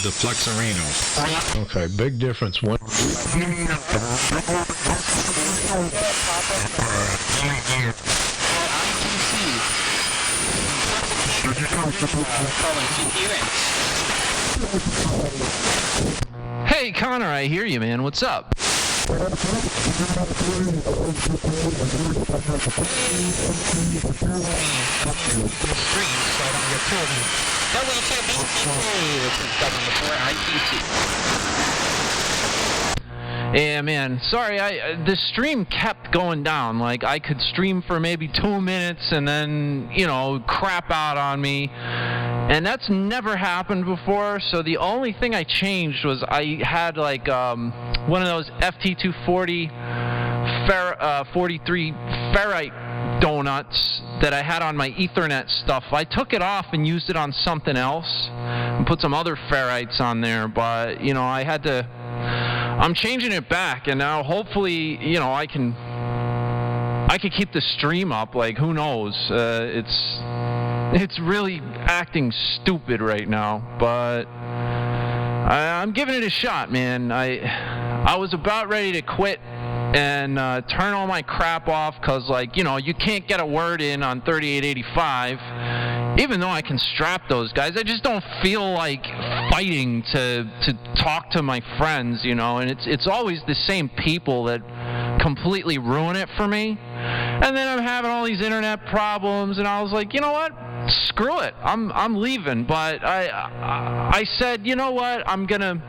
the Flexerino. Okay, big difference. One. Hey, Connor, I hear you, man. What's up? Yeah, man. Sorry, the stream kept going down. Like, I could stream for maybe 2 minutes and then, crap out on me. And that's never happened before, so the only thing I changed was I had, like, one of those FT240 43 ferrite donuts that I had on my Ethernet stuff. I took it off and used it on something else and put some other ferrites on there, but, I had to... I'm changing it back, and now hopefully, I can keep the stream up. Like, who knows? It's really acting stupid right now, but I'm giving it a shot, man. I was about ready to quit and turn all my crap off because, you can't get a word in on 3885. Even though I can strap those guys, I just don't feel like fighting to talk to my friends, and it's always the same people that completely ruin it for me. And then I'm having all these internet problems, and I was like, you know what? Screw it. I'm leaving. But I said, you know what? I'm gonna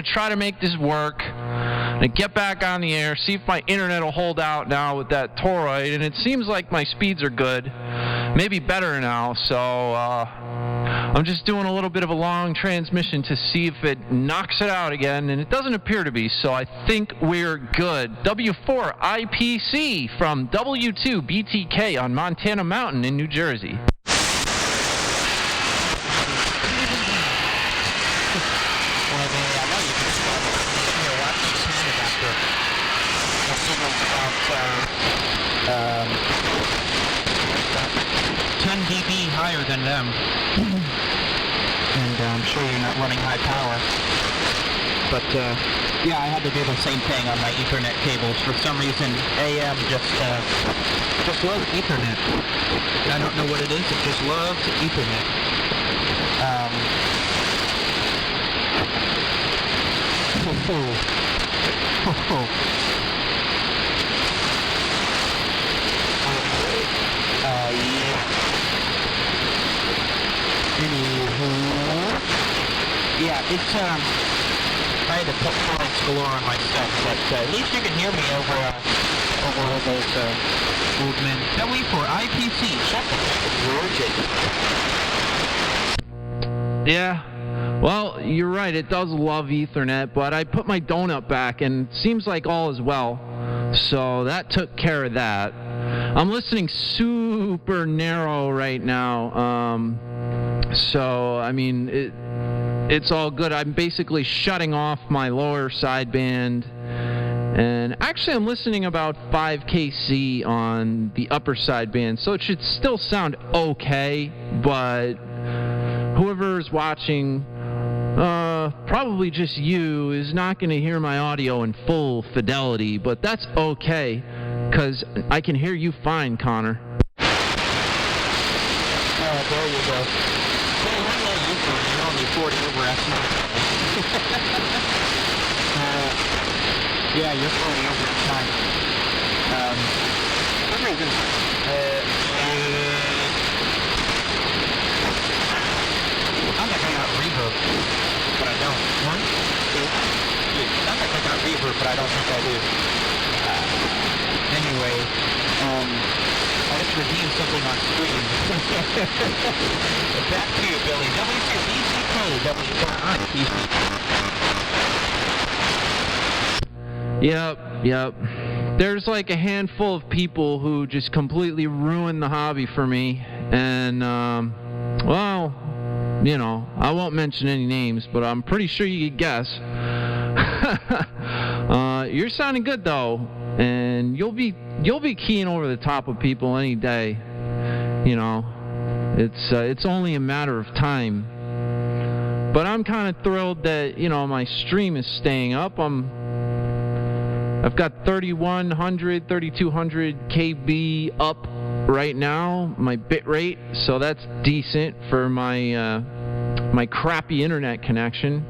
try to make this work. And get back on the air, see if my internet will hold out now with that toroid, and it seems like my speeds are good, maybe better now, so I'm just doing a little bit of a long transmission to see if it knocks it out again, and it doesn't appear to be, so I think we're good. W4IPC from W2BTK on Montana Mountain in New Jersey. About 10 dB higher than them, and I'm sure you're not running high power, but yeah, I had to do the same thing on my Ethernet cables. For some reason, AM just loves Ethernet. I don't know what it is, it just loves Ethernet. Yeah, it's, I had to put points galore on my stuff, but at least you can hear me over all those, old men. W4IPC, shut the fuck up, Yeah, well, you're right, it does love Ethernet, but I put my donut back, and it seems like all is well, so that took care of that. I'm listening super narrow right now, so, I mean, it's all good. I'm basically shutting off my lower sideband, and actually I'm listening about 5 kc on the upper sideband, so it should still sound okay, but whoever's watching, probably just you, is not going to hear my audio in full fidelity, but that's okay, because I can hear you fine, Connor. There you go. You're only 40 over estimate. Yeah, you're 40 over time. For some reason, I'm not going to have reverb, but I don't. 1, 2, 3. I'm not going to have reverb, but I don't think I do. Anyway, I just reviewed something on screen. Back to you, Billy. W2BTK, W4IPC. Yep. There's like a handful of people who just completely ruined the hobby for me, and, well, I won't mention any names, but I'm pretty sure you could guess. You're sounding good, though, and you'll be keying over the top of people any day. It's only a matter of time. But I'm kind of thrilled that, my stream is staying up. I've got 3200 KB up right now, my bit rate, so that's decent for my my crappy internet connection.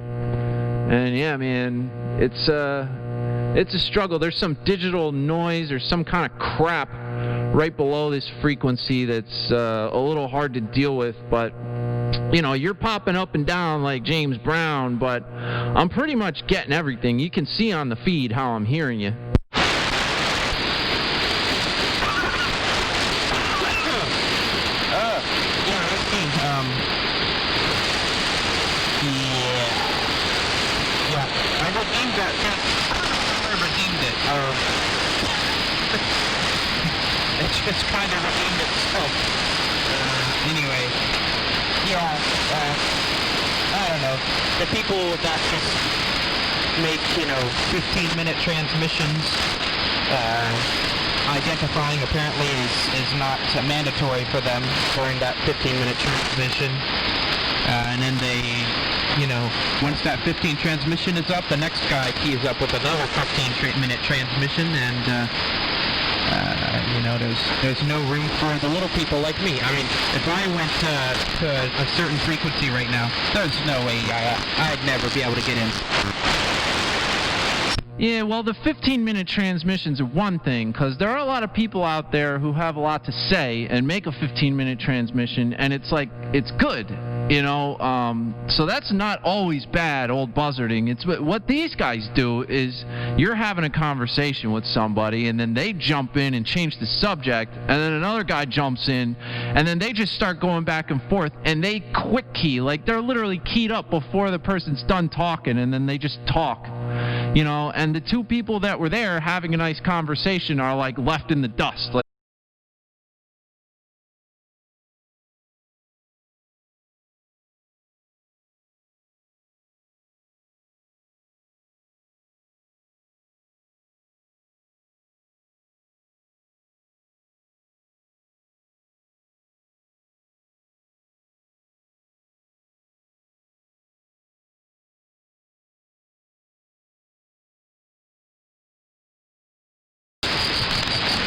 And yeah, man, it's a struggle. There's some digital noise or some kind of crap right below this frequency that's a little hard to deal with, but you're popping up and down like James Brown, but I'm pretty much getting everything. You can see on the feed how I'm hearing you. It's kind of redeemed itself. Anyway, I don't know. The people that just make, 15-minute transmissions, identifying apparently is not mandatory for them during that 15-minute transmission. And then they, once that 15 transmission is up, the next guy keys up with another 15-minute transmission, and there's no room for the little people like me. I mean, if I went to a certain frequency right now, there's no way I'd never be able to get in. Yeah, well, the 15-minute transmissions are one thing, because there are a lot of people out there who have a lot to say and make a 15-minute transmission, and it's like, it's good, so that's not always bad, old buzzarding. It's what these guys do is you're having a conversation with somebody, and then they jump in and change the subject, and then another guy jumps in, and then they just start going back and forth, and they quick key, like they're literally keyed up before the person's done talking, and then they just talk. And the two people that were there having a nice conversation are like left in the dust. Like,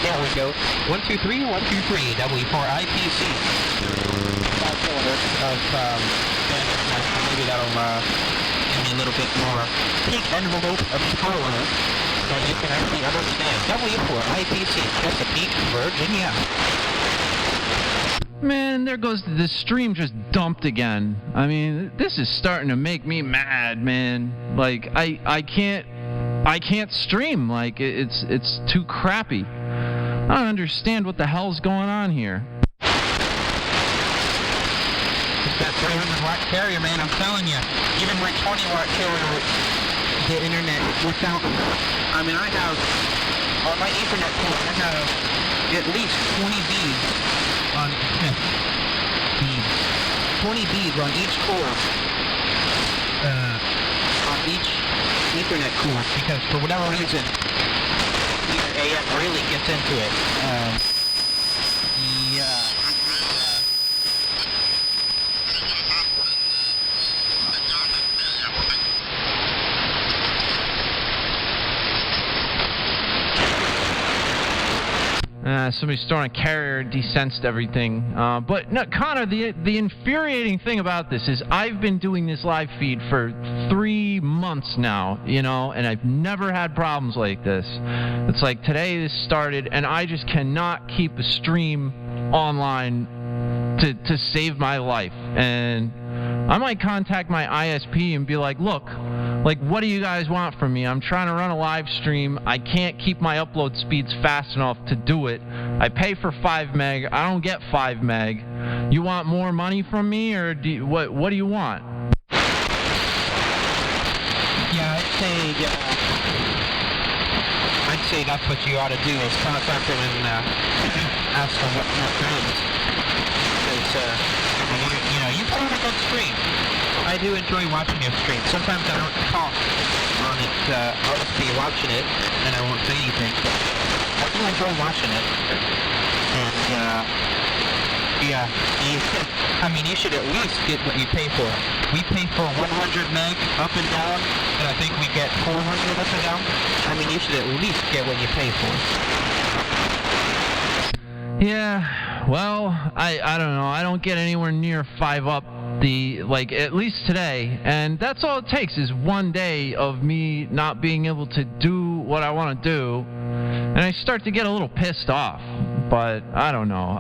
there we go. 1, 2, 3, 1, 2, 3, W4IPC. 5 kilohertz of bandwidth. Maybe that'll give me a little bit more peak envelope of power so you can actually understand. W4IPC, Chesapeake, Virginia. man, there goes the stream just dumped again. I mean, this is starting to make me mad, man. Like, I can't stream. Like, it's too crappy. I don't understand what the hell's going on here. It's that 300-watt carrier, man, I'm telling you. Even my 20-watt carrier, the internet without... I mean, I have... On my Ethernet port, I have at least 20 beads on... beads. 20 beads on each core. On each Ethernet core, because for whatever reason... AM really gets into it. Somebody's throwing a carrier, desensed everything. But no, Connor, the infuriating thing about this is I've been doing this live feed for 3 months now, and I've never had problems like this. It's like today this started, and I just cannot keep a stream online to save my life. And I might contact my ISP and be like, look, like, what do you guys want from me? I'm trying to run a live stream. I can't keep my upload speeds fast enough to do it. I pay for 5 meg. I don't get 5 meg. You want more money from me, or what do you want? Yeah, I'd say that's what you ought to do, is contact them and ask them what comes. Because, you put on a good stream. I do enjoy watching your stream. Sometimes I don't talk on it. I'll just be watching it, and I won't say anything. But I do enjoy watching it. And, Yeah, I mean, you should at least get what you pay for. We pay for 100 meg up and down, and I think we get 400 up and down. I mean, you should at least get what you pay for. Yeah, well, I don't know. I don't get anywhere near 5 up at least today. And that's all it takes is one day of me not being able to do what I want to do. And I start to get a little pissed off. But I don't know.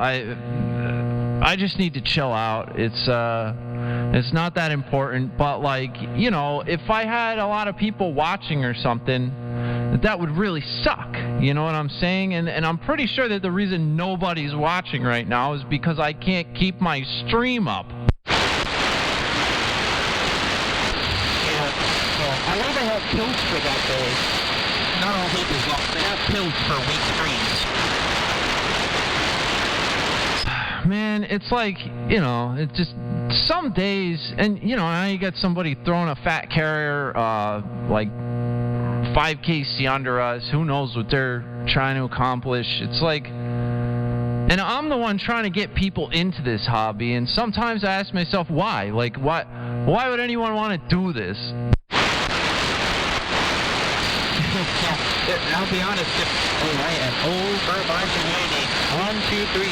I just need to chill out. It's not that important. But if I had a lot of people watching or something, that would really suck. You know what I'm saying? And I'm pretty sure that the reason nobody's watching right now is because I can't keep my stream up. I know they have pills for that day. Not all papers lost. They have pills for weak screens. Man, it's it's just some days, and now you got somebody throwing a fat carrier, 5kc under us. Who knows what they're trying to accomplish? It's and I'm the one trying to get people into this hobby, and sometimes I ask myself why. Why would anyone want to do this? I'll be honest, I am over margin waiting. 1, 2, 3.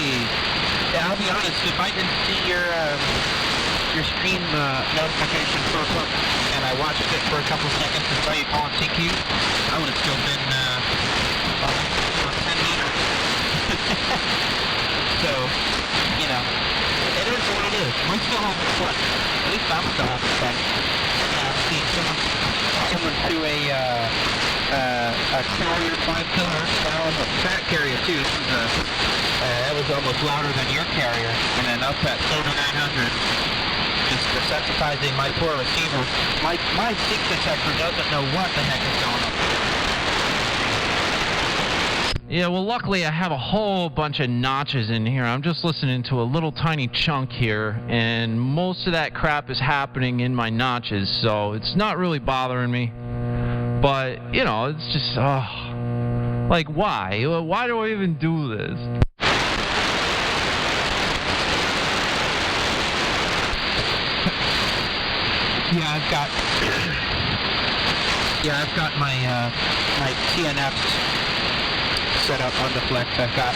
Yeah, I'll be honest, if I didn't see your stream notification pop up and I watched it for a couple seconds and saw you calling TQ, I would have still been on 10 meters. So, it is what it is. We're still having fun. At least I'm still having fun. I've seen someone do a carrier 5-pillar, a fat carrier too. That was almost louder than your carrier, and then up at 3900, just desensitizing my poor receiver. My seek detector doesn't know what the heck is going on. Yeah, well, luckily I have a whole bunch of notches in here. I'm just listening to a little tiny chunk here, and most of that crap is happening in my notches, so it's not really bothering me. But, it's just, why? Why do I even do this? I've got my TNFs set up on the Flex. I've got,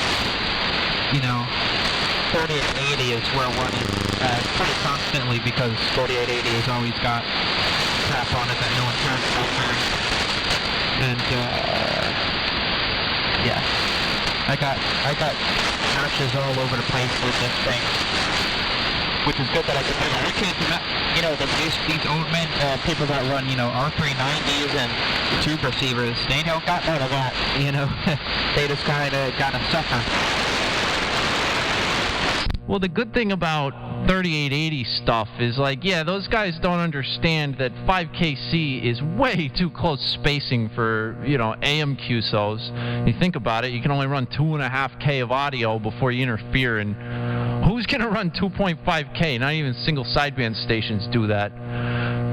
3880 is where one is pretty constantly, because 3880 has always got crap on it that no one turns over. And I got notches all over the place with this thing, which is good that I can do. I can't do that. These old men, people that run, R390s and tube receivers, they don't got none of that. They just kind of suffer. Well, the good thing about 3880 stuff is those guys don't understand that 5kc is way too close spacing for, AM QSOs. You think about it, you can only run 2.5K of audio before you interfere, and who's going to run 2.5K? Not even single sideband stations do that.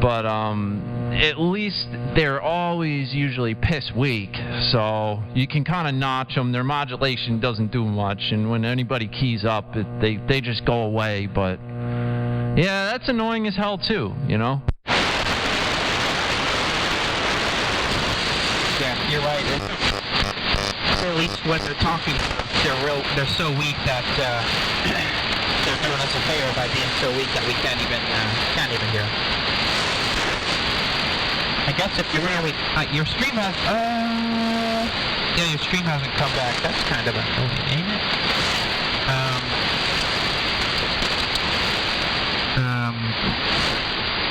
But at least they're always usually piss weak, so you can kind of notch them. Their modulation doesn't do much, and when anybody keys up, they just go away. But yeah, that's annoying as hell too, Yeah, you're right. At least when they're talking, they're so weak that they're doing us a favor by being so weak that we can't even hear. I guess if you're really, your stream has, your stream hasn't come back. That's kind of annoying, ain't it?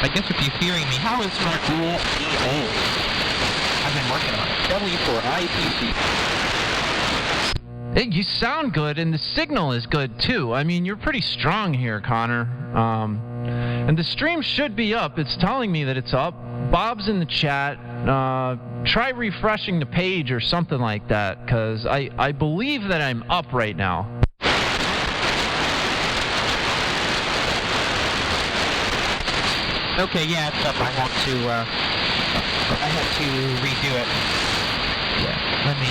I guess if you're hearing me, how is my DO? I've been working on it. W4IPC. You sound good, and the signal is good too. I mean, you're pretty strong here, Connor. And the stream should be up. It's telling me that it's up. Bob's in the chat. Try refreshing the page or something like that, because I believe that I'm up right now. Okay, yeah, it's up. I have to redo it. Yeah, let me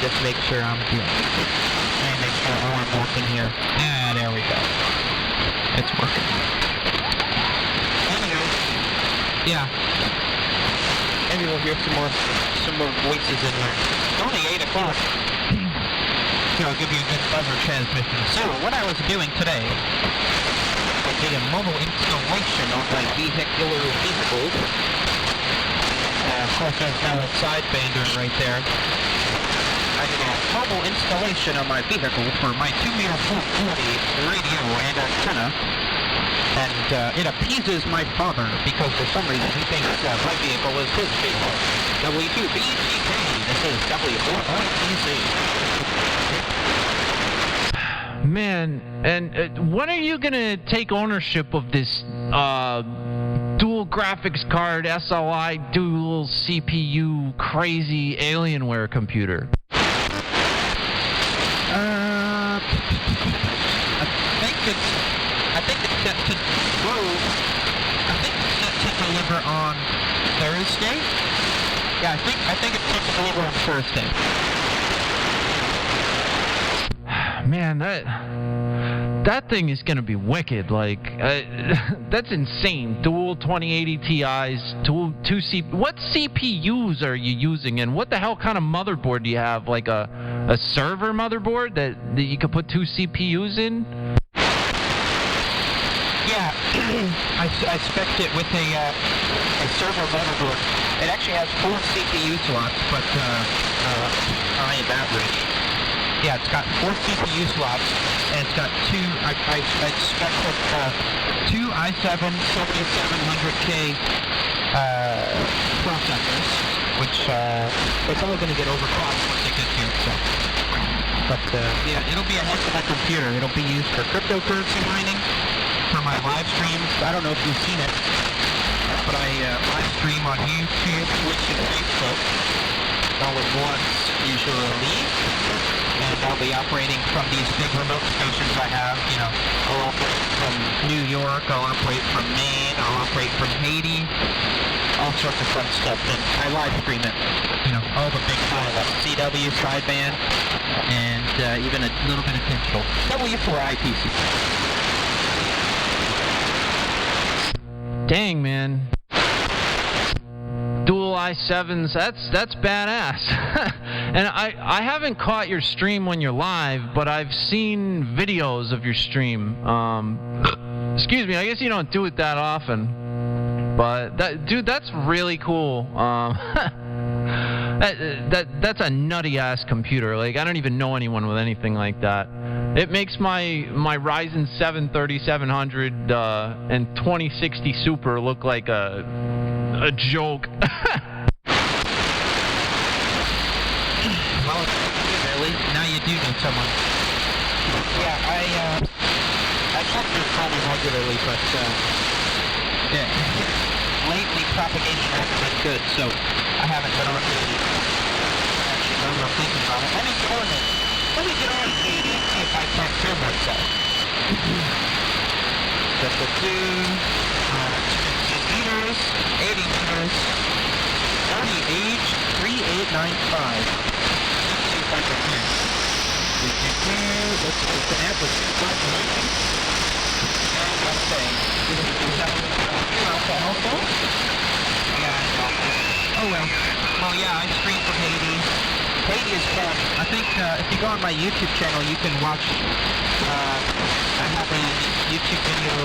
just make sure I'm doing it. Let me make sure I'm working here. Ah, there we go. It's working. Anyway, yeah. Maybe we'll hear some more voices in there. It's only 8 o'clock. So I'll give you a good buzzer transmission. So, what I was doing today, I did a mobile installation on my vehicle. Of course, there's now a sidebander right there. I did a mobile installation on my vehicle for my 2-meter 440 radio and antenna. And it appeases my father because for some reason he thinks my vehicle is his vehicle. W2BTK, this is W4BTK. Man, and when are you gonna take ownership of this dual graphics card, SLI, dual CPU, crazy Alienware computer? I think it's set to go. I think it's set to deliver on Thursday. Yeah, I think it's set to deliver on Thursday. Man, that thing is gonna be wicked. Like, that's insane. Dual 2080 Ti's, what CPUs are you using, and what the hell kind of motherboard do you have? Like a server motherboard that you could put 2 CPUs in? Yeah, I spec'd it with a server motherboard. It actually has 4 CPU slots, but high average. Yeah, it's got 4 CPU slots, and it's got 2. I spec'd with 2 i7 7700K processors, which it's all going to get overclocked once it gets here. So, but yeah, it'll be a heck of a computer. It'll be used for cryptocurrency mining. For my live streams, I don't know if you've seen it, but I live stream on YouTube, Twitch, and Facebook all at once, usually, and I'll be operating from these big remote stations I have. You know, I'll operate from New York, I'll operate from Maine, I'll operate from Haiti, all sorts of fun stuff, and I live stream it. You know, all the big CW sideband, and even a little bit of digital W4IPC. Dang, man. Dual i7s, that's badass. And I haven't caught your stream when you're live, but I've seen videos of your stream. Excuse me, I guess you don't do it that often. But dude, that's really cool. That's a nutty ass computer. Like, I don't even know anyone with anything like that. It makes my Ryzen 7 3700 and 2060 Super look like a joke. Well, really? Now you do need someone. Yeah, I check your comment regularly, but yeah, lately propagation hasn't been good, so I haven't been on really actually thinking about it. Let me get on Haiti and see if I can't hear myself. Just a 2 meters, 80 meters, 30 age, 3895. Let's see if I can hear. Let's see if the app is okay. Is that the phone? Yeah, oh well. Well, yeah, I stream from Haiti. Haiti is fun. I think if you go on my YouTube channel, you can watch. I have a YouTube video.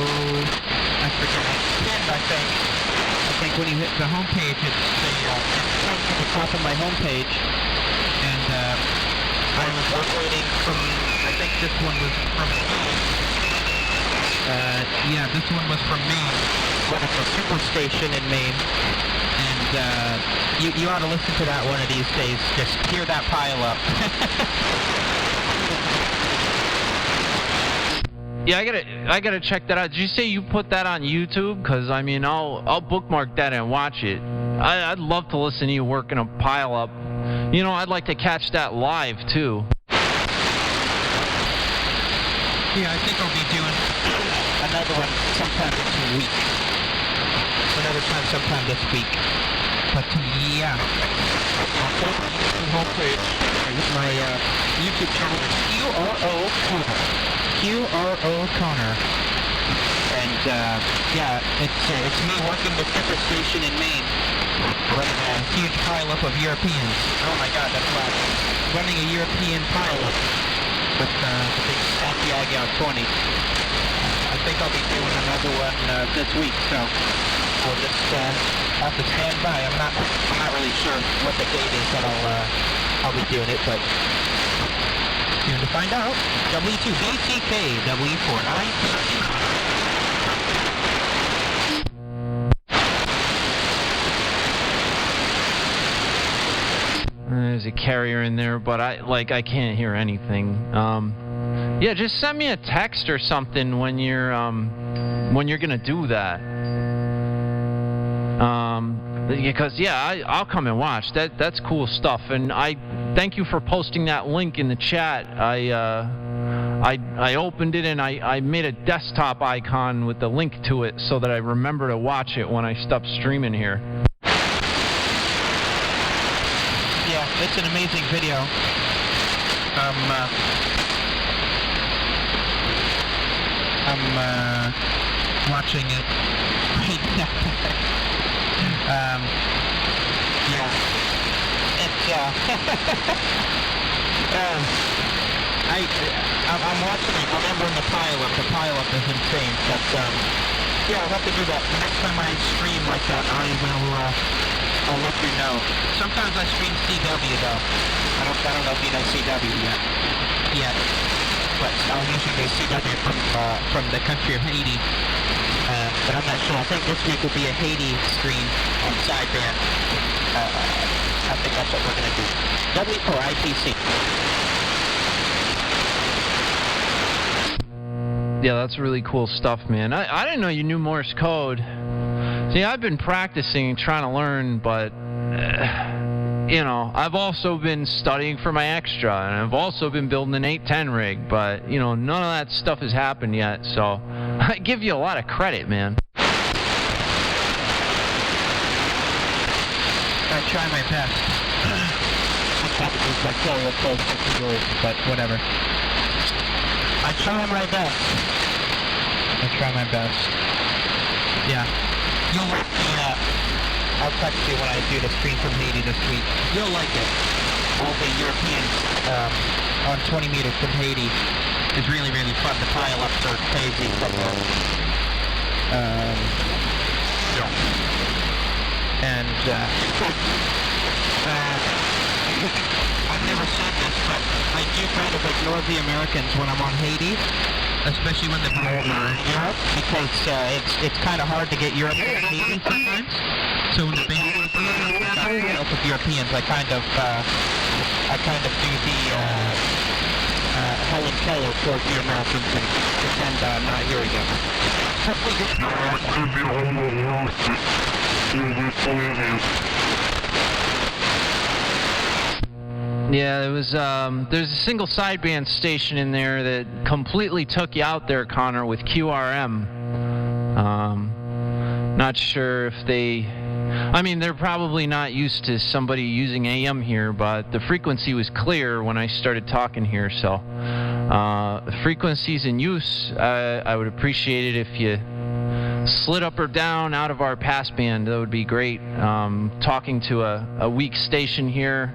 I forget. It's pinned, I think. I think when you hit the homepage, it's comes to the top of my homepage, and I was uploading from. I think this one was from Maine. Yeah, this one was from Maine. It's a superstation in Maine. And you ought to listen to that one of these days. Just hear that pile up. Yeah, I gotta check that out. Did you say you put that on YouTube? Cause I mean, I'll bookmark that and watch it. I'd love to listen to you working a pile up. You know, I'd like to catch that live too. Yeah, I think I'll be doing another one sometime this week. Another time sometime this week. But yeah. Also, homepage, my YouTube channel is QRO Connor. And yeah, it's me working the Pepper Station in Maine, running a huge pileup of Europeans. Oh my God, that's loud. Running a European pileup with the big Santiago 20. I think I'll be doing another one this week, so I'll just have to stand by. I'm not really sure what the date is that I'll be doing it, but soon to find out. W2BTK, W4I. There's a carrier in there, but I can't hear anything. Yeah, just send me a text or something when you're gonna do that. Because yeah, I'll come and watch. That's cool stuff, and I thank you for posting that link in the chat. I opened it and I made a desktop icon with the link to it so that I remember to watch it when I stop streaming here. Yeah, it's an amazing video. I'm watching it right now. Yeah, it's I'm watching it, remembering the pileup. The pileup is insane. But yeah, I'll have to do that next time I stream like that. I'll let you know. Sometimes I stream CW though. I don't know if you know CW yet. But I'll usually do CW from the country of Haiti. But I'm not sure. I think this week will be a Haiti stream on sideband. I think that's what we're gonna do. W4IPC. Yeah, that's really cool stuff, man. I didn't know you knew Morse code. See, I've been practicing, trying to learn, but, you know, I've also been studying for my extra, and I've also been building an 810 rig, but, you know, none of that stuff has happened yet, so I give you a lot of credit, man. I try my best. But whatever. I try my best. Yeah. You'll like the, I'll text you when I do the stream from Haiti this week. You'll like it. All the Europeans on 20 meters from Haiti is really, really fun. The pile-ups are crazy. Yeah. And, I've never said this, but I do kind of ignore the Americans when I'm on Haiti. Especially when they're in Europe, because it's kind of hard to get Europe to Haiti sometimes. So when the big help with Europeans, I kind of do the Helen Keller towards the Americans and pretend I'm not here again. Yeah, there was there's a single sideband station in there that completely took you out there, Connor, with QRM. Not sure if I mean, they're probably not used to somebody using AM here, but the frequency was clear when I started talking here, so the frequency's in use. I would appreciate it if you slid up or down out of our passband. That would be great. Talking to a weak station here.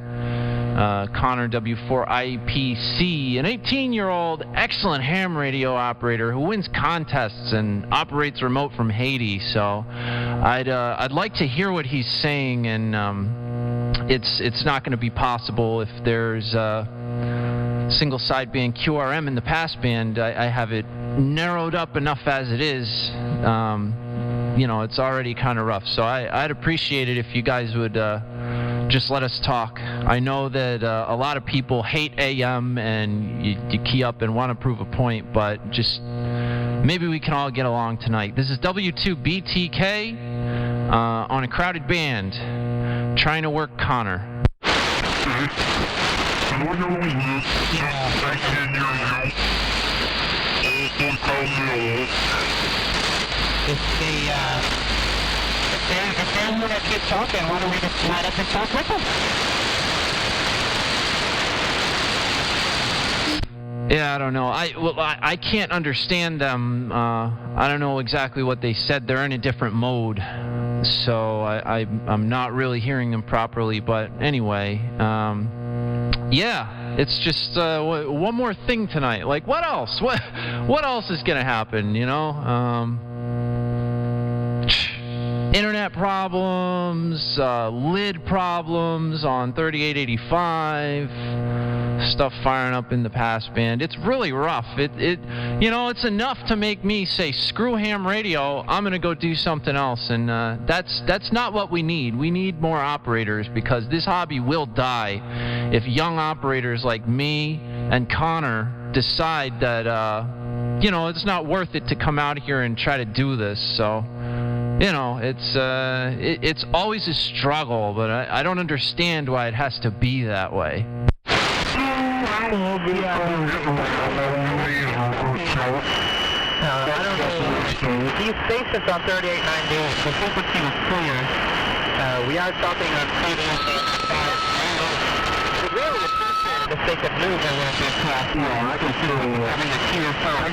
Connor W4IPC, an 18-year-old excellent ham radio operator who wins contests and operates remote from Haiti. So I'd like to hear what he's saying, and it's not going to be possible if there's single sideband QRM in the passband. I have it narrowed up enough as it is. You know, it's already kind of rough. So I'd appreciate it if you guys would just let us talk. I know that a lot of people hate AM and you key up and want to prove a point, but just maybe we can all get along tonight. This is W2BTK on a crowded band, trying to work Connor. If they want to keep talking, why don't we just slide up and talk with them? Yeah, I don't know. I can't understand them. I don't know exactly what they said. They're in a different mode, so I'm not really hearing them properly. But anyway, yeah, it's just one more thing tonight. Like, what else? What else is gonna happen? You know? Internet problems, lid problems on 3885, stuff firing up in the passband. It's really rough. It's enough to make me say, screw ham radio, I'm going to go do something else. And that's not what we need. We need more operators, because this hobby will die if young operators like me and Connor decide that, it's not worth it to come out here and try to do this. So... it's always a struggle, but I don't understand why it has to be that way. I don't know. These stations on 3890, the frequency was clear. We are talking on 3885. Really appreciate it if they could move their way to class. I can feel having a clear phone.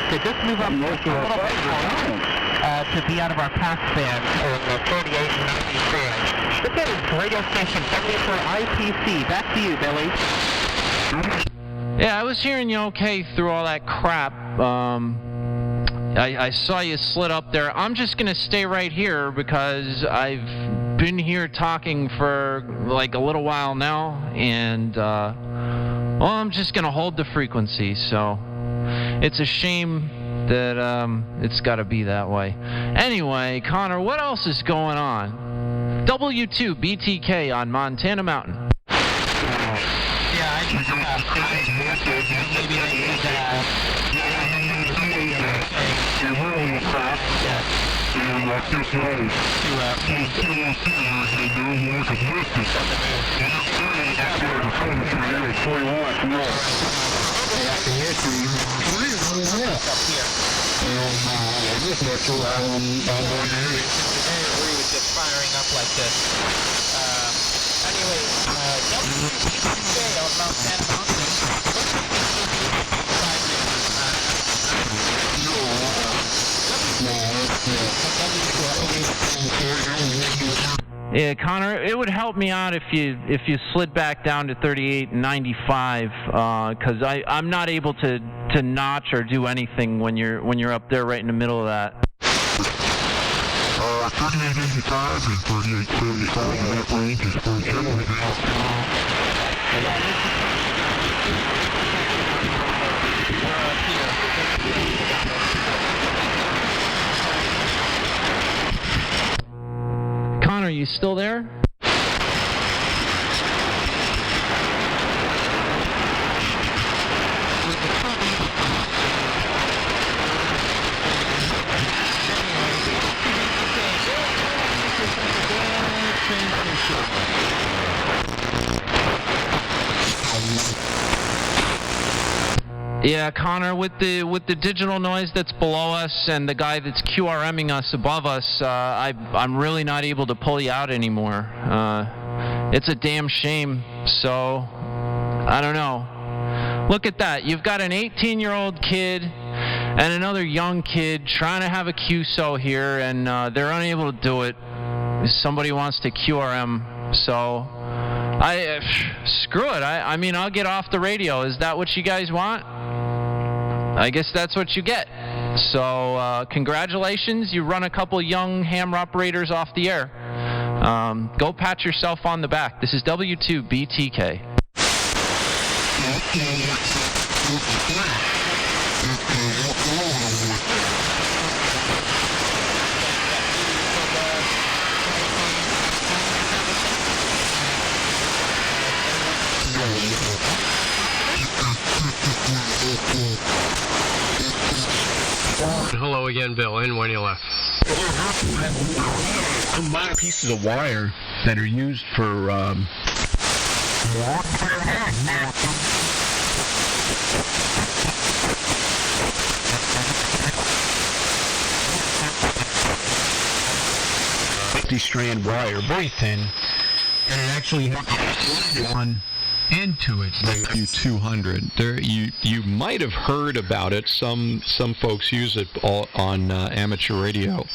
Could just move up a little bit to be out of our pass band on the 3893. Look at this radio station, W4IPC. Back to you, Billy. Yeah, I was hearing you okay through all that crap. I saw you slid up there. I'm just going to stay right here because I've been here talking for like a little while now, and I'm just going to hold the frequency. So it's a shame that it's got to be that way. Anyway, Connor, what else is going on? W2BTK on Montana Mountain. Yeah, I just maybe they just firing up like this. Anyway, WTK on Montana Mountain. Yeah, Connor, it would help me out if you slid back down to 3895, because I'm not able to notch or do anything when you're up there right in the middle of that. 3885 and 3875 in that range is for general. Connor, you still there? Yeah, Connor, with the digital noise that's below us and the guy that's QRMing us above us, I'm really not able to pull you out anymore. It's a damn shame. So, I don't know. Look at that. You've got an 18-year-old kid and another young kid trying to have a QSO here, and they're unable to do it. Somebody wants to QRM, so screw it. I mean, I'll get off the radio. Is that what you guys want? I guess that's what you get. So congratulations, you run a couple young ham operators off the air. Go pat yourself on the back. This is W2BTK. Hello again, Bill, and when you left. Combine pieces of wire that are used for strand wire, very thin, and it actually has one into it. W200. There, you might have heard about it. Some folks use it on amateur radio.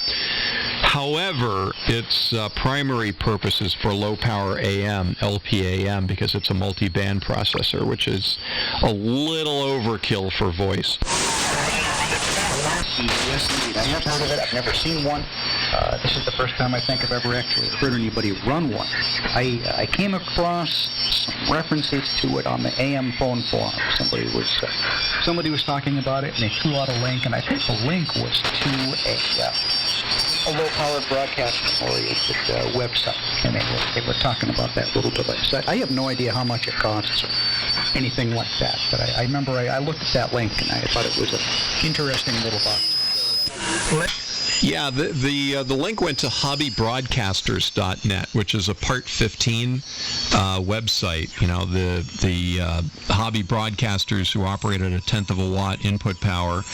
However, its primary purpose is for low-power AM, LPAM, because it's a multi-band processor, which is a little overkill for voice. Yes, indeed. I have heard of it. I've never seen one. This is the first time I think I've ever actually heard anybody run one. I came across some references to it on the AM phone forum. Somebody was talking about it, and they threw out a link, and I think the link was to a low-powered broadcast-oriented website, and they were talking about that little device. I have no idea how much it costs or anything like that, but I remember I looked at that link, and I thought it was an interesting little box. Yeah, the link went to hobbybroadcasters.net, which is a Part 15 website. You know, the hobby broadcasters who operate at 1/10 of a watt input power,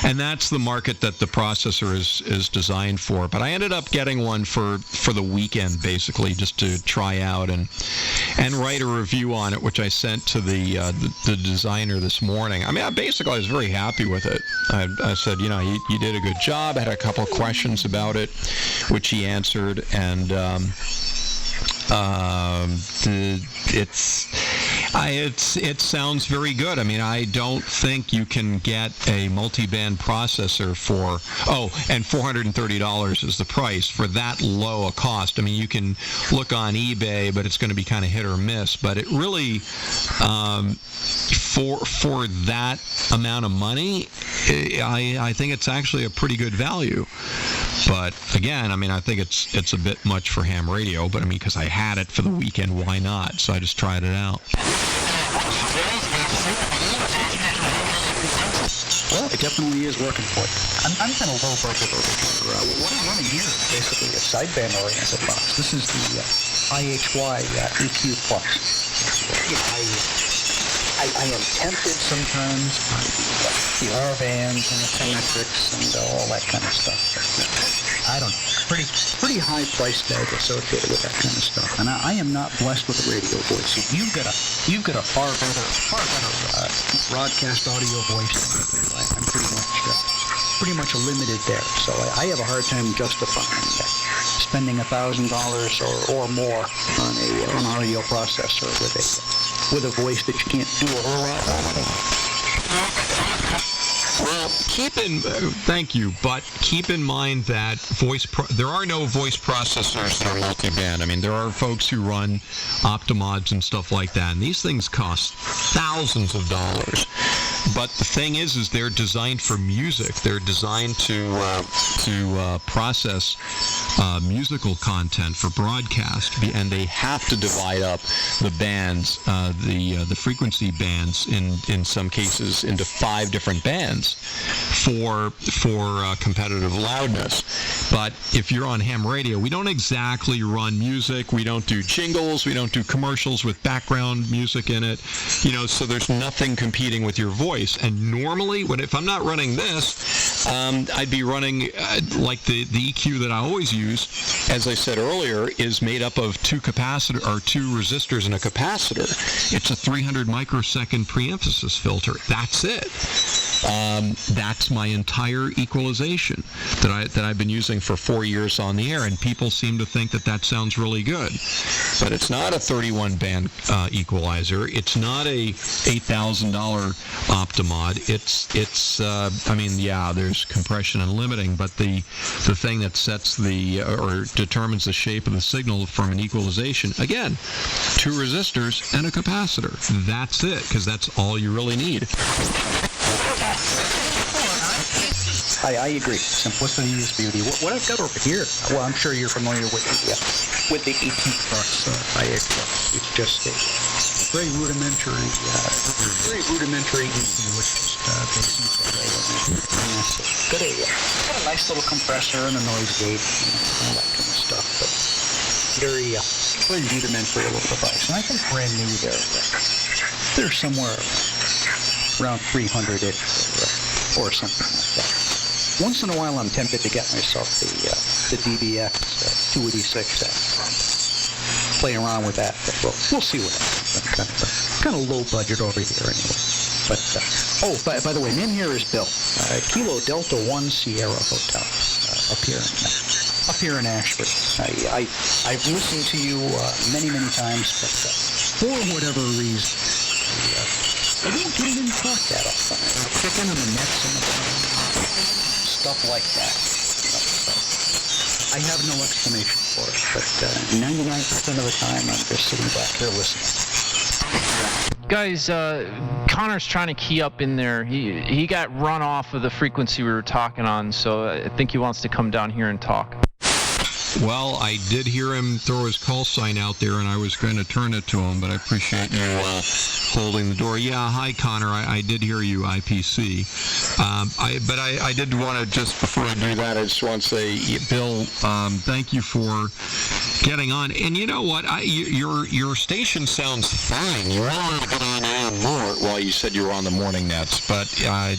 and that's the market that the processor is designed for. But I ended up getting one for the weekend, basically, just to try out and write a review on it, which I sent to the designer this morning. I mean, I was very happy with it. I said, you know, you did a good job. I had a couple of questions about it, which he answered, and it sounds very good. I mean, I don't think you can get a multi-band processor for, and $430 is the price for that low a cost. I mean, you can look on eBay, but it's going to be kind of hit or miss. But it really, for that amount of money, I think it's actually a pretty good value. But again, I mean, I think it's a bit much for ham radio, but I mean, because I had it for the weekend, why not? So I just tried it out. Well, it definitely is working for you. I'm kind of low budget over here. What I'm running here is basically a sideband oriented box. This is the IHY EQ Plus. I am tempted sometimes by the R bands and the symmetrics and all that kind of stuff. I don't know. Pretty high price tag associated with that kind of stuff. And I am not blessed with a radio voice. You've got a far better broadcast audio voice. I'm pretty much limited there. So I have a hard time justifying spending $1,000 or more on an audio processor with a voice that you can't do a whole lot of. Well, thank you, but keep in mind that there are no voice processors that are multi-band. I mean, there are folks who run Optimods and stuff like that, and these things cost thousands of dollars. But the thing is they're designed for music. They're designed to process musical content for broadcast, and they have to divide up the bands, the frequency bands, in some cases into 5 different bands for competitive loudness. But if you're on ham radio, we don't exactly run music. We don't do jingles. We don't do commercials with background music in it. You know, so there's nothing competing with your voice. And normally, if I'm not running this, I'd be running like the EQ that I always use. As I said earlier, is made up of 2 resistors and a capacitor. It's a 300 microsecond pre-emphasis filter. That's it. That's my entire equalization that I've been using for 4 years on the air, and people seem to think that sounds really good. But it's not a 31 band equalizer. It's not a $8,000 Optimod. It's I mean, yeah, there's compression and limiting, but the thing that sets or determines the shape of the signal from an equalization, again, 2 resistors and a capacitor. That's it, because that's all you really need. I agree. Simplicity is beauty. What I've got over here, well, I'm sure you're familiar with the EQ Plus IX. It's just a very rudimentary EQ, which is got a nice little compressor and a noise gate and all that kind of stuff. But very rudimentary little device. And I think brand new they're somewhere around 300-ish or something like that. Once in a while, I'm tempted to get myself the DBX 286X. play around with that. But we'll see what happens. Kind of low budget over here anyway. But by the way, name here is Bill. Kilo Delta 1 Sierra Hotel up here in Ashford. I've listened to you many times, but for whatever reason, I don't get it in talk that often. Chicken and the nets and the stuff like that. I have no explanation for it, but 99% of the time I'm just sitting back here listening. Guys, Connor's trying to key up in there. He got run off of the frequency we were talking on, so I think he wants to come down here and talk. Well, I did hear him throw his call sign out there, and I was going to turn it to him, but I appreciate you holding the door. Yeah, hi, Connor. I did hear you, IPC. But I did want to, just before I do that, I just want to say, Bill, thank you for getting on. And you know what? Your station sounds fine. You wanted to get on AM more. Well, you said you were on the morning nets, but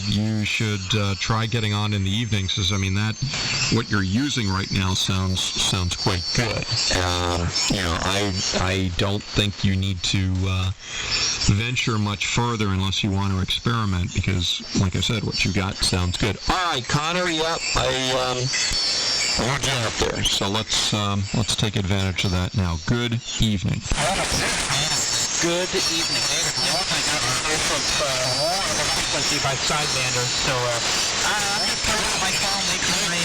you should try getting on in the evenings, because, I mean, what you're using right now sounds quite good. I don't think you need to venture much further unless you want to experiment, because, like I said, what you got sounds good. All right, Connor. Yep, I heard you out there. So let's take advantage of that now. Good evening. Good evening. Frequency by sidebander. So I'm just turning on my phone, making my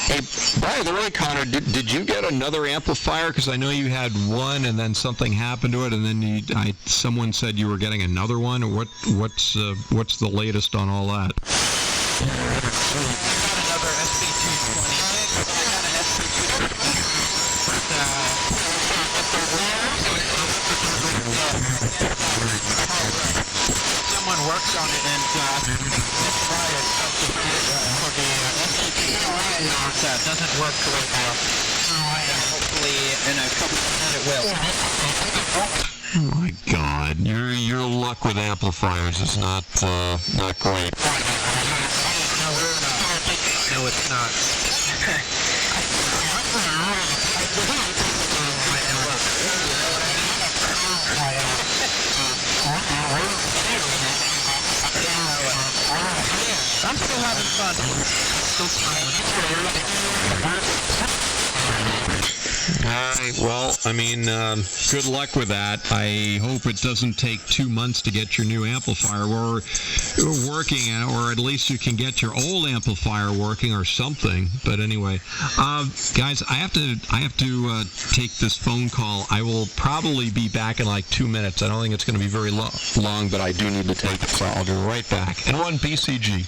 Hey, by the way, Connor, did you get another amplifier? Because I know you had one, and then something happened to it, and then someone said you were getting another one. Or what's the latest on all that? another someone works on it and try it for the it doesn't work right now. Hopefully in a couple of minutes it will. Oh my God, your luck with amplifiers is not great. No, it's not. I'm still having fun. All right, well, I mean, good luck with that. I hope it doesn't take 2 months to get your new amplifier working, or at least you can get your old amplifier working or something. But anyway, guys, I have to take this phone call. I will probably be back in like 2 minutes. I don't think it's going to be very long, but I do need to take it, so I'll be right back. N1 BCG.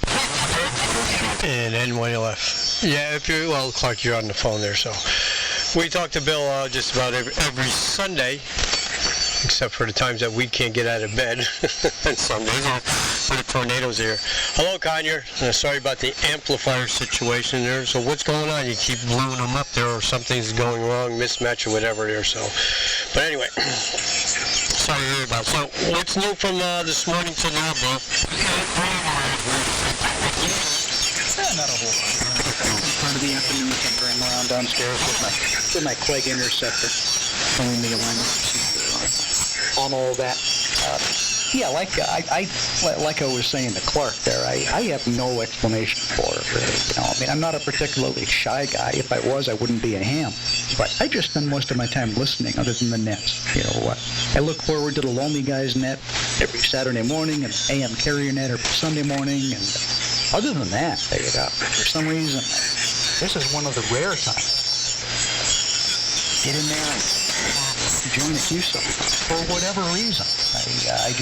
And N1LF. Yeah, Clark, you're on the phone there, so. We talk to Bill just about every Sunday, except for the times that we can't get out of bed on Sundays for the tornadoes here. Hello, Connor. Sorry about the amplifier situation there. So what's going on? You keep blowing them up there, or something's going wrong, mismatch or whatever there. So, but anyway, sorry to hear about it. So what's new from this morning to now, Bill? Not a whole lot. Part of the afternoon, tinkering around downstairs with my Clegg interceptor, showing the alignment on all that. Yeah, like I was saying to Clark there, I have no explanation for it, really. I mean, I'm not a particularly shy guy. If I was, I wouldn't be a ham. But I just spend most of my time listening, other than the nets. I look forward to the Lonely Guys net every Saturday morning, and AM Carrier net every Sunday morning, and other than that, for some reason, this is one of the rare times. Get in there and join a QSO for whatever reason. I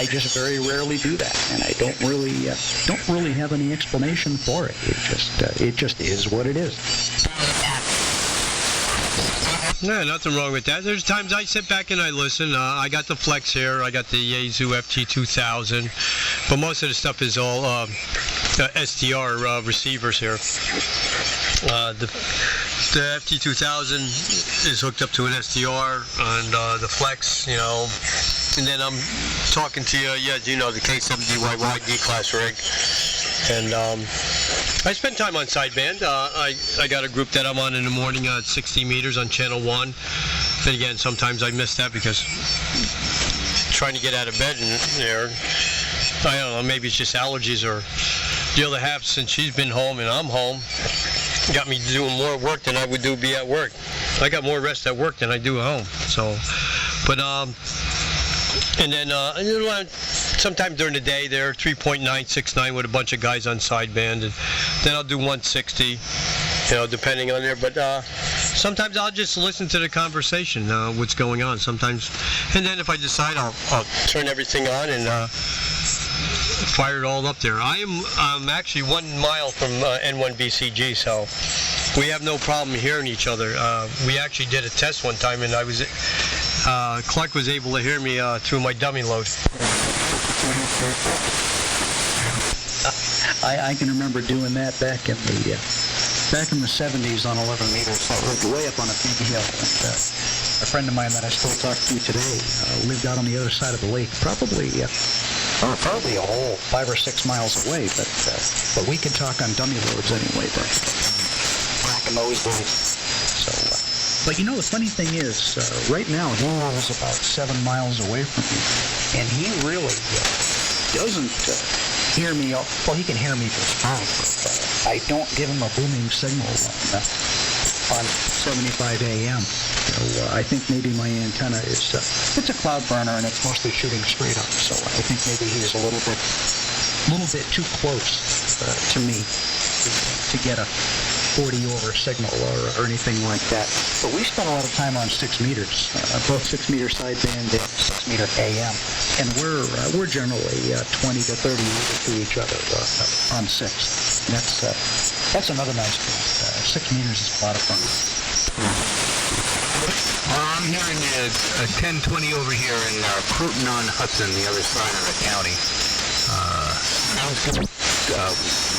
just very rarely do that, and I don't really have any explanation for it. It just is what it is. No, nothing wrong with that. There's times I sit back and I listen. I got the Flex here. I got the Yaesu FT2000. But most of the stuff is all SDR receivers here. The FT2000 is hooked up to an SDR, and the Flex, And then I'm talking to you, the K70YY D-Class rig. And I spend time on sideband. I got a group that I'm on in the morning at 60 meters on channel 1. And again, sometimes I miss that because trying to get out of bed and I don't know, maybe it's just allergies, or the other half, since she's been home and I'm home, got me doing more work than I would be at work. I got more rest at work than I do at home. So, but and then sometime during the day there, 3.969 with a bunch of guys on sideband, and then I'll do 160, depending on there. But sometimes I'll just listen to the conversation, what's going on sometimes, and then if I decide, I'll turn everything on and fire it all up there. I'm actually 1 mile from N1BCG, so we have no problem hearing each other. We actually did a test one time, and Clark was able to hear me through my dummy load. I can remember doing that back in the 70s on 11 meters. I lived way up on a big hill. And, a friend of mine that I still talk to today lived out on the other side of the lake, probably a whole 5 or 6 miles away. But we could talk on dummy loads anyway back in those days. So, but the funny thing is, right now he lives about 7 miles away from me, and he really doesn't hear me. Well, he can hear me just fine, but I don't give him a booming signal on 75 AM. I think maybe my antenna is it's a cloud burner, and it's mostly shooting straight up. So I think maybe he's a little bit too close to me to get a 40 over signal or anything like that. But we spend a lot of time on 6 meters, both 6 meter sideband and 6 meter AM, and we're generally 20 to 30 meters to each other on 6. And that's another nice thing. 6 meters is a lot of fun. I'm hearing 1020 over here in Croton on Hudson, the other side of the county. I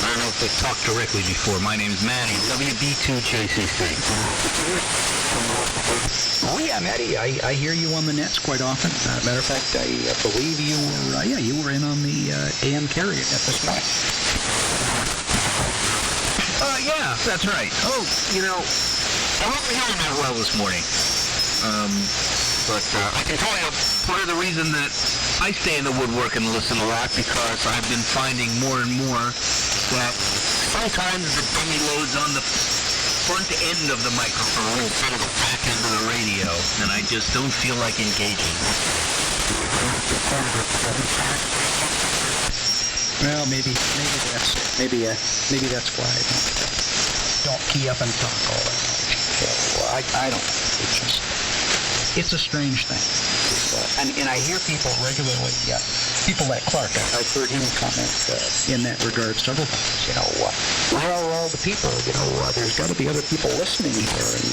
don't know if they talked directly before. My name's Manny, W2BTK. Oh yeah, Matty, I hear you on the nets quite often. Matter of fact, I believe you were in on the AM carrier net this morning. Yeah, that's right. Oh, I wasn't hearing that well this morning. But I can tell you part of the reason that I stay in the woodwork and listen a lot, because I've been finding more and more that sometimes the dummy load's on the front end of the microphone instead of the back end of the radio, and I just don't feel like engaging. Well, maybe that's why I don't key up and talk all that much. So, I don't know. It's a strange thing. And I hear people regularly, people like Clark, I've heard him comment in that regard several times. Where are all the people? There's got to be other people listening here. And,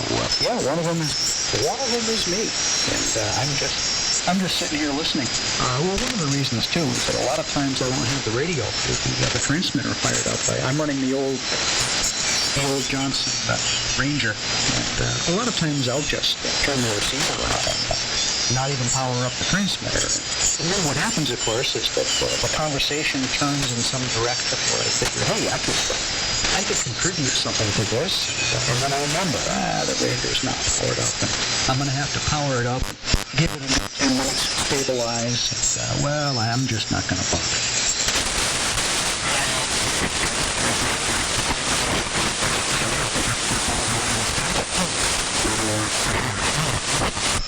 one of them is me. And I'm just sitting here listening. Well, one of the reasons, too, is that a lot of times I don't have the radio, the transmitter fired up. I'm running the old Johnson Ranger, and a lot of times I'll just turn the receiver on and not even power up the transmitter. And then what happens, of course, is that the conversation turns in some direction where I figure, hey, I could contribute something to this, and then I remember, the Ranger's not powered up, and I'm going to have to power it up, give it enough 10 minutes to stabilize, and, I'm just not going to bother.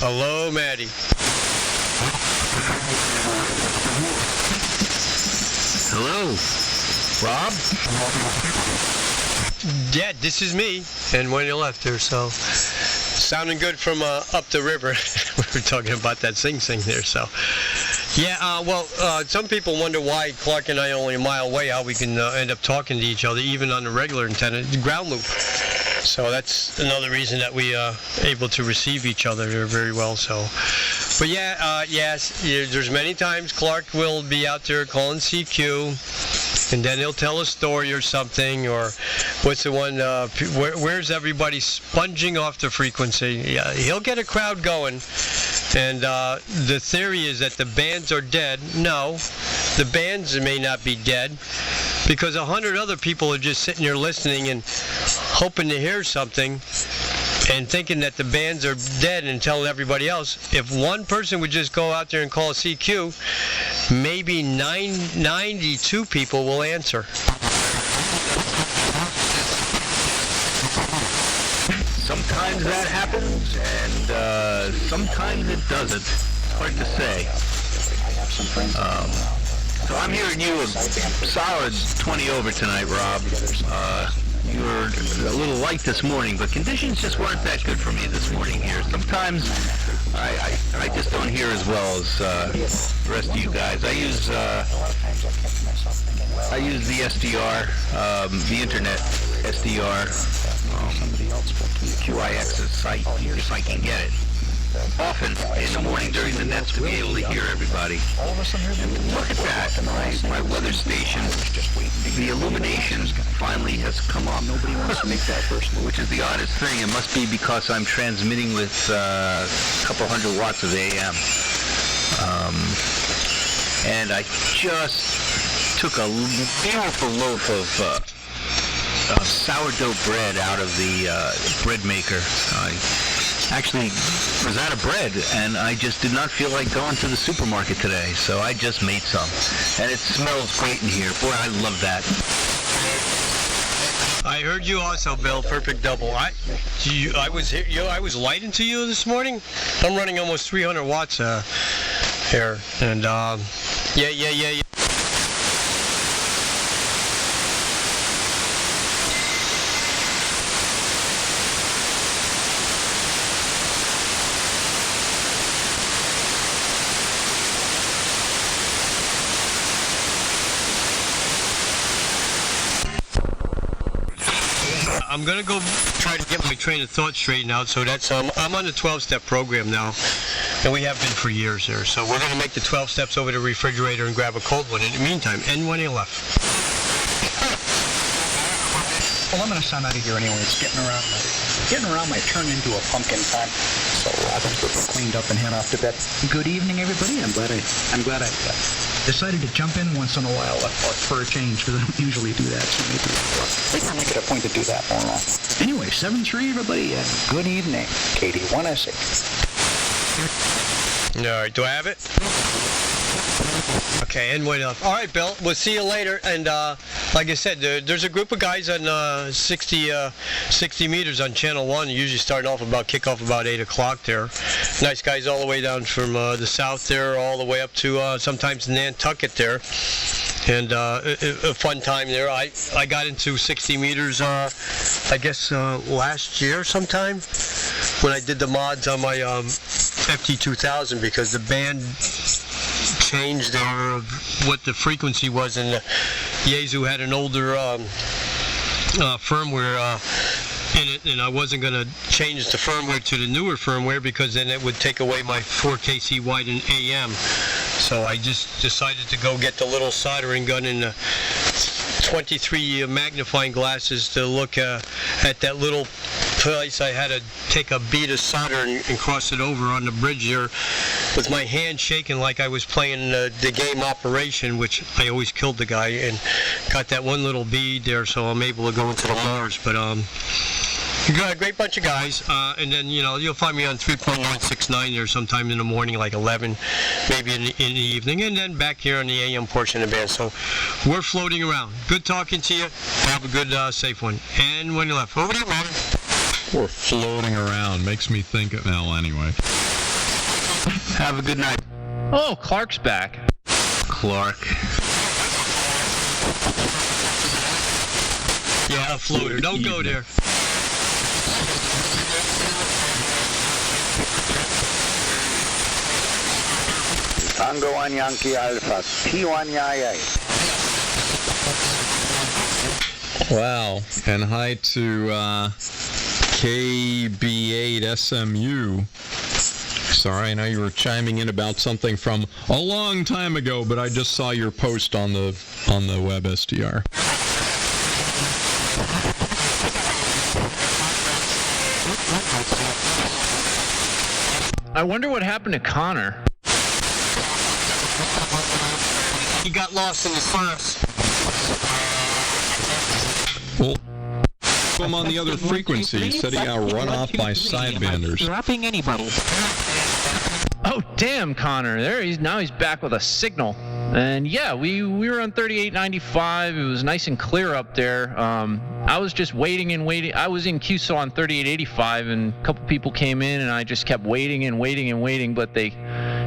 Hello, Maddie. Hello, Rob? Yeah, this is me. And when you left there, so sounding good from up the river. We were talking about that Sing Sing there, so. Yeah, some people wonder why Clark and I are only a mile away, how we can end up talking to each other, even on the regular antenna, the ground loop. So that's another reason that we are able to receive each other very well. So, but yes, there's many times Clark will be out there calling CQ, and then he'll tell a story or something, or what's the one, where's everybody sponging off the frequency? Yeah, he'll get a crowd going, and the theory is that the bands are dead. No, the bands may not be dead, because 100 other people are just sitting there listening and hoping to hear something, and thinking that the bands are dead and telling everybody else. If one person would just go out there and call a CQ, maybe 92 people will answer. Sometimes that happens, and sometimes it doesn't. It's hard to say. So I'm hearing you a solid 20 over tonight, Rob. You were a little light this morning, but conditions just weren't that good for me this morning here. Sometimes I just don't hear as well as the rest of you guys. I use the SDR, the internet SDR, QIX's site, if I can get it. Often in the morning during the nets to be able to hear everybody. And look at that, my weather station, the illumination finally has come up, which is the oddest thing. It must be because I'm transmitting with a couple hundred watts of AM. And I just took a beautiful loaf of sourdough bread out of the bread maker. I actually was out of bread, and I just did not feel like going to the supermarket today, so I just made some. And it smells great in here. Boy, I love that. I heard you also, Bill. Perfect double. I was lighting to you this morning. I'm running almost 300 watts here, and yeah. I'm gonna go try to get my train of thought straightened out. So that's I'm on the 12-step program now, and we have been for years there. So we're gonna make the 12 steps over to the refrigerator and grab a cold one. In the meantime, N1LF. Well, I'm going to sign out of here anyway. It's getting around my turn into a pumpkin time. So I think we're cleaned up and head off to bed. Good evening, everybody. I'm glad I decided to jump in once in a while for a change, because I don't usually do that. So maybe I'll make it a point to do that more often. Anyway, 7-3, everybody, and good evening. KD1SA. All right, do I have it? Okay, N1LF. All right, Bill. We'll see you later. And like I said, there's a group of guys on 60 meters on Channel 1, usually starting off kickoff about 8 o'clock there. Nice guys all the way down from the south there, all the way up to sometimes Nantucket there. And a fun time there. I got into 60 meters, I guess, last year sometime when I did the mods on my FT2000, because the band changed what the frequency was, and Yaesu had an older firmware in it, and I wasn't going to change the firmware to the newer firmware because then it would take away my 4kC wide in AM. So I just decided to go get the little soldering gun and 23 magnifying glasses to look at that little place. I had to take a bead of solder and cross it over on the bridge there with my hand shaking like I was playing the game Operation, which I always killed the guy, and got that one little bead there, so I'm able to go into the Mars. But you got a great bunch of guys, and then you'll find me on 3.169 there sometime in the morning, like 11, maybe in the evening, and then back here on the AM portion of the band. So we're floating around. Good talking to you. Have a good, safe one. And when you left, over to you, man. We're floating around. Makes me think of Mel anyway. Have a good night. Oh, Clark's back. Clark. Yeah, a floater. Don't go there. Tango 1 Yankee Alpha, T1 Yaya. Wow. And hi to KB8SMU Sorry, I know you were chiming in about something from a long time ago, but I just saw your post on the web SDR. I wonder what happened to Connor. He got lost in the sauce. Well, I'm on the other frequency. He said he got run off by sidebanders. Dropping anybody. Oh, damn, Connor. Now he's back with a signal. And yeah, we were on 3895. It was nice and clear up there. I was just waiting and waiting. I was in QSO on 3885, and a couple people came in, and I just kept waiting and waiting and waiting, but they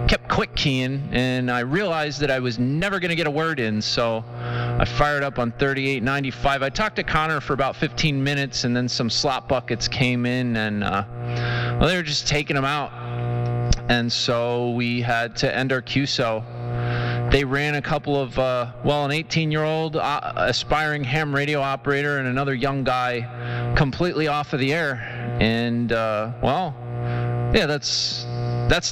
kept quick keying, and I realized that I was never going to get a word in, so I fired up on 3895. I talked to Connor for about 15 minutes, and then some slot buckets came in, and well, they were just taking them out. And so we had to end our QSO. They ran a couple of, an 18-year-old aspiring ham radio operator and another young guy completely off of the air. And, yeah, that's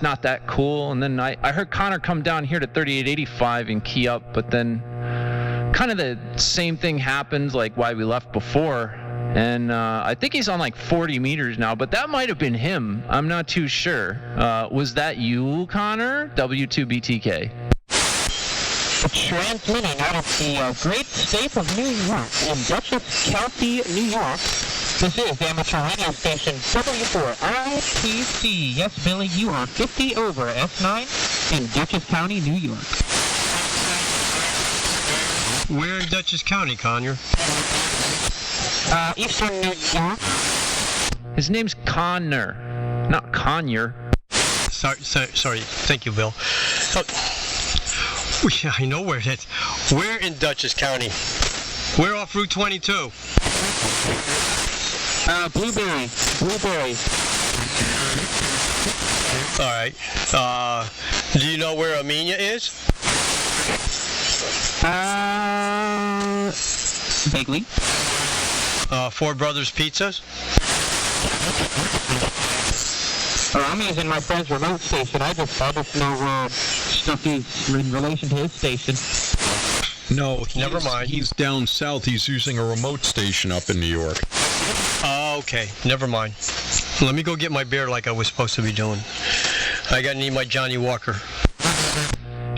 not that cool. And then I heard Connor come down here to 3885 and key up, but then kind of the same thing happened like why we left before. And I think he's on like 40 meters now, but that might have been him. I'm not too sure. Was that you, Connor? W2BTK. Transmitting out of the great state of New York, in Dutchess County, New York. This is the amateur radio station W4IPC. Yes, Billy, you are 50 over S9 in Dutchess County, New York. Where in Dutchess County, Connor? Eastern New York. His name's Connor, not Conyer. Sorry. Thank you, Bill. Yeah, I know where that's. Where in Dutchess County? We're off Route 22. Blueberry. All right. Do you know where Armenia is? Vaguely. Four Brothers Pizzas? Armenia's in my friend's remote station. I just know stuff he's in relation to his station. No, never mind. He's down south. He's using a remote station up in New York. Oh, okay. Never mind. Let me go get my beer like I was supposed to be doing. I gotta need my Johnny Walker.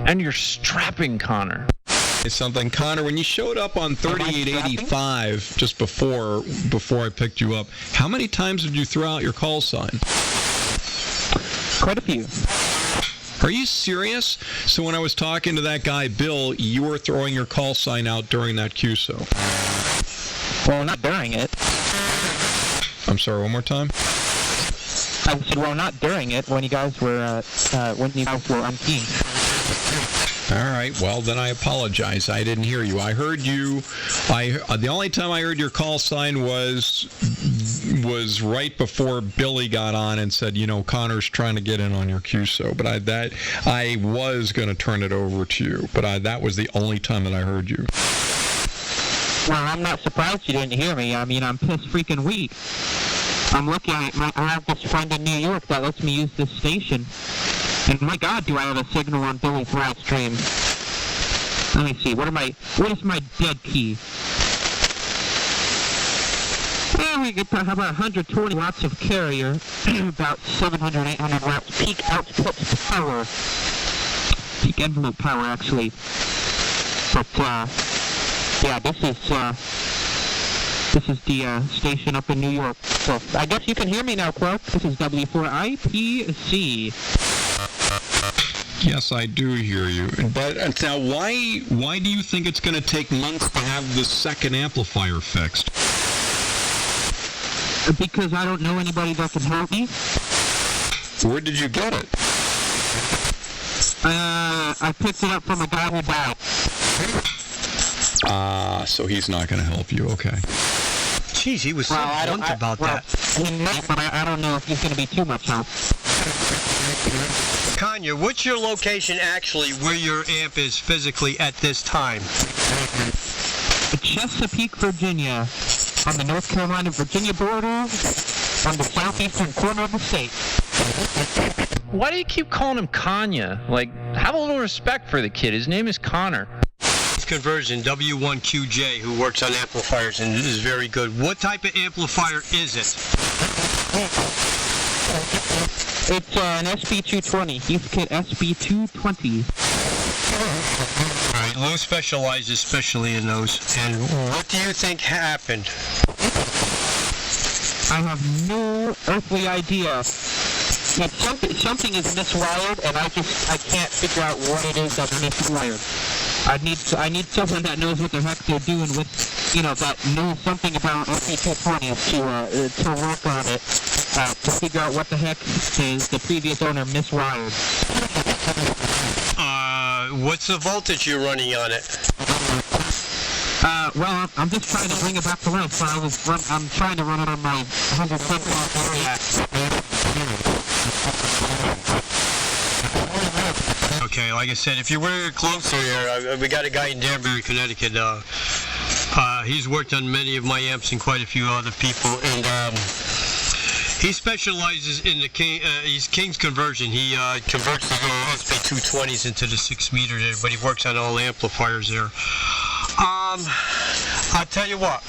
And you're strapping, Connor. Something, Connor, when you showed up on 3885 just before I picked you up, how many times did you throw out your call sign? Quite a few. Are you serious? So when I was talking to that guy, Bill, you were throwing your call sign out during that QSO? Well, not during it. I'm sorry, one more time? I said, well, not during it, when you guys were unkeying. All right, well, then I apologize. I didn't hear you. I heard you. The only time I heard your call sign was right before Billy got on and said, Connor's trying to get in on your QSO. But I was going to turn it over to you. But that was the only time that I heard you. Well, I'm not surprised you didn't hear me. I mean, I'm pissed freaking weak. I'm lucky I have this friend in New York that lets me use this station. And my God, do I have a signal on Billy's live stream. Let me see, what is my dead key? Well, we get about 120 watts of carrier, about 700, 800 watts peak output power. Peak envelope power, actually. But, yeah, this is the station up in New York. So, I guess you can hear me now, Clark. This is W4IPC. Yes, I do hear you. But now, why do you think it's going to take months to have the second amplifier fixed? Because I don't know anybody that can help me. Where did you get it? I picked it up from a guy who died. So he's not going to help you. Okay. Jeez, he was so blunt about that. He might, but I don't know if he's going to be too much help. Kanye, what's your location actually where your amp is physically at this time? Chesapeake, Virginia, on the North Carolina-Virginia border, on the southeastern corner of the state. why do you keep calling him Kanye? Like, have a little respect for the kid. His name is Connor. Conversion, W2BTK, who works on amplifiers and is very good. What type of amplifier is it? It's an SB220. Heathkit SB220. Alright, Lou specializes especially in those. And what do you think happened? I have no earthly idea. But something is miswired, and I can't figure out what it is that's miswired. I need someone that knows what the heck they're doing with, that knows something about SB220 to work on it, to figure out what the heck the previous owner miswired. What's the voltage you're running on it? Well, I'm just trying to bring it back to life, so I'm trying to run it on my 150 Okay, like I said, if you were closer here, we got a guy in Danbury, Connecticut. He's worked on many of my amps and quite a few other people, and he specializes in he's King's conversion. He converts the little SB220s into the 6 meter there, but he works on all amplifiers there. I'll tell you what.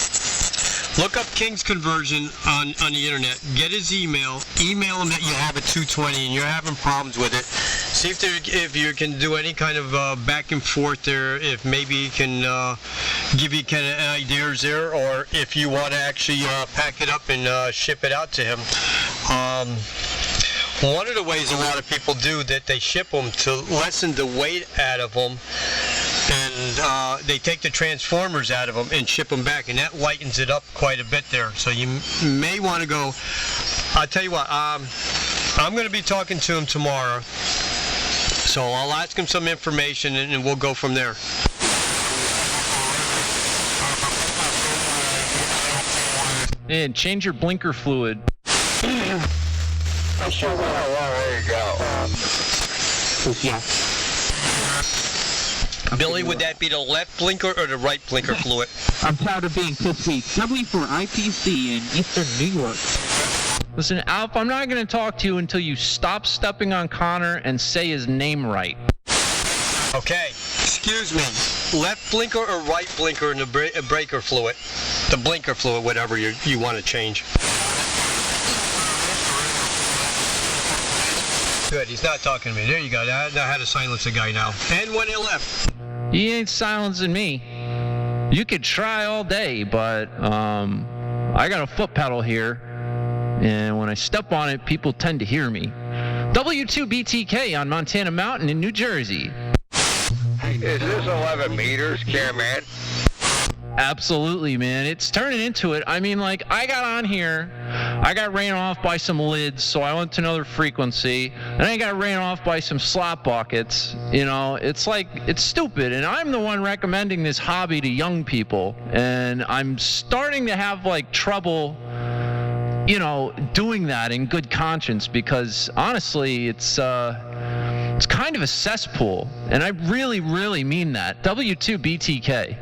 Look up King's conversion on the internet. Get his email him that you have a 220 and you're having problems with it. See if you can do any kind of back and forth there, if maybe he can give you kind of ideas there, or if you want to actually pack it up and ship it out to him. One of the ways a lot of people do that, they ship them to lessen the weight out of them, and they take the transformers out of them and ship them back, and that lightens it up quite a bit there. So you may want to go. I'll tell you what, I'm going to be talking to him tomorrow, so I'll ask him some information and we'll go from there. And change your blinker fluid. Sure will. There you go. Yeah. Billy, would that be the left blinker or the right blinker fluid? I'm tired of being this week. W4IPC in Eastern New York. Listen, Alf, I'm not going to talk to you until you stop stepping on Connor and say his name right. Okay, excuse me. Left blinker or right blinker in the breaker fluid? The blinker fluid, whatever you want to change. Good, he's not talking to me. There you go. Now how to silence the guy now. And when he left. He ain't silencing me. You could try all day, but I got a foot pedal here, and when I step on it, people tend to hear me. W2BTK on Montana Mountain in New Jersey. Is this 11 meters, Cameraman? Absolutely, man. It's turning into it. I mean, like, I got on here, I got ran off by some lids, so I went to another frequency, and I got ran off by some slot buckets. It's like, it's stupid, and I'm the one recommending this hobby to young people, and I'm starting to have, like, trouble, doing that in good conscience, because, honestly, it's kind of a cesspool, and I really, really mean that. W2BTK.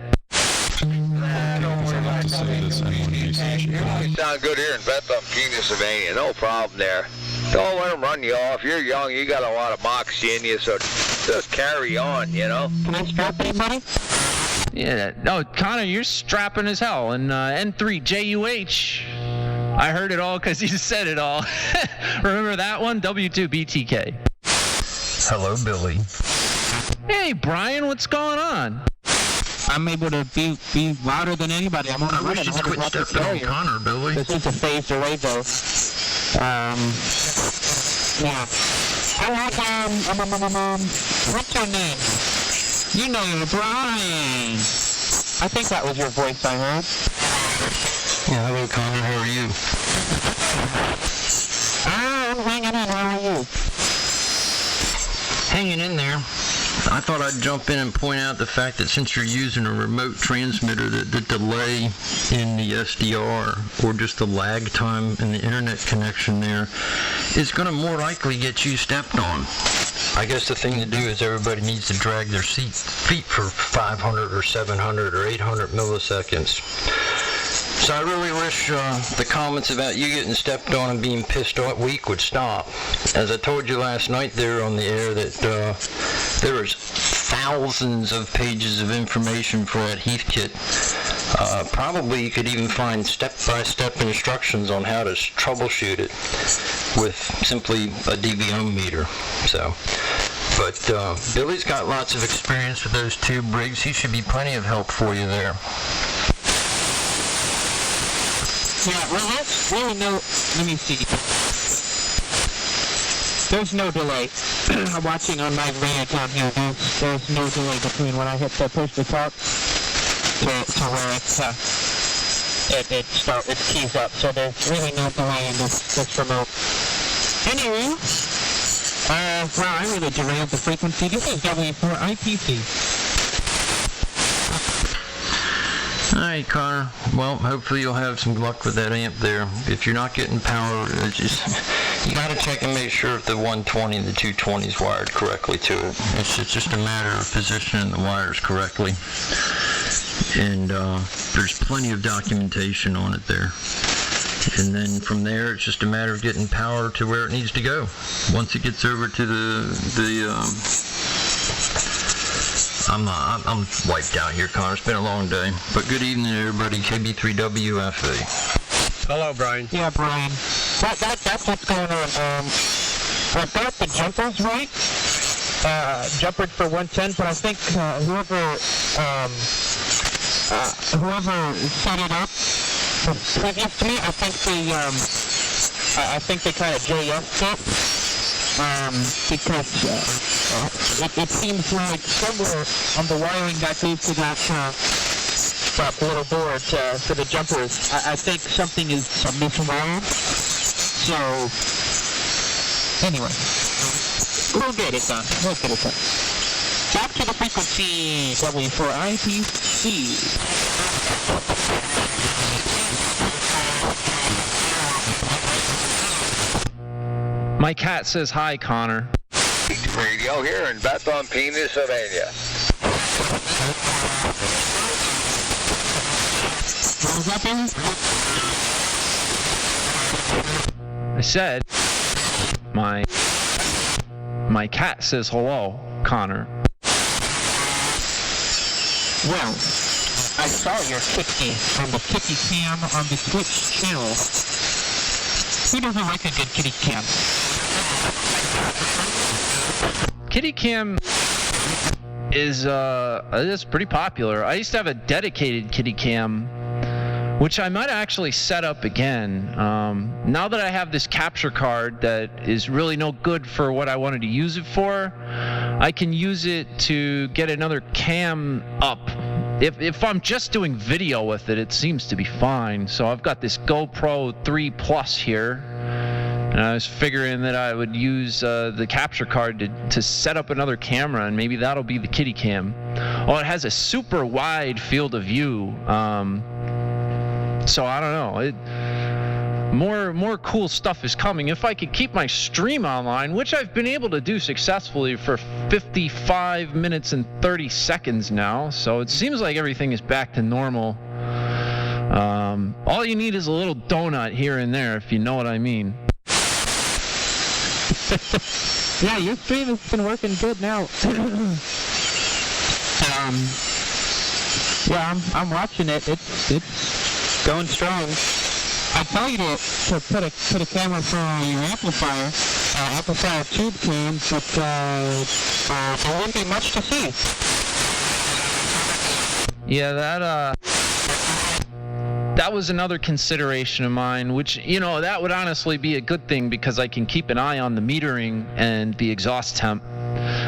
You sound good here in Bethlehem, Pennsylvania. No problem there. Don't let them run you off. You're young. You got a lot of moxie in you, so just carry on, Can I strap anybody? Yeah. No, Connor, you're strapping as hell. And N3JUH. I heard it all because you said it all. Remember that one? W2BTK. Hello, Billy. Hey, Brian, what's going on? I'm able to be louder than anybody. I'm only running 100 watts of stereo. Connor, Billy. This is a phased array, though. Yeah. What's your name? You know you're Brian. I think that was your voice I heard. Yeah, hello, Connor. How are you? I'm hanging in. How are you? Hanging in there. I thought I'd jump in and point out the fact that since you're using a remote transmitter, that the delay in the SDR or just the lag time in the internet connection there is going to more likely get you stepped on. I guess the thing to do is everybody needs to drag their feet for 500 or 700 or 800 milliseconds. So I really wish the comments about you getting stepped on and being pissed off weak would stop. As I told you last night there on the air that there was thousands of pages of information for that Heath kit. Probably you could even find step-by-step instructions on how to troubleshoot it with simply a dB meter. So, but Billy's got lots of experience with those tube rigs. He should be plenty of help for you there. Yeah, well, that's really no... Let me see. There's no delay. I'm watching on my radio down here. There's no delay between when I hit the push to talk to where it keys up. So there's really no delay in this remote. Anyway, wow, I really derailed the frequency. This is W4ITC. Alright, Connor. Well, hopefully you'll have some luck with that amp there. If you're not getting power, you gotta check and make sure if the 120 and the 220 is wired correctly to it. It's just a matter of positioning the wires correctly. And there's plenty of documentation on it there. And then from there, it's just a matter of getting power to where it needs to go. Once it gets over to I'm wiped out here, Connor. It's been a long day. But good evening, everybody. KB3WFA. Hello, Brian. Yeah, Brian. That's what's going on. I've got the jumpers right. Jumpered for 110, but I think whoever set it up previous to me, I think they kind of JS'd it. Because it seems like somewhere on the wiring that goes to that little board for the jumpers, I think something is miswired. So, anyway, we'll get it done. Back to the frequency, W4ITC. My cat says hi, Connor. Radio here in Bethlehem, Pennsylvania. I said, my cat says hello, Connor. Well, I saw your kitty on the kitty cam on the Twitch channel. Who doesn't like a good kitty cam? Kitty cam is pretty popular. I used to have a dedicated kitty cam, which I might actually set up again. Now that I have this capture card that is really no good for what I wanted to use it for, I can use it to get another cam up. If I'm just doing video with it, it seems to be fine. So I've got this GoPro 3 Plus here, and I was figuring that I would use the capture card to set up another camera, and maybe that'll be the kitty cam. Oh, it has a super wide field of view. So I don't know. More cool stuff is coming. If I could keep my stream online, which I've been able to do successfully for 55 minutes and 30 seconds now, so it seems like everything is back to normal. All you need is a little donut here and there, if you know what I mean. Yeah, your stream has been working good now. Yeah, I'm watching it. It's going strong. I tell you to put a camera for your amplifier tube cam, but there won't be much to see. Yeah, that was another consideration of mine, which, that would honestly be a good thing because I can keep an eye on the metering and the exhaust temp.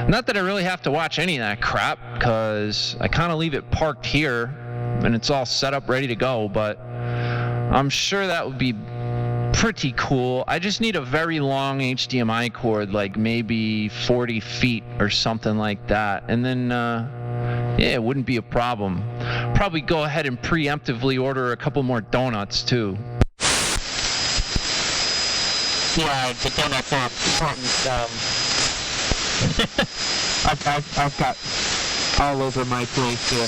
Not that I really have to watch any of that crap, because I kind of leave it parked here and it's all set up ready to go, but I'm sure that would be pretty cool. I just need a very long HDMI cord, like maybe 40 feet or something like that, and then yeah, it wouldn't be a problem. Probably go ahead and preemptively order a couple more donuts too. Yeah, the donuts are important. I've got all over my place here.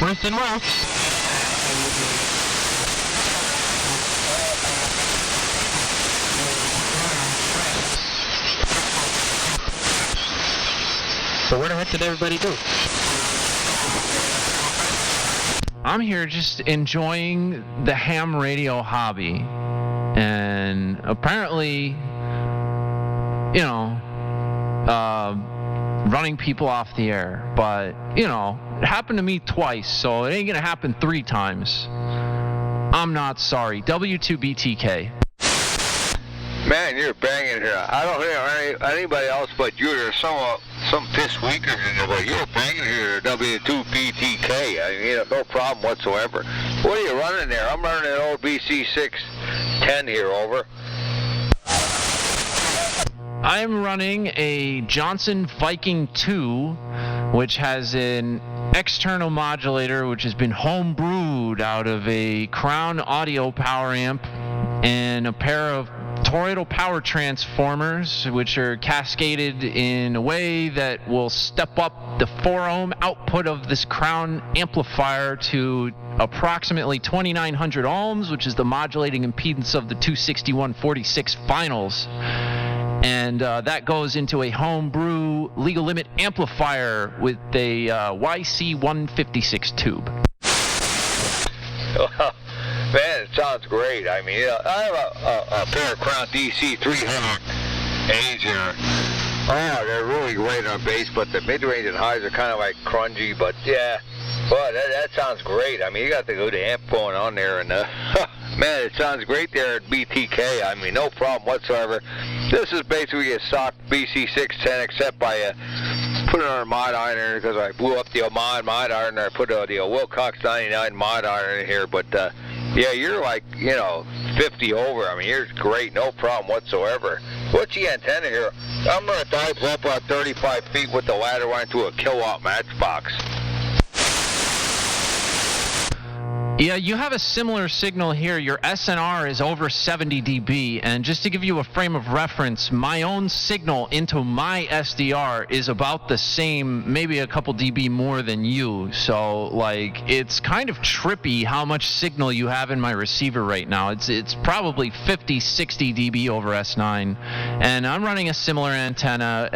Worse than worse. So what the heck did everybody do? I'm here just enjoying the ham radio hobby. And apparently, you know, running people off the air. But, you know, it happened to me twice, so it ain't gonna happen 3 times. I'm not sorry. W2BTK. Man, you're banging here. I don't hear anybody else but you. There's some piss weakers in there, but you're banging here, W2BTK. I mean, no problem whatsoever. What are you running there? I'm running an old BC610 here, over. I'm running a Johnson Viking 2, which has an external modulator which has been home brewed out of a Crown Audio power amp and a pair of toroidal power transformers, which are cascaded in a way that will step up the 4-ohm output of this Crown amplifier to approximately 2,900 ohms, which is the modulating impedance of the 26146 finals. And that goes into a homebrew legal limit amplifier with a YC156 tube. Man, it sounds great. I mean, I have a pair of Crown DC 300As here. Oh, they're really great on bass, but the mid-range and highs are kind of like grungy, but yeah. Well, that sounds great. I mean, you got the good amp going on there, and man, it sounds great there at BTK. I mean, no problem whatsoever. This is basically a stock BC610, except I put it on a mod iron because I blew up the mod iron, and I put the Wilcox 99 mod iron in here. But yeah, you're like, 50 over. I mean, you're great, no problem whatsoever. What's the antenna here? I'm going to dive up about 35 feet with the ladder line to a kilowatt matchbox. Yeah, you have a similar signal here. Your SNR is over 70 dB, and just to give you a frame of reference, my own signal into my SDR is about the same, maybe a couple dB more than you. So, like, it's kind of trippy how much signal you have in my receiver right now. It's probably 50, 60 dB over S9, and I'm running a similar antenna.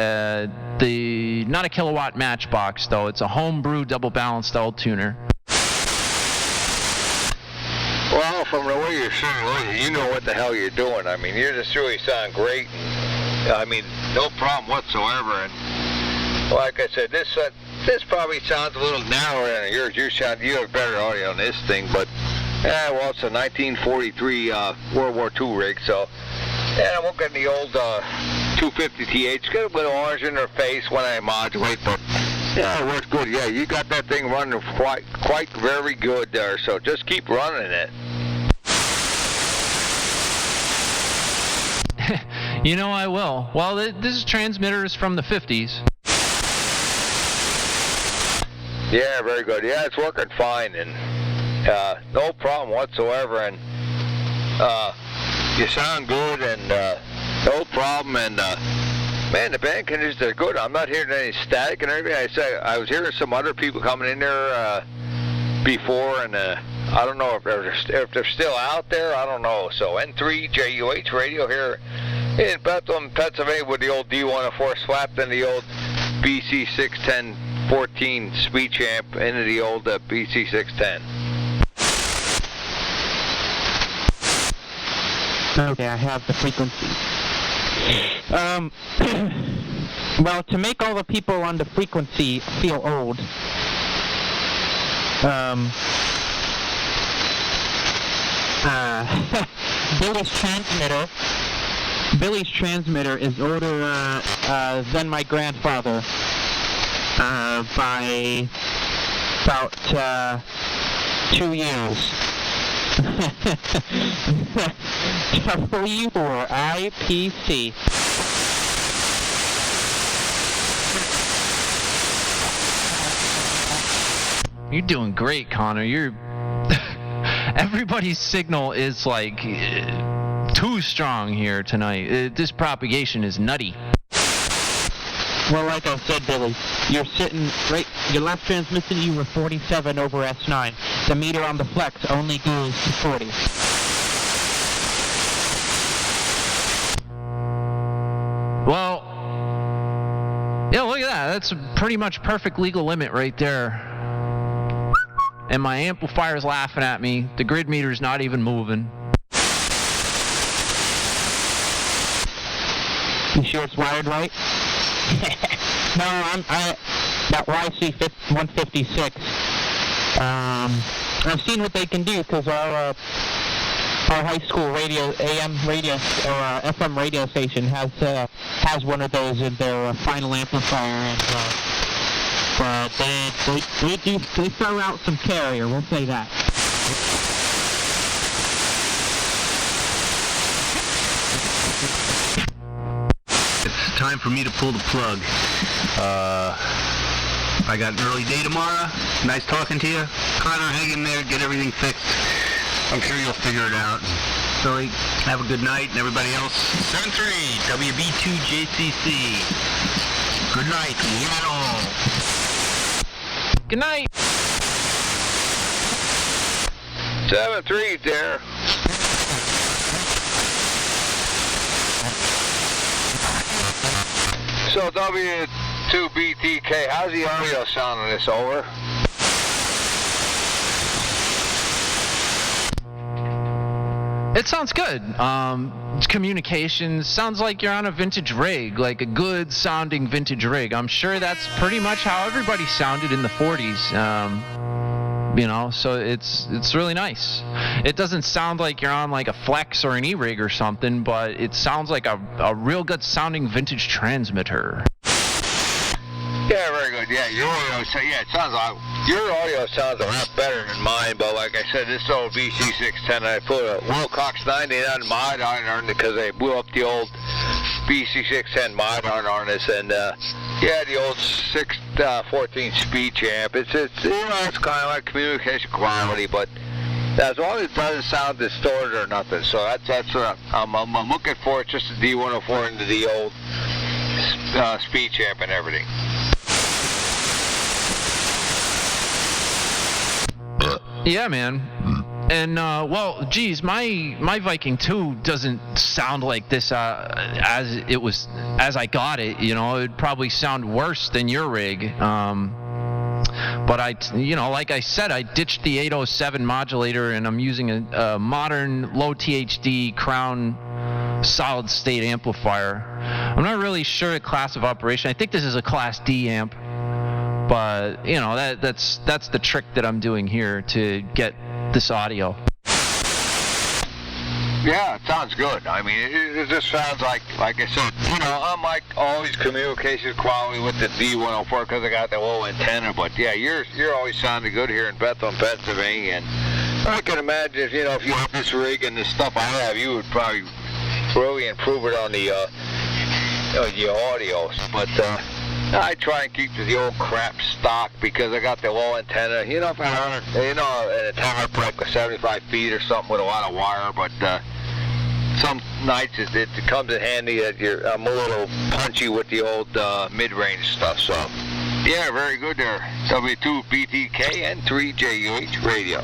Not a kilowatt matchbox though. It's a homebrew double balanced L tuner. Well, from the way you're singing, you know what the hell you're doing. I mean, you just really sound great. And, I mean, no problem whatsoever. And like I said, this probably sounds a little narrower than yours. You have better audio on this thing, but yeah, well, it's a 1943 World War II rig, so yeah, I'm looking at the old 250TH. It's got a little orange in their face when I modulate, but yeah, it works good. Yeah, you got that thing running quite very good there, so just keep running it. I will. Well, this transmitter is from the 50s. Yeah, very good. Yeah, it's working fine, and no problem whatsoever, and you sound good, and no problem, and man, the band conditions are good. I'm not hearing any static and everything. I was hearing some other people coming in there before, and I don't know if they're still out there. I don't know. So N3JUH radio here in Bethlehem, Pennsylvania, with the old D104 slapped in the old BC610 14 speech amp into the old BC610. Okay, I have the frequency. Well, to make all the people on the frequency feel old, Billy's transmitter is older than my grandfather by about 2 years. W4IPC. You're doing great, Connor. Everybody's signal is like too strong here tonight. This propagation is nutty. Well, like I said, Billy, you're sitting right Your last transmission you were 47 over S9. The meter on the flex only goes to 40. Well, yeah, look at that. That's a pretty much perfect legal limit right there. And my amplifier's laughing at me. The grid meter's not even moving. You sure it's wired right? No, that YC156. I've seen what they can do because our high school radio, AM radio or FM radio station has one of those in their final amplifier, and they throw out some carrier. We'll say that. It's time for me to pull the plug. I got an early day tomorrow. Nice talking to you. Connor, hang in there, get everything fixed. I'm sure you'll figure it out. Billy, have a good night, and everybody else. 7-3, W2BTK. Good night, one and all. Good night. 7-3 there. So W2BTK, how's the audio sound on this? Over. It sounds good. Communications sounds like you're on a vintage rig, like a good sounding vintage rig. I'm sure that's pretty much how everybody sounded in the 40s. You know, so it's really nice. It doesn't sound like you're on like a Flex or an E-rig or something, but it sounds like a real good sounding vintage transmitter. Yeah, very good. Yeah, your audio, it sounds like your audio sounds a lot better than mine. But like I said, this old BC610, I put a Wilcox 99 mod on it because they blew up the old BC610 mod on harness, and yeah, the old 614 speech amp. It's it's kind of like communication quality, but as long as it doesn't sound distorted or nothing. So that's what I'm looking for. It's just a D104 into the old speech amp and everything. Yeah, man. And well, geez, my Viking 2 doesn't sound like this as I got it. You know, it'd probably sound worse than your rig. But like I said, I ditched the 807 modulator, and I'm using a modern low THD Crown solid state amplifier. I'm not really sure the class of operation. I think this is a Class D amp. But you know, that's the trick that I'm doing here to get this audio. Yeah, it sounds good. I mean, it just sounds like I said, I'm like always communication quality with the D104 because I got the low antenna. But yeah, you're always sounding good here in Bethlehem, Pennsylvania. And I can imagine if you have this rig and the stuff I have, you would probably really improve it on the audio. But I try and keep the old crap stock because I got the low antenna. If I had an antenna like 75 feet or something with a lot of wire, but some nights it comes in handy that I'm a little punchy with the old mid-range stuff. So, yeah, very good there. W2BTK and 3JUH radio.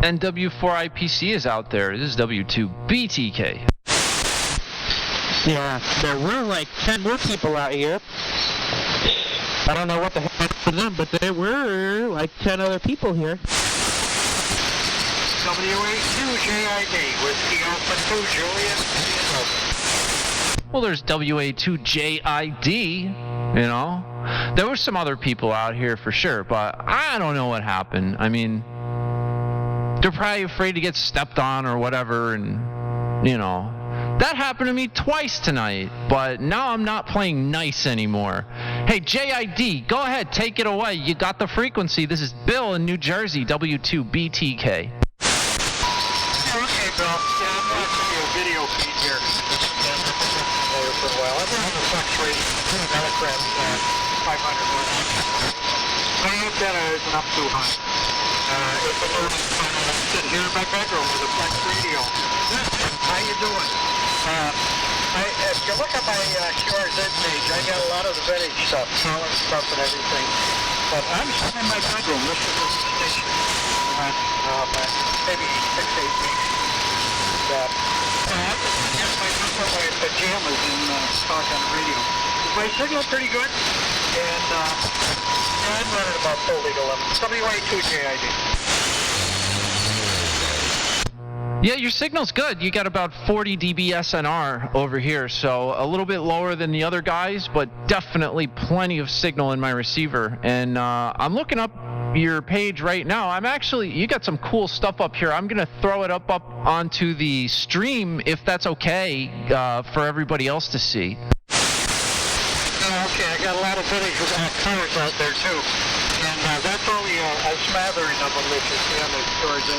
And W4IPC is out there. This is W2BTK. Yeah, there were like 10 more people out here. I don't know what the heck for them, but there were like 10 other people here. W2JID with the Alpha 2 Julius. Well, there's WA2JID, There were some other people out here for sure, but I don't know what happened. I mean, they're probably afraid to get stepped on or whatever, and, That happened to me twice tonight, but now I'm not playing nice anymore. Hey, JID, go ahead, take it away. You got the frequency. This is Bill in New Jersey, W2BTK. Okay, Bill. Yeah, I'm watching your video feed here. For a while. I'm on the Flex Radio, Democrat 500 watts. My antenna isn't up too high. It's a little sitting here in my bedroom with a Flex Radio. How you doing? If you look at my QRZ page, I got a lot of the vintage stuff, solid stuff and everything. But I'm sitting in my bedroom listening to the station. Maybe 6, 8 weeks. I just get my pajamas and talk on the radio. Is my signal pretty good? And I'm running about full legal limit. W2BTK. Yeah, your signal's good. You got about 40 dB SNR over here, so a little bit lower than the other guys, but definitely plenty of signal in my receiver. And I'm looking up your page right now. You got some cool stuff up here. I'm going to throw it up onto the stream if that's okay for everybody else to see. Okay, I got a lot of vintage cars out there too. And that's only a smattering of them that you see on the storage.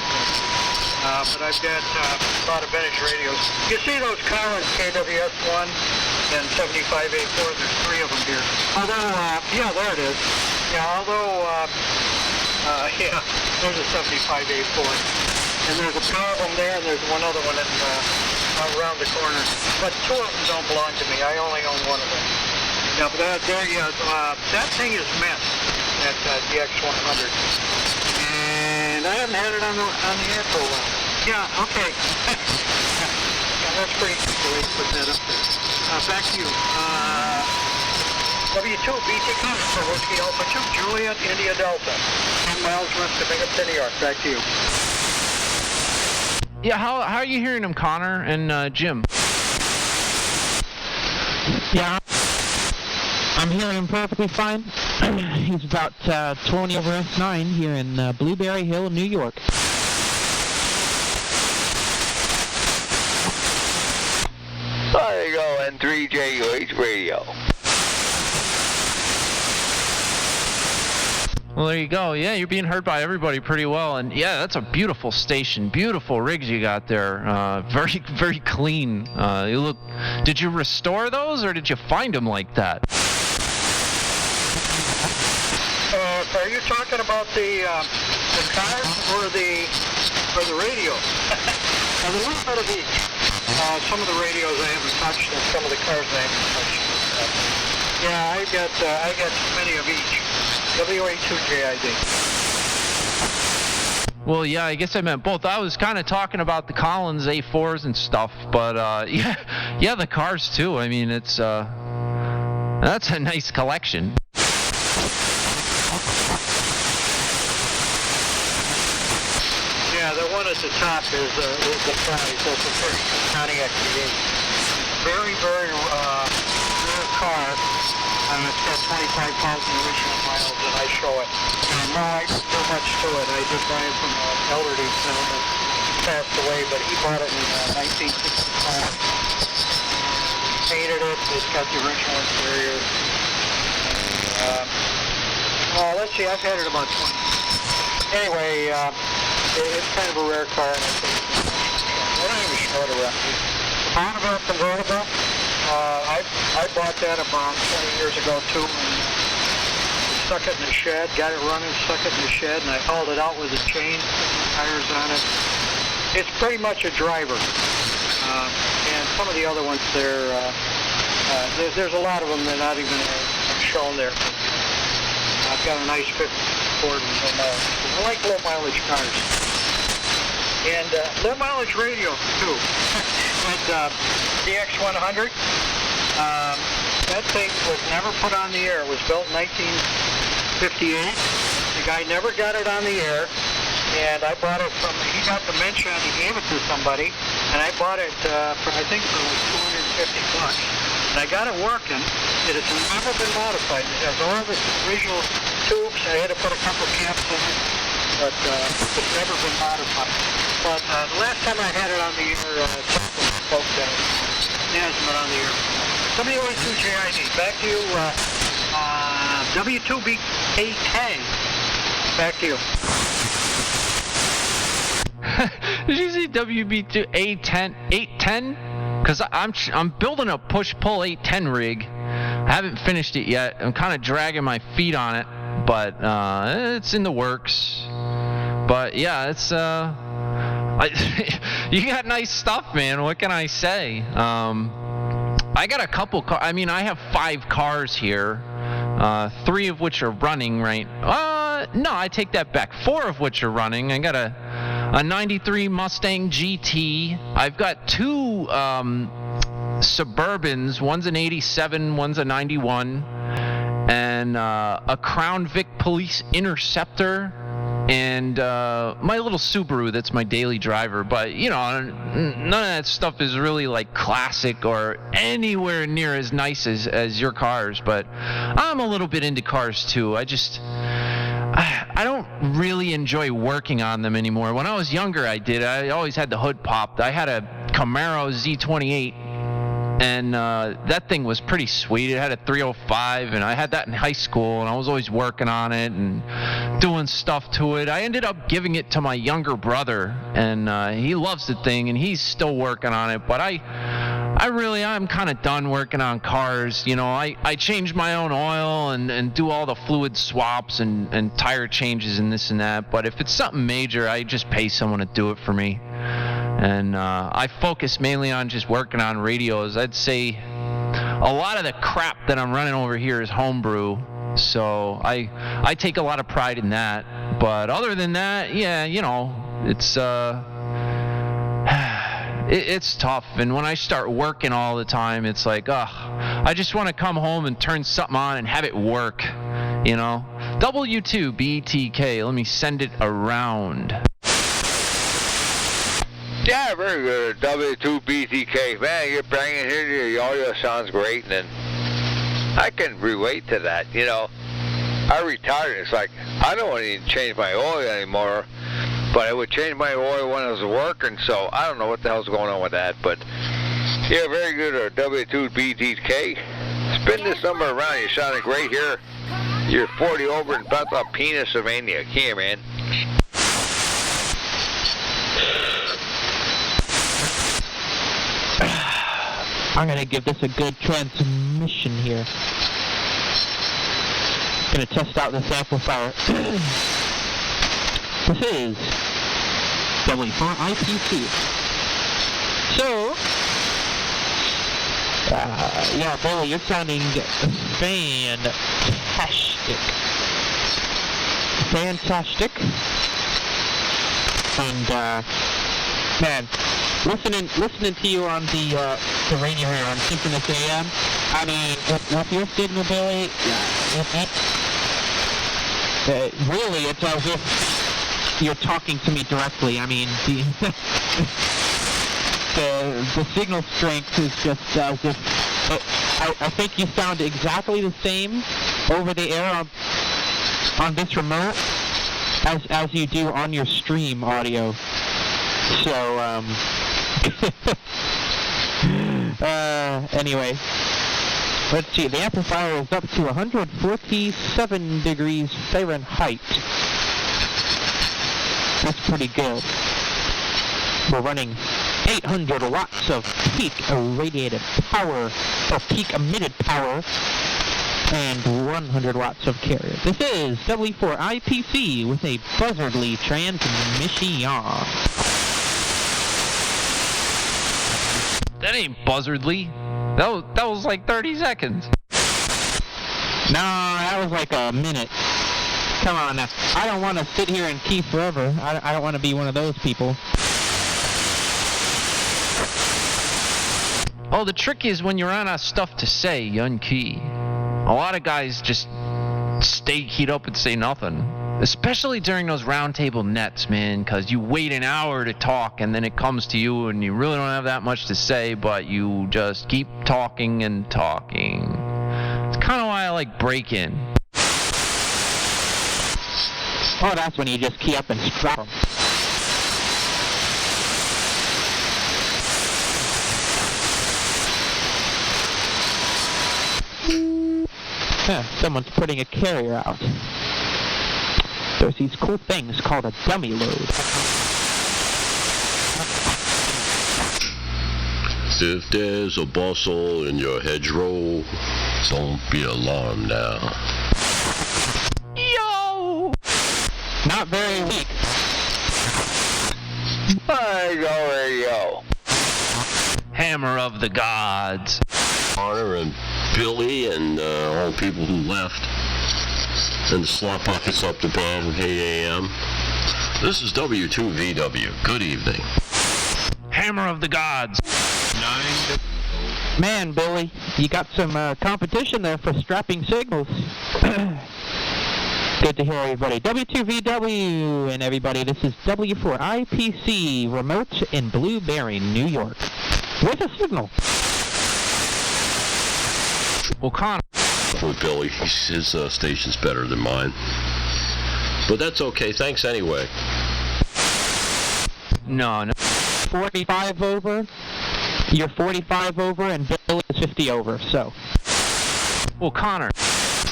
But I've got a lot of vintage radios. You see those Collins KWS-1 and 75A4, there's 3 of them here. Although, yeah, there it is. Yeah, there's a 75A4. And there's a pair of them there, and there's one other one around the corner. But 2 of them don't belong to me. I only own 1 of them. Yeah, but that thing is meant, that DX100. And I haven't had it on the air for a while. Yeah, okay. Yeah, that's pretty good the way to put that up there. Back to you. W2BTK for Whiskey Alpha 2, Juliet, India Delta. 10 miles west of Binghamton, New York. Back to you. Yeah, how are you hearing him, Connor and Jim? Yeah, I'm hearing him perfectly fine. He's about 20 over S9 here in Blueberry Hill, New York. There you go, N3JUH Radio. Well, there you go. Yeah, you're being heard by everybody pretty well. And yeah, that's a beautiful station. Beautiful rigs you got there. Very, very clean. Did you restore those or did you find them like that? Are you talking about the cars or the radio? There's a little bit of each. Some of the radios I haven't touched, and some of the cars I haven't touched. Yeah, I got many of each. WA2JID. Well, yeah, I guess I meant both. I was kind of talking about the Collins A4s and stuff, but yeah, the cars too. I mean, that's a nice collection. Yeah, the one at the top is the prize. That's a Pontiac V8. Very, very rare car. It's got 25,000 original miles, and I show it. No, I didn't do much to it. I did buy it from an elderly gentleman. He passed away, but he bought it in 1965. Painted it. It's got the original interior. Well, let's see. I've had it about 20. Anyway, it's kind of a rare car. And I don't even show it around. The Bonneville convertible. I bought that about 20 years ago too, and stuck it in the shed, got it running, stuck it in the shed, and I hauled it out with a chain, put my tires on it. It's pretty much a driver. And some of the other ones there, there's a lot of them that are not even shown there. I've got a nice 50 Ford and low mileage. I like low mileage cars. And low mileage radio too. But DX100, that thing was never put on the air. It was built in 1958. The guy never got it on the air, and I bought it from, he got dementia and he gave it to somebody, and I bought it for, I think, for like $250. And I got it working. It has never been modified. It has all the original tubes. I had to put a couple caps in it, but it's never been modified. But the last time I had it on the air, something spoke down. It hasn't been on the air. W2JID. Back to you. W2BTK. Back to you. Did you see WB810? Because I'm building a push-pull 810 rig. I haven't finished it yet. I'm kind of dragging my feet on it, but it's in the works. But yeah, it's you got nice stuff, man. What can I say? I got a couple cars. I mean, I have 5 cars here, 3 of which are running right. No, I take that back. 4 of which are running. I got a 93 Mustang GT. I've got 2 Suburbans. One's an 87, one's a 91, and a Crown Vic Police Interceptor. And my little Subaru, that's my daily driver. But, you know, none of that stuff is really, like, classic or anywhere near as nice as your cars. But I'm a little bit into cars, too. I don't really enjoy working on them anymore. When I was younger, I did. I always had the hood popped. I had a Camaro Z28. And that thing was pretty sweet. It had a 305, and I had that in high school, and I was always working on it and doing stuff to it. I ended up giving it to my younger brother, and he loves the thing, and he's still working on it. But I'm kind of done working on cars. You know, I change my own oil and do all the fluid swaps and tire changes and this and that. But if it's something major, I just pay someone to do it for me. And I focus mainly on just working on radios. I'd say a lot of the crap that I'm running over here is homebrew, so I take a lot of pride in that. But other than that, yeah, you know, it's it's tough. And when I start working all the time, it's like, I just want to come home and turn something on and have it work, you know. W2BTK, let me send it around. Yeah, very good. W2BTK. Man, you're bringing here, your audio sounds great, and I can relate to that, you know. I retired, it's like, I don't want to even change my oil anymore, but I would change my oil when I was working, so I don't know what the hell's going on with that, but yeah, very good, W2BTK. Spin this number around, you're sounding great here. You're 40 over in Bethel, Pennsylvania. Here, man. I'm going to give this a good transmission here. Going to test out this amplifier. This is W4IPC. So, yeah, Billy, you're sounding fantastic. Fantastic. And, man, listening to you on the radio here on Synchronous AM, I mean, with your signal, Billy, really, it's as if you're talking to me directly. I mean, the signal strength is just as if, I think you sound exactly the same over the air on this remote as you do on your stream audio. So, anyway, let's see, the amplifier is up to 147 degrees Fahrenheit. That's pretty good. We're running 800 watts of peak irradiated power, or peak emitted power, and 100 watts of carrier. This is W4IPC with a buzzardly transmission. That ain't buzzardly. That was like 30 seconds. No, that was like a minute. Come on now. I don't want to sit here and key forever. I don't want to be one of those people. Oh, the trick is when you run out of stuff to say, you unkey. A lot of guys just stay keyed up and say nothing. Especially during those roundtable nets, man, because you wait an hour to talk and then it comes to you and you really don't have that much to say, but you just keep talking and talking. It's kind of why I like break-in. Oh, that's when you just key up and strap them. Yeah, someone's putting a carrier out. There's these cool things called a dummy load. If there's a bustle in your hedgerow, don't be alarmed now. Yo! Not very weak. There you go, radio. Hammer of the gods. Connor and Billy and all the people who left. And the slot buckets up the band at 8 a.m. This is W2VW. Good evening. Hammer of the gods. Man, Billy, you got some competition there for strapping signals. Good to hear, everybody. W2VW and everybody, this is W4IPC, remote in Blueberry, New York. With a signal. Well, Connor. For Billy, his station's better than mine. But that's okay, thanks anyway. No. 45 over. You're 45 over, and Billy is 50 over, so. Well, Connor.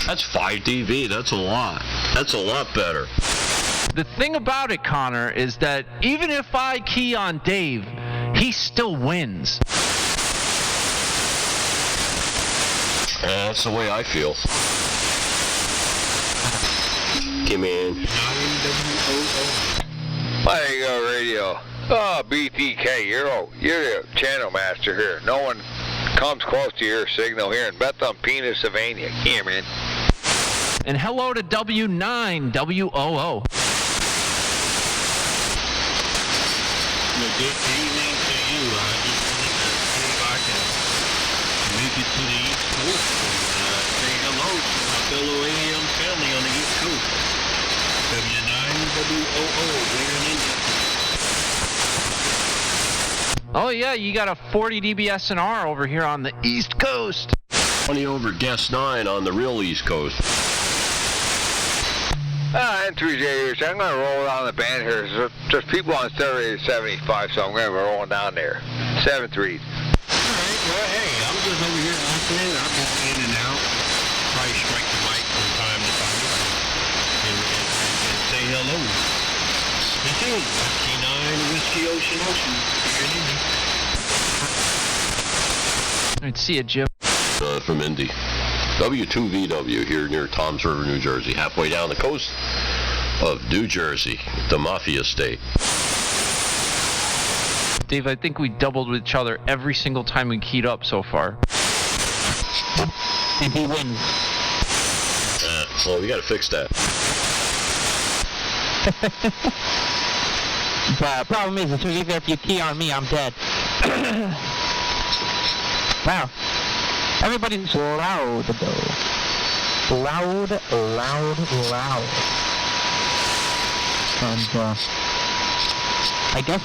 That's 5 dB, that's a lot. That's a lot better. The thing about it, Connor, is that even if I key on Dave, he still wins. That's the way I feel. Come in. There you go, radio. Oh, BTK, you're the channel master here. No one comes close to your signal here in Bethlehem, Pennsylvania. Here, man. And hello to W9WOO. Good evening to you. I just wanted to see if I can make it to the East Coast and say hello to my fellow AM family on the East Coast. W9WOO, we're in India. Oh, yeah, you got a 40 dB SNR over here on the East Coast. 20 over Guest 9 on the real East Coast. N3J, I'm going to roll down the band here. There's people on stereo 75, so I'm going to be rolling down there. 7-3. Alright, well, hey, I'm just over here listening. I'm just in and out. Probably strike the mic from time to time and say hello. This is 59 Whiskey Ocean. I'd see it, Jim. From Indy. W2VW here near Toms River, New Jersey, halfway down the coast of New Jersey, the Mafia state. Dave, I think we doubled with each other every single time we keyed up so far. And he wins. So we gotta fix that. The problem is, even if you key on me, I'm dead. Wow. Everybody's loud, though. Loud. And, I guess,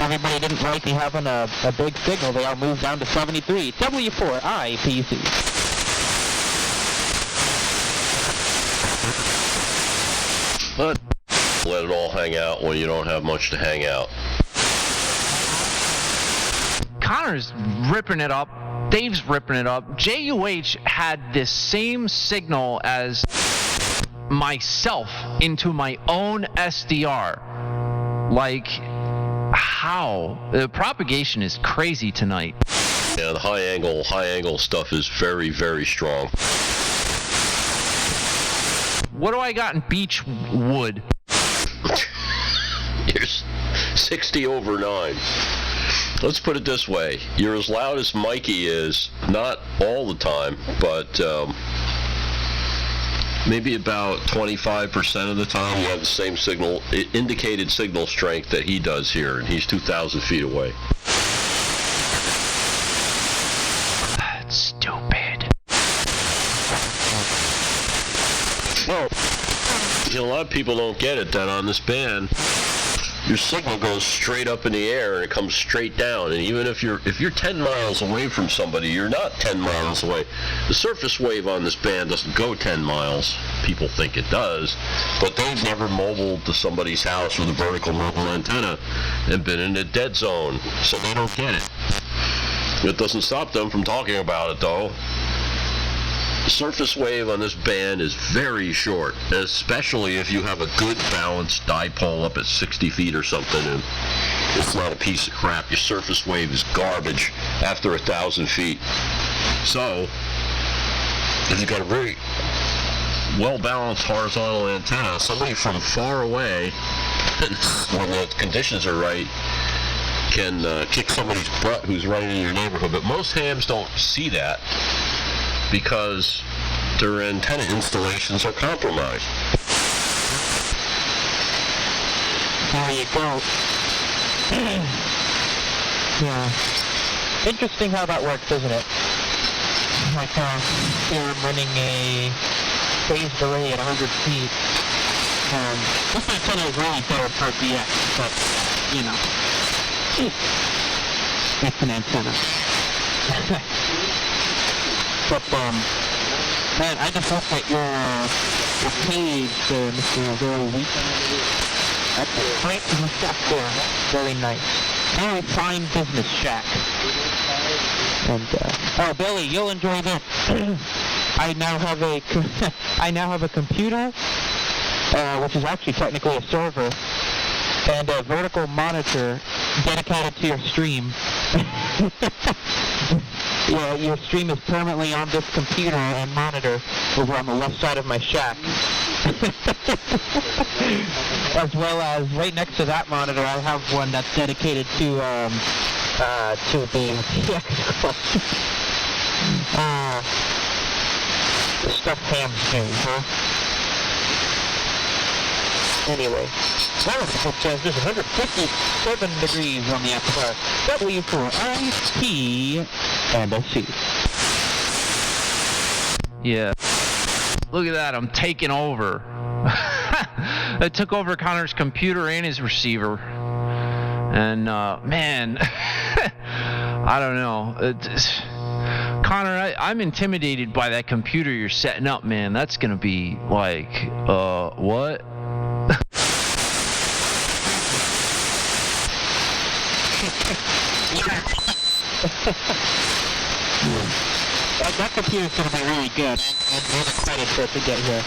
everybody didn't like me having a big signal. They all moved down to 73. W4IPC. But let it all hang out when you don't have much to hang out. Connor's ripping it up. Dave's ripping it up. JUH had this same signal as myself into my own SDR. Like, how? The propagation is crazy tonight. Yeah, the high angle stuff is very, very strong. What do I got in Beechwood? You're 60 over 9. Let's put it this way. You're as loud as Mikey is, not all the time, but maybe about 25% of the time you have the same signal, indicated signal strength that he does here, and he's 2,000 feet away. That's stupid. Well, a lot of people don't get it that on this band, your signal goes straight up in the air and it comes straight down. And even if you're 10 miles away from somebody, you're not 10 miles away. The surface wave on this band doesn't go 10 miles. People think it does, but they've never mobiled to somebody's house with a vertical mobile antenna and been in a dead zone, so they don't get it. It doesn't stop them from talking about it, though. The surface wave on this band is very short, especially if you have a good balanced dipole up at 60 feet or something, and it's not a piece of crap. Your surface wave is garbage after 1,000 feet. So, if you've got a very well-balanced horizontal antenna, somebody from far away, when the conditions are right, can kick somebody's butt who's running in your neighborhood. But most hams don't see that because their antenna installations are compromised. There you go. Yeah. Interesting how that works, isn't it? Like, you're running a phased array at 100 feet. This antenna is really better for BX, but, you know, it's an antenna. But, man, I just looked at your page there, Mr. Very Weak. That's a great shack there. Very nice. Very fine business shack. And, oh, Billy, you'll enjoy this. I now have a computer, which is actually technically a server, and a vertical monitor dedicated to your stream. Yeah, your stream is permanently on this computer and monitor over on the left side of my shack. As well as right next to that monitor, I have one that's dedicated to the stuffed ham thing, huh? Anyway, that was a good chance. There's 157 degrees on the outside. W4IT and a C. Yeah. Look at that, I'm taking over. I took over Connor's computer and his receiver. And, man, I don't know. Connor, I'm intimidated by that computer you're setting up, man. That's going to be like, what? That computer's going to be really good. I'm excited for it to get here.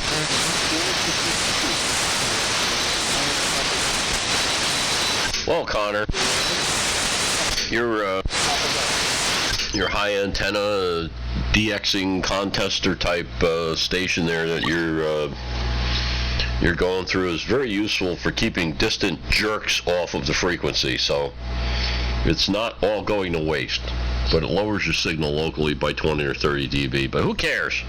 Well, Connor, your high antenna DXing contester type station there that you're going through is very useful for keeping distant jerks off of the frequency. So it's not all going to waste, but it lowers your signal locally by 20 or 30 dB. But who cares?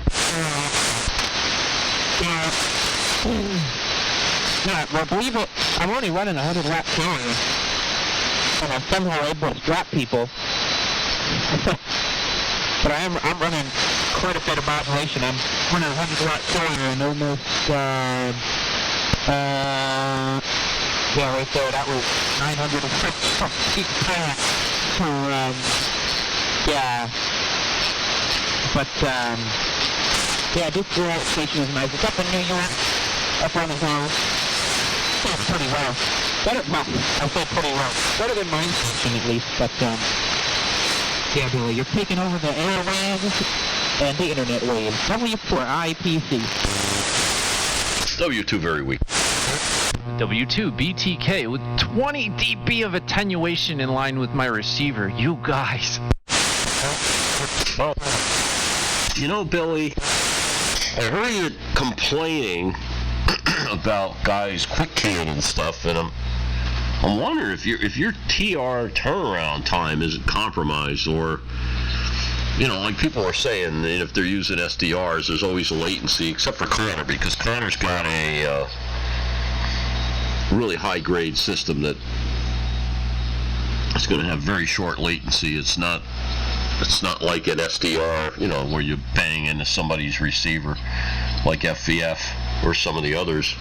Yeah, well, believe it, I'm only running 100 watt carrier, and I'm somehow able to drop people. But I'm running quite a bit of modulation. I'm running 100 watt carrier and almost, yeah, right there, that was 950 so, yeah. But, yeah, this station is nice. It's up in New York, up on the hill. It's pretty well. Better, well, I say pretty well. Better than mine station at least, but, yeah, Billy, you're taking over the airwaves and the internet waves. W4IPC. W2 very weak. W2BTK with 20 dB of attenuation in line with my receiver. You guys. Well, you know, Billy, I heard you complaining about guys quick keying and stuff, and I'm wondering if your TR turnaround time isn't compromised, or, you know, like people are saying, that if they're using SDRs, there's always a latency, except for Connor, because Connor's got a really high grade system that it's going to have very short latency. It's not like an SDR, you know, where you bang into somebody's receiver like FVF or some of the others,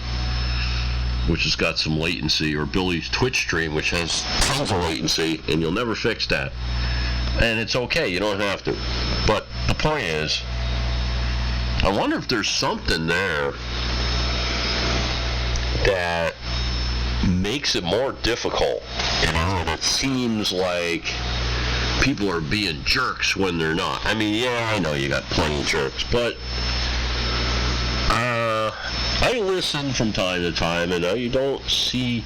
which has got some latency, or Billy's Twitch stream, which has tons of latency, and you'll never fix that. And it's okay, you don't have to. But the point is, I wonder if there's something there that makes it more difficult, you know, and it seems like people are being jerks when they're not. I mean, yeah, I know you got plenty of jerks, but I listen from time to time, and I don't see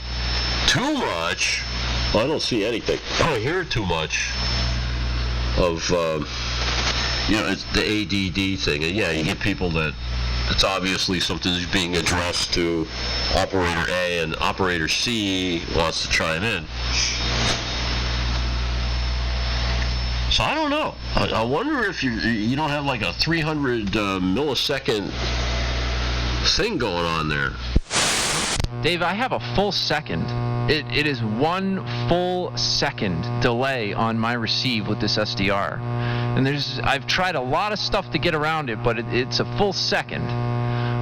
too much. Well, I don't see anything. I don't hear too much of, you know, it's the ADD thing. And yeah, you get people that it's obviously something that's being addressed to operator A, and operator C wants to chime in. But, you know, it's the ADD thing. And yeah, you get people that it's obviously something that's being addressed to operator A, and operator C wants to chime in. But, you know, So I don't know. I wonder if you don't have like a 300 millisecond thing going on there. Dave, I have a full second. It is 1 full second delay on my receive with this SDR. And I've tried a lot of stuff to get around it, but it's a full second.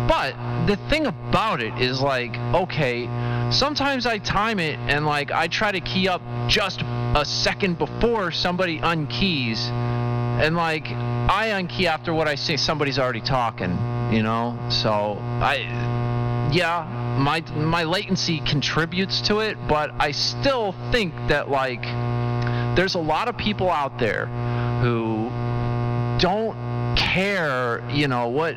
But the thing about it is, like, okay, sometimes I time it and, like, I try to key up just a second before somebody unkeys. And, like, I unkey after what I say somebody's already talking, you know? So, my latency contributes to it, but I still think that, like, there's a lot of people out there who don't care, you know, what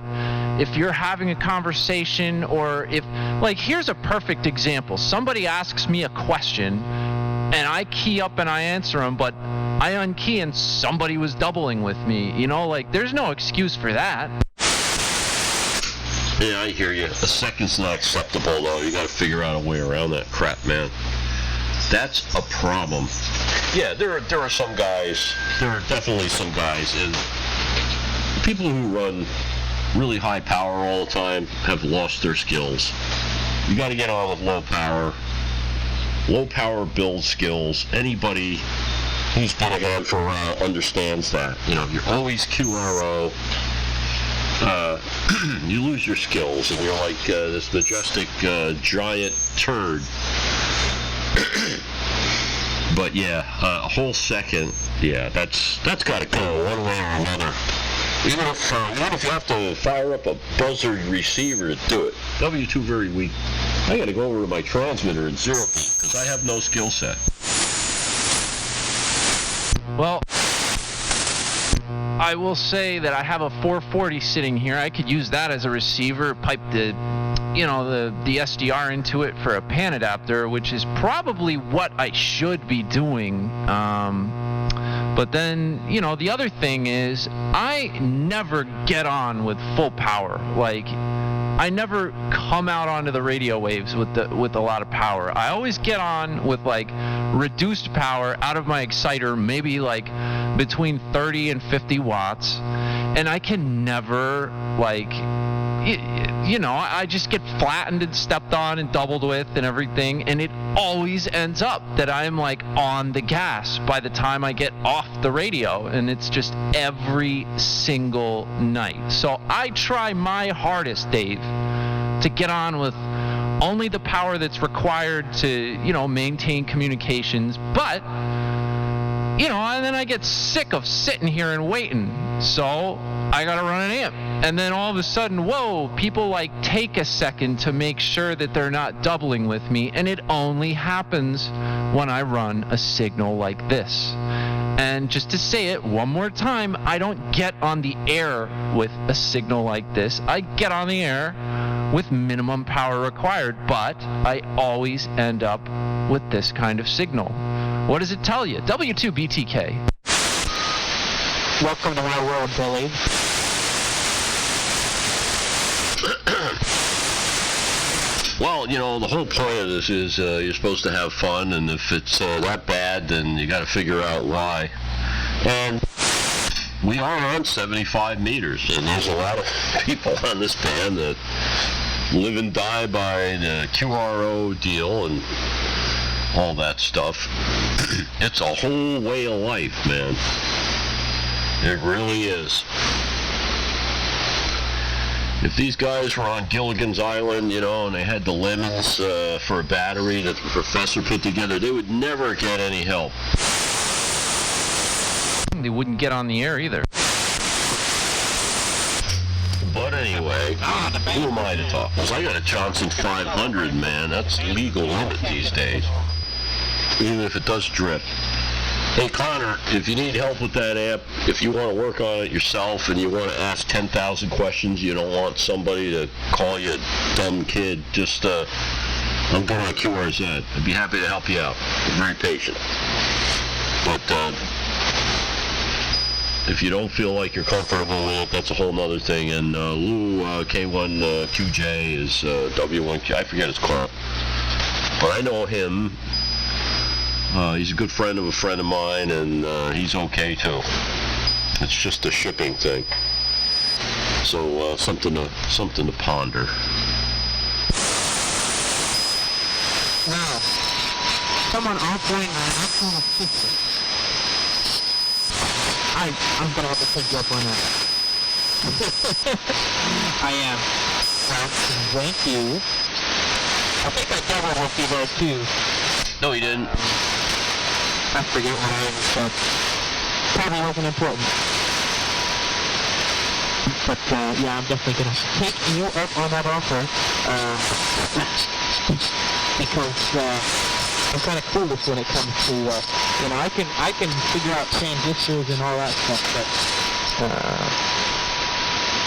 if you're having a conversation, or if, like, here's a perfect example. Somebody asks me a question and I key up and I answer them, but I unkey and somebody was doubling with me, you know, like, there's no excuse for that. Yeah, I hear you. A second's not acceptable, though. You got to figure out a way around that crap, man. That's a problem. Yeah, there are some guys. There are definitely some guys, and people who run really high power all the time have lost their skills. You got to get on with low power build skills. Anybody who's been around for a while understands that. You know, you're always QRO. You lose your skills, and you're like this majestic giant turd. But yeah, a whole second. Yeah, that's got to go one way or another. Even if you have to fire up a buzzard receiver to do it. W2 very weak. I got to go over to my transmitter and 0 beat because I have no skill set. Well, I will say that I have a 440 sitting here. I could use that as a receiver, pipe the SDR into it for a pan adapter, which is probably what I should be doing. But then, you know, the other thing is I never get on with full power. Like, I never come out onto the radio waves with a lot of power. I always get on with, like, reduced power out of my exciter, maybe like between 30 and 50 watts, and I can never, like, you know, I just get flattened and stepped on and doubled with and everything, and it always ends up that I'm, like, on the gas by the time I get off the radio, and it's just every single night. So I try my hardest, Dave, to get on with only the power that's required to, you know, maintain communications, but, you know, and then I get sick of sitting here and waiting, so I gotta run an amp. And then all of a sudden, whoa, people, like, take a second to make sure that they're not doubling with me, and it only happens when I run a signal like this. And just to say it one more time, I don't get on the air with a signal like this. I get on the air with minimum power required, but I always end up with this kind of signal. What does it tell you? W2BTK. Welcome to my world, Billy. Well, you know, the whole point of this is you're supposed to have fun, and if it's that bad, then you got to figure out why. And we are on 75 meters, and there's a lot of people on this band that live and die by the QRO deal and all that stuff. It's a whole way of life, man. It really is. If these guys were on Gilligan's Island, you know, and they had the lemons for a battery that the professor put together, they would never get any help. They wouldn't get on the air either. But anyway, who am I to talk? Because I got a Johnson 500, man. That's legal limit these days. Even if it does drip. Hey, Connor, if you need help with that amp, if you want to work on it yourself and you want to ask 10,000 questions, you don't want somebody to call you a dumb kid, just, I'm going to QRZ. I'd be happy to help you out. I'm very patient. But, if you don't feel like you're comfortable with it, that's a whole nother thing. And Lou K1QJ is, W1Q, I forget his crap. But I know him. He's a good friend of a friend of mine, and he's okay too. It's just a shipping thing. So something to ponder. Now, someone offering an actual assistance. I'm gonna have to pick you up on that. I am. Well, thank you. I think I covered with you there too. No, he didn't. I forget what I even said. Probably wasn't important. But yeah, I'm definitely gonna take you up on that offer. Because I'm kind of clueless when it comes to I can figure out transistors and all that stuff, but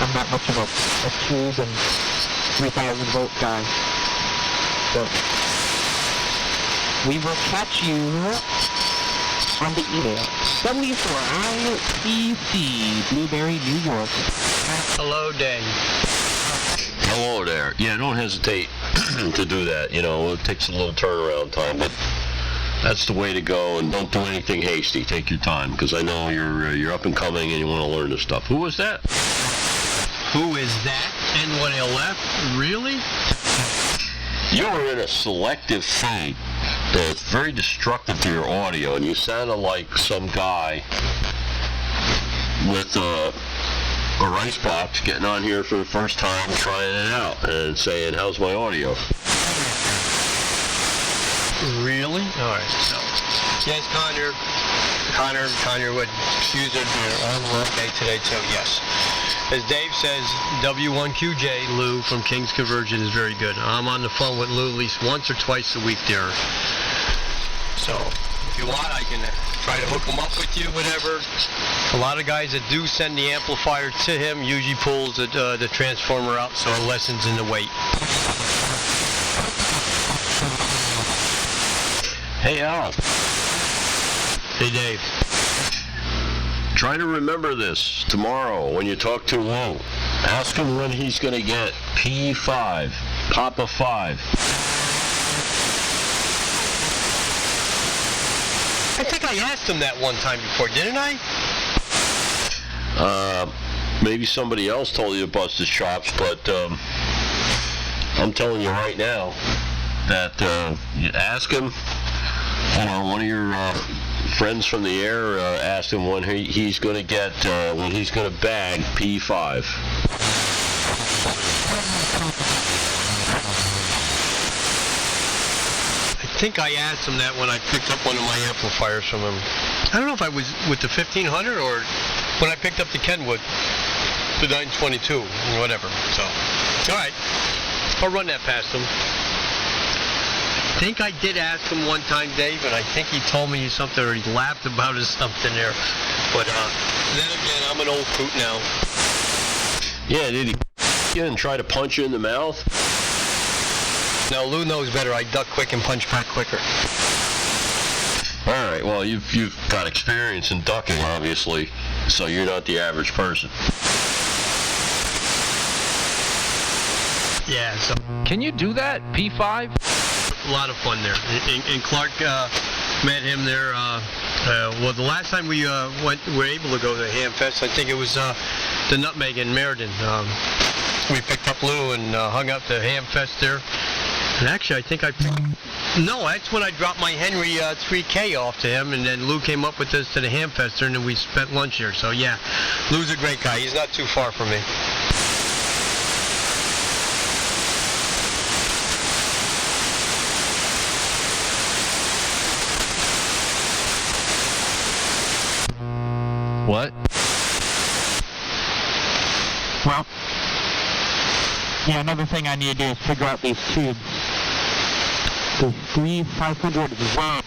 I'm not much of a tube and 3,000 volt guy. So we will catch you on the email. W4IPC, Blueberry, New York. Hello, Dave. Hello there. Yeah, don't hesitate to do that. It takes a little turnaround time, but that's the way to go. And don't do anything hasty. Take your time, because I know you're up and coming and you want to learn this stuff. Who was that? Who is that? N1LF? Really? You were in a selective thing that's very destructive to your audio, and you sounded like some guy with a rice box getting on here for the first time, trying it out, and saying, "How's my audio?" Really? All right. So, yes, Connor would excuse it. We're on work day today too. Yes. As Dave says, W1QJ, Lou from King's Conversion is very good. I'm on the phone with Lou at least once or twice a week there. So, if you want, I can try to hook him up with you, whatever. A lot of guys that do send the amplifier to him usually pulls the transformer out, so it lessens in the weight. Hey, Al. Hey, Dave. Try to remember this tomorrow when you talk to Lou. Ask him when he's going to get P5, Papa 5. I think I asked him that one time before, didn't I? Maybe somebody else told you to bust his chops, but I'm telling you right now that you ask him. One of your friends from the air asked him when he's going to get, when he's going to bag P5. I think I asked him that when I picked up one of my amplifiers from him. I don't know if I was with the 1500 or when I picked up the Kenwood, the 922, whatever. So, all right, I'll run that past him. I think I did ask him one time, Dave, and I think he told me something, or he laughed about it, something there. But then again, I'm an old coot now. Yeah, did he and try to punch you in the mouth? No, Lou knows better. I duck quick and punch back quicker. All right, well, you've got experience in ducking, obviously, so you're not the average person. Yeah, so can you do that, P5? A lot of fun there. And Clark met him there. Well, the last time we were able to go to Hamfest, I think it was the Nutmeg in Meriden. We picked up Lou and hung out the Hamfest there. And actually, I think no, that's when I dropped my Henry 3K off to him, and then Lou came up with us to the Hamfest there, and then we spent lunch here. So yeah, Lou's a great guy. He's not too far from me. What? Well, yeah, another thing I need to do is figure out these tubes. The 3500 WAM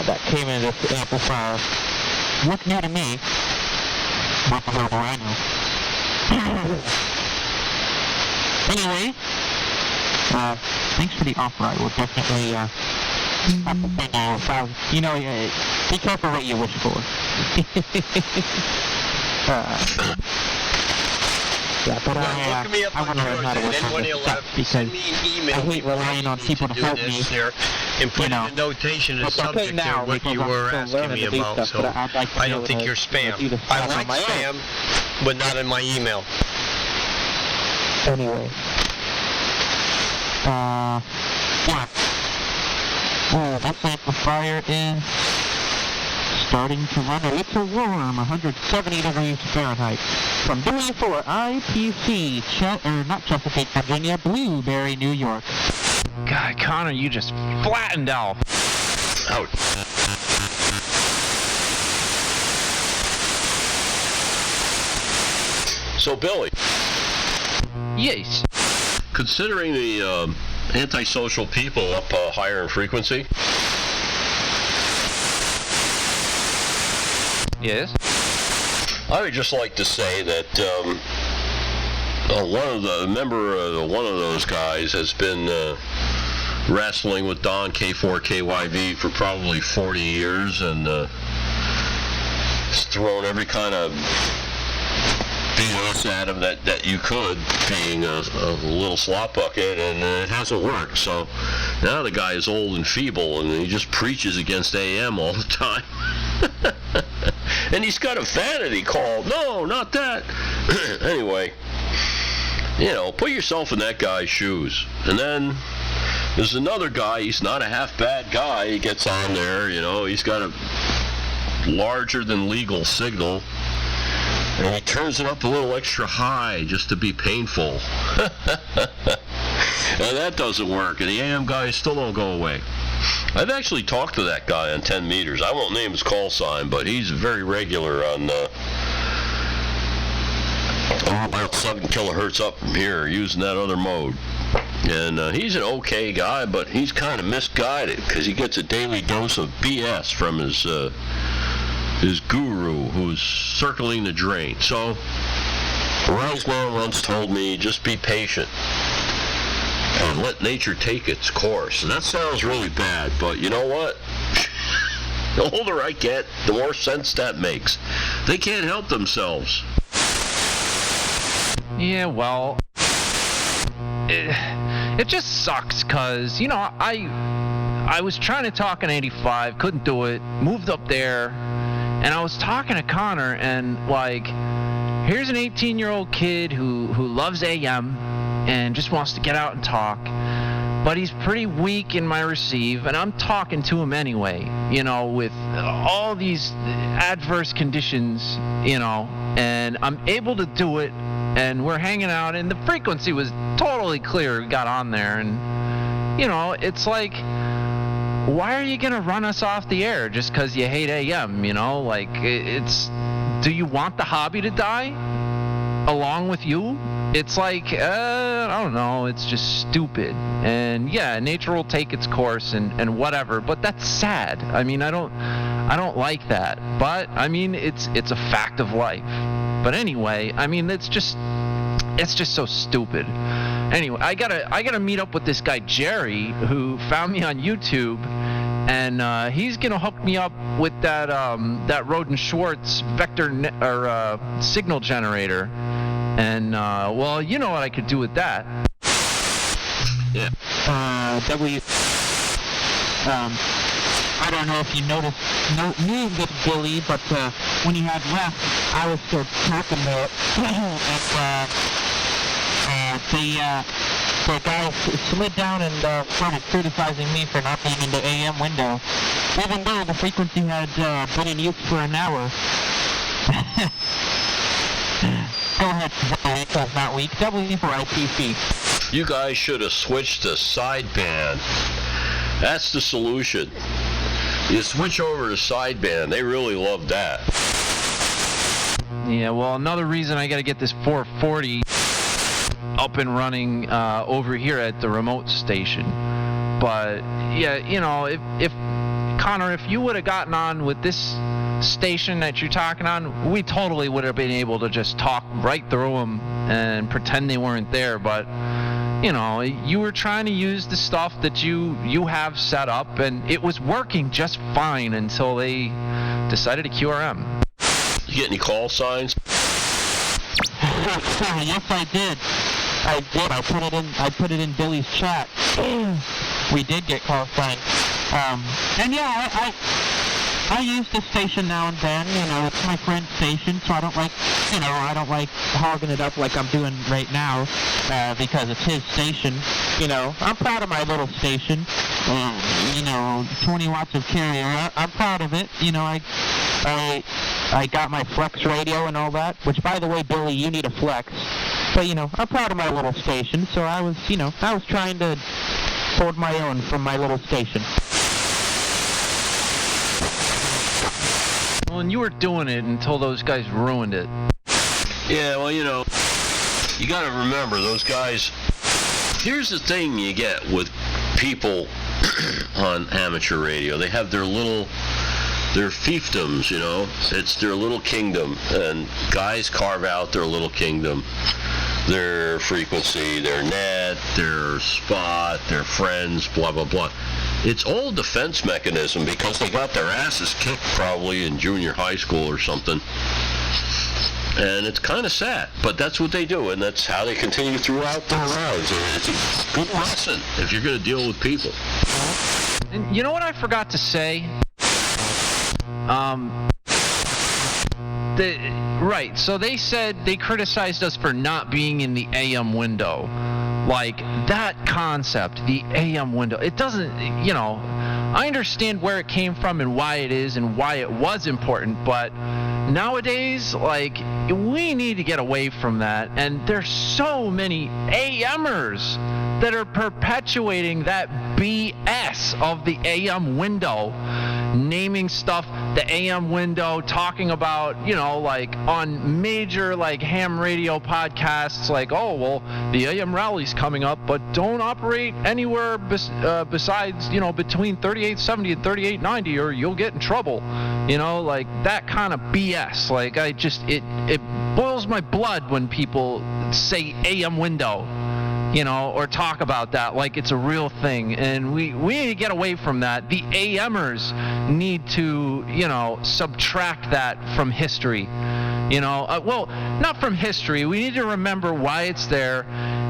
that came in this amplifier look new to me. What the hell do I know? Anyway, thanks for the offer. I will definitely be careful what you wish for. Yeah, but Well, look me up I on want to learn how to Twitter, work on this stuff N111. because Send me an email. I hate relying on people to help me. There, and put You know. in the notation of the It's okay subject now there what because you I'm were still asking learning me to do about. stuff, So but I'd like to I be don't able think to, you're spam. do this I stuff on like my own. spam, but not in my email. Anyway. Yeah. Oh, this amplifier is starting to run a little warm, 170 degrees Fahrenheit. From W4 IPC, not Chesapeake, Virginia, Blueberry, New York. God, Connor, you just flattened Alf. Ouch. So, Billy. Yes. Considering the antisocial people up higher in frequency. Yes. I would just like to say that one of those guys has been wrestling with Don K4KYV for probably 40 years and has thrown every kind of BS at him that you could, being a little slop bucket, and it hasn't worked. So now the guy is old and feeble, and he just preaches against AM all the time. And he's got a vanity call. No, not that. Anyway, put yourself in that guy's shoes. And then there's another guy. He's not a half bad guy. He gets on there. He's got a larger than legal signal. And he turns it up a little extra high just to be painful. And that doesn't work. And the AM guys still don't go away. I've actually talked to that guy on 10 meters. I won't name his call sign, but he's very regular on about 7 kilohertz up from here using that other mode. And he's an okay guy, but he's kind of misguided because he gets a daily dose of BS from his guru who's circling the drain. So, a wise man once told me, just be patient and let nature take its course. And that sounds really bad, but you know what? The older I get, the more sense that makes. They can't help themselves. Yeah, well, it just sucks because, I was trying to talk in 85, couldn't do it, moved up there, and I was talking to Connor, and here's an 18-year-old kid who loves AM and just wants to get out and talk, but he's pretty weak in my receive, and I'm talking to him anyway, with all these adverse conditions, and I'm able to do it, and we're hanging out, and the frequency was totally clear. We got on there, and, it's like, why are you going to run us off the air just because you hate AM, do you want the hobby to die along with you? It's like, I don't know, it's just stupid. And yeah, nature will take its course and whatever, but that's sad. I mean, I don't like that. But I mean, it's a fact of life. But anyway, I mean, it's just so stupid. Anyway, I gotta meet up with this guy Jerry who found me on YouTube, and he's gonna hook me up with that Roden Schwartz vector signal generator. And well, you know what I could do with that. Yeah. I don't know if you knew this, Billy, but when you had left, I was still talking there, and the guy slid down and started criticizing me for not being in the AM window, even though the frequency had been in use for an hour. Go ahead, because not weak. W4IPC. You guys should have switched to sideband. That's the solution. You switch over to sideband. They really love that. Yeah, well, another reason I got to get this 440 up and running over here at the remote station. But yeah, if Connor, if you would have gotten on with this station that you're talking on, we totally would have been able to just talk right through them and pretend they weren't there. But you were trying to use the stuff that you have set up, and it was working just fine until they decided to QRM. You get any call signs? Yes, I did. I put it in Billy's chat. We did get call signs. And yeah, I use the station now and then. You know, it's my friend's station, so I don't like hogging it up like I'm doing right now, because it's his station. You know, I'm proud of my little station. 20 watts of carrier. I'm proud of it. You know, I got my flex radio and all that, which, by the way, Billy, you need a flex. But, you know, I'm proud of my little station, so I was trying to hold my own from my little station. Well, and you were doing it until those guys ruined it. Yeah, well, you know, you got to remember, those guys, here's the thing you get with people on amateur radio. They have their fiefdoms, you know. It's their little kingdom, and guys carve out their little kingdom. Their frequency, their net, their spot, their friends, blah, blah, blah. It's all a defense mechanism because they got their asses kicked probably in junior high school or something. And it's kind of sad, but that's what they do, and that's how they continue throughout their lives. It's a good lesson if you're going to deal with people. And you know what I forgot to say? Right, so they said they criticized us for not being in the AM window. Like, that concept, the AM window, it doesn't, you know, I understand where it came from and why it is and why it was important, but nowadays, like, we need to get away from that, and there's so many AMers that are perpetuating that BS of the AM window, naming stuff the AM window, talking about, you know, like on major like ham radio podcasts, like, oh, well, the AM rally's coming up, but don't operate anywhere besides, you know, between 3870 and 3890 or you'll get in trouble. You know, like that kind of BS. Like, I just, it boils my blood when people say AM window, you know, or talk about that like it's a real thing. And we need to get away from that. The AMers need to, you know, subtract that from history. You know, well, not from history. We need to remember why it's there,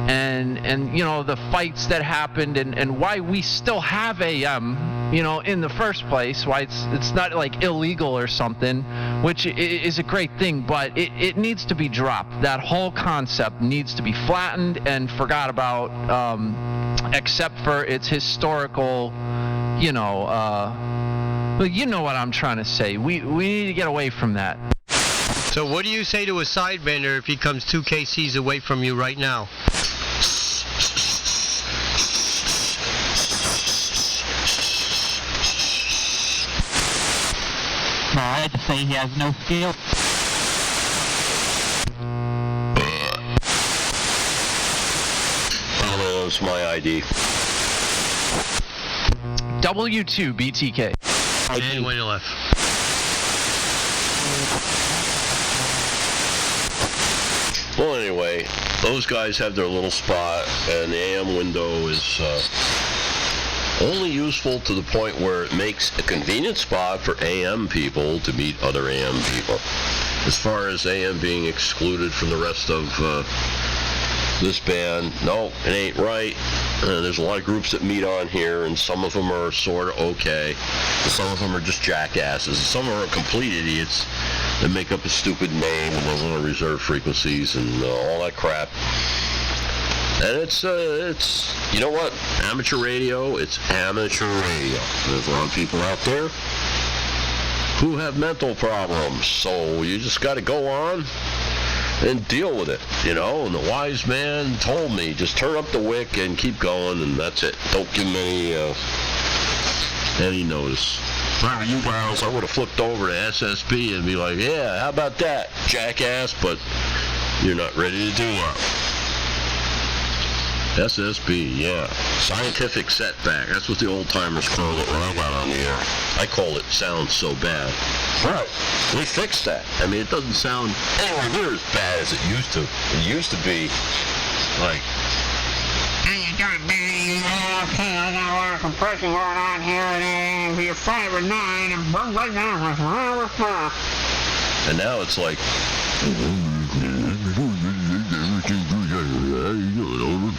and you know, the fights that happened, and why we still have AM, you know, in the first place. Why it's not like illegal or something, which is a great thing, but it needs to be dropped. That whole concept needs to be flattened and forgot about, except for its historical, you know, but you know what I'm trying to say. We need to get away from that. So what do you say to a sidebender if he comes 2 kcs away from you right now? I had to say he has no skill. Oh, that's my ID. W2BTK. And when you left. Well, anyway, those guys have their little spot, and the AM window is only useful to the point where it makes a convenient spot for AM people to meet other AM people. As far as AM being excluded from the rest of this band, no, it ain't right. There's a lot of groups that meet on here, and some of them are sort of okay. Some of them are just jackasses. Some of them are complete idiots that make up a stupid name and they want to reserve frequencies and all that crap. And it's you know what? Amateur radio, it's amateur radio. There's a lot of people out there who have mental problems, so you just got to go on and deal with it, you know. And the wise man told me, just turn up the wick and keep going, and that's it. Don't give them any notice. Well, you guys, I would have flipped over to SSB and be like, yeah, how about that, jackass? But you're not ready to do that. SSB, yeah. Scientific setback. That's what the old-timers call it when I got on the air. I call it sounds so bad. Right. We fixed that. I mean, it doesn't sound anywhere near as bad as it used to. It used to be like, Okay, I got a lot of compression going on here, and you're 5 or 9, and right now, and now it's like, over.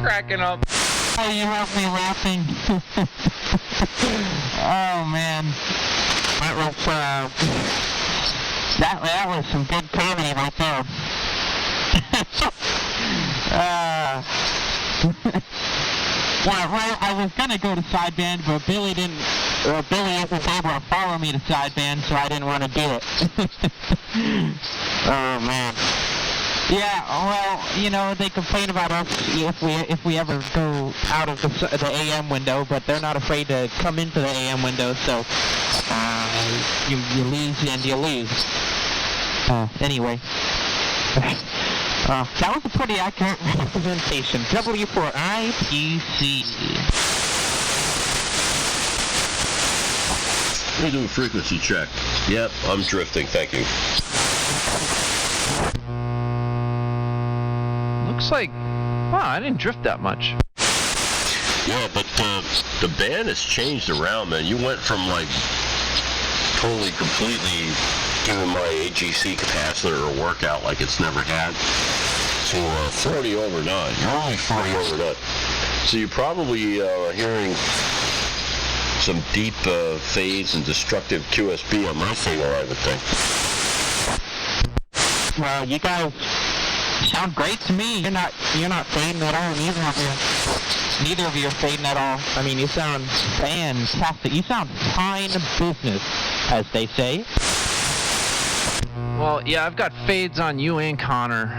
Cracking up. Oh, you have me laughing. Oh, man. That was some good comedy right there. Well, I was gonna go to sideband, but Billy isn't able to follow me to sideband, so I didn't want to do it. Oh, man. Yeah, well, they complain about us if we ever go out of the AM window, but they're not afraid to come into the AM window, so you lose and you lose. Anyway. That was a pretty accurate representation. W4IPC. Let me do a frequency check. Yep, I'm drifting, thank you. Looks like, wow, I didn't drift that much. Yeah, but the band has changed around, man. You went from like totally, completely giving my AGC capacitor a workout like it's never had to 40 over 9. You're only 40 over 9. So you probably are hearing some deep fades and destructive QSB on my signal, I would think. Well, you guys sound great to me. You're not fading at all, neither of you are fading at all. I mean, you sound fantastic. You sound fine business, as they say. Well, yeah, I've got fades on you and Connor,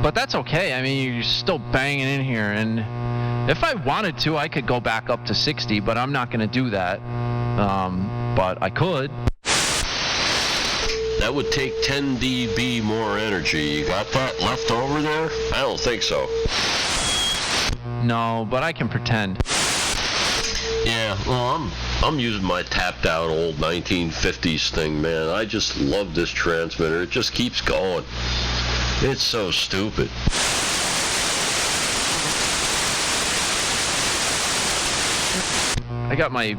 but that's okay. I mean, you're still banging in here, and if I wanted to, I could go back up to 60, but I'm not going to do that. But I could. That would take 10 dB more energy. You got that left over there? I don't think so. No, but I can pretend. Yeah, well, I'm using my tapped out old 1950s thing, man. I just love this transmitter. It just keeps going. It's so stupid. I got my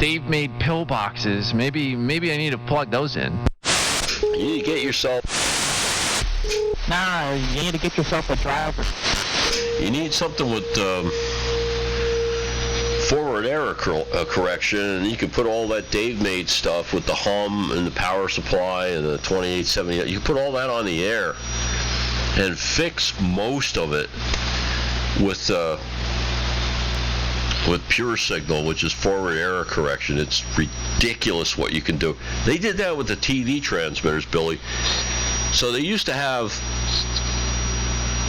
Dave made pill boxes. Maybe I need to plug those in. You need to get yourself. Nah, you need to get yourself a driver. You need something with forward error correction, and you can put all that Dave made stuff with the hum and the power supply and the 2870. You can put all that on the air and fix most of it with pure signal, which is forward error correction. It's ridiculous what you can do. They did that with the TV transmitters, Billy. So they used to have,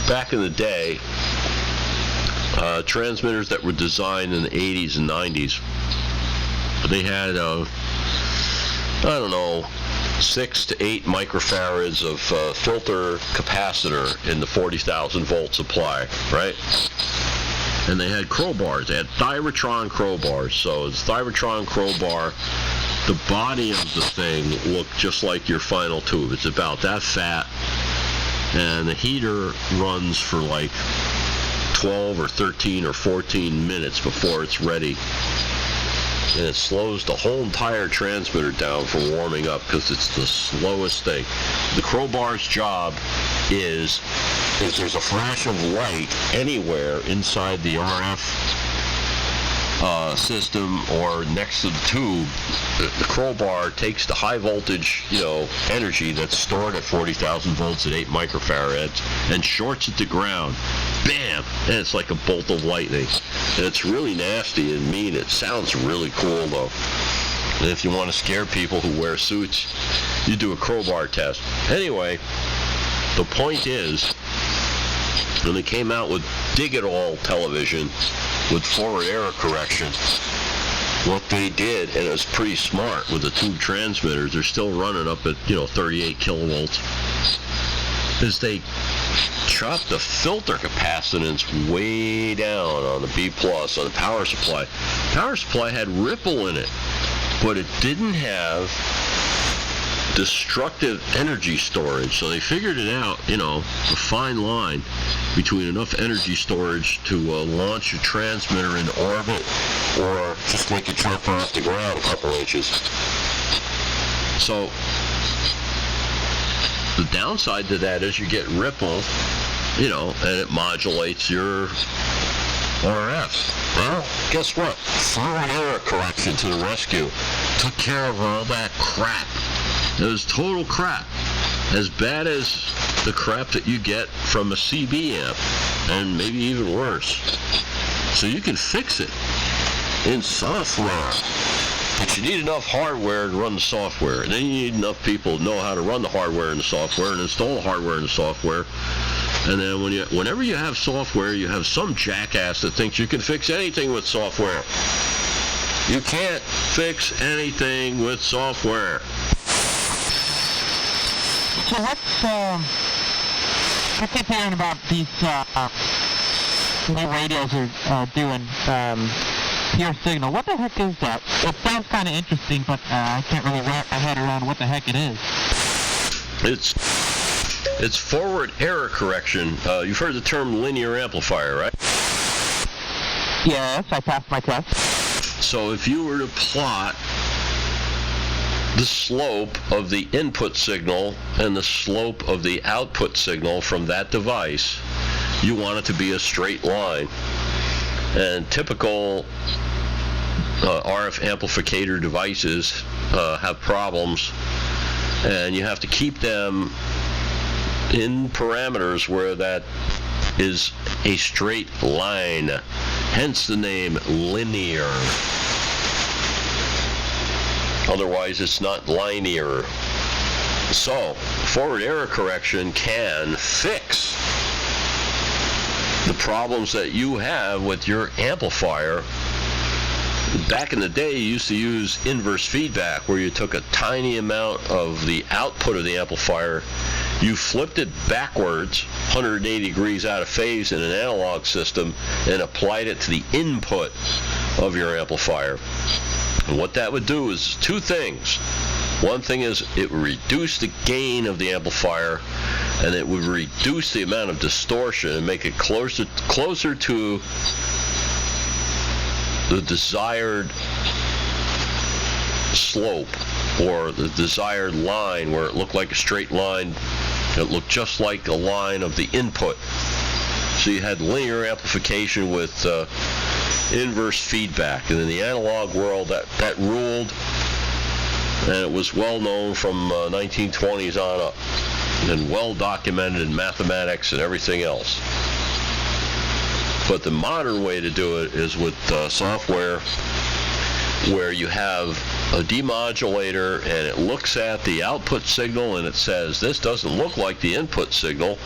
back in the day, transmitters that were designed in the 80s and 90s. They had, 6 to 8 microfarads of filter capacitor in the 40,000 volt supply, right? And they had crowbars. They had Thyratron crowbars. So it's Thyratron crowbar. The body of the thing looked just like your final tube. It's about that fat. And the heater runs for like 12 or 13 or 14 minutes before it's ready. And it slows the whole entire transmitter down from warming up because it's the slowest thing. The crowbar's job is if there's a flash of light anywhere inside the RF system or next to the tube, the crowbar takes the high voltage, energy that's stored at 40,000 volts at 8 microfarads and shorts it to ground. Bam! And it's like a bolt of lightning. And it's really nasty and mean. It sounds really cool, though. And if you want to scare people who wear suits, you do a crowbar test. Anyway, the point is, when they came out with Dig-It-All television with forward error correction, what they did, and it was pretty smart with the tube transmitters, they're still running up at 38 kilovolts, is they chopped the filter capacitance way down on the B plus on the power supply. Power supply had ripple in it, but it didn't have destructive energy storage. So they figured it out, a fine line between enough energy storage to launch your transmitter into orbit or just make it jump off the ground a couple inches. So the downside to that is you get ripple, and it modulates your RF. Well, guess what? Forward error correction to the rescue. Took care of all that crap. It was total crap. As bad as the crap that you get from a CB amp, and maybe even worse. So you can fix it in software. But you need enough hardware to run the software. And then you need enough people to know how to run the hardware and the software and install the hardware and the software. And then whenever you have software, you have some jackass that thinks you can fix anything with software. You can't fix anything with software. So I keep hearing about these new radios are doing pure signal. What the heck is that? It sounds kind of interesting, but I can't really wrap my head around what the heck it is. It's forward error correction. You've heard the term linear amplifier, right? Yes, I passed my test. So if you were to plot the slope of the input signal and the slope of the output signal from that device, you want it to be a straight line. And typical RF amplificator devices have problems, and you have to keep them in parameters where that is a straight line, hence the name linear. Otherwise it's not linear. So forward error correction can fix the problems that you have with your amplifier. Back in the day, you used to use inverse feedback, where you took a tiny amount of the output of the amplifier, you flipped it backwards 180 degrees out of phase in an analog system, and applied it to the input of your amplifier. And what that would do is two things. One thing is it would reduce the gain of the amplifier, and it would reduce the amount of distortion and make it closer to the desired slope, or the desired line, where it looked like a straight line. It looked just like a line of the input. So you had linear amplification with inverse feedback, and in the analog world that ruled, and it was well known from 1920s on up, and well documented in mathematics and everything else. But the modern way to do it is with software, where you have a demodulator and it looks at the output signal and it says, this doesn't look like the input signal,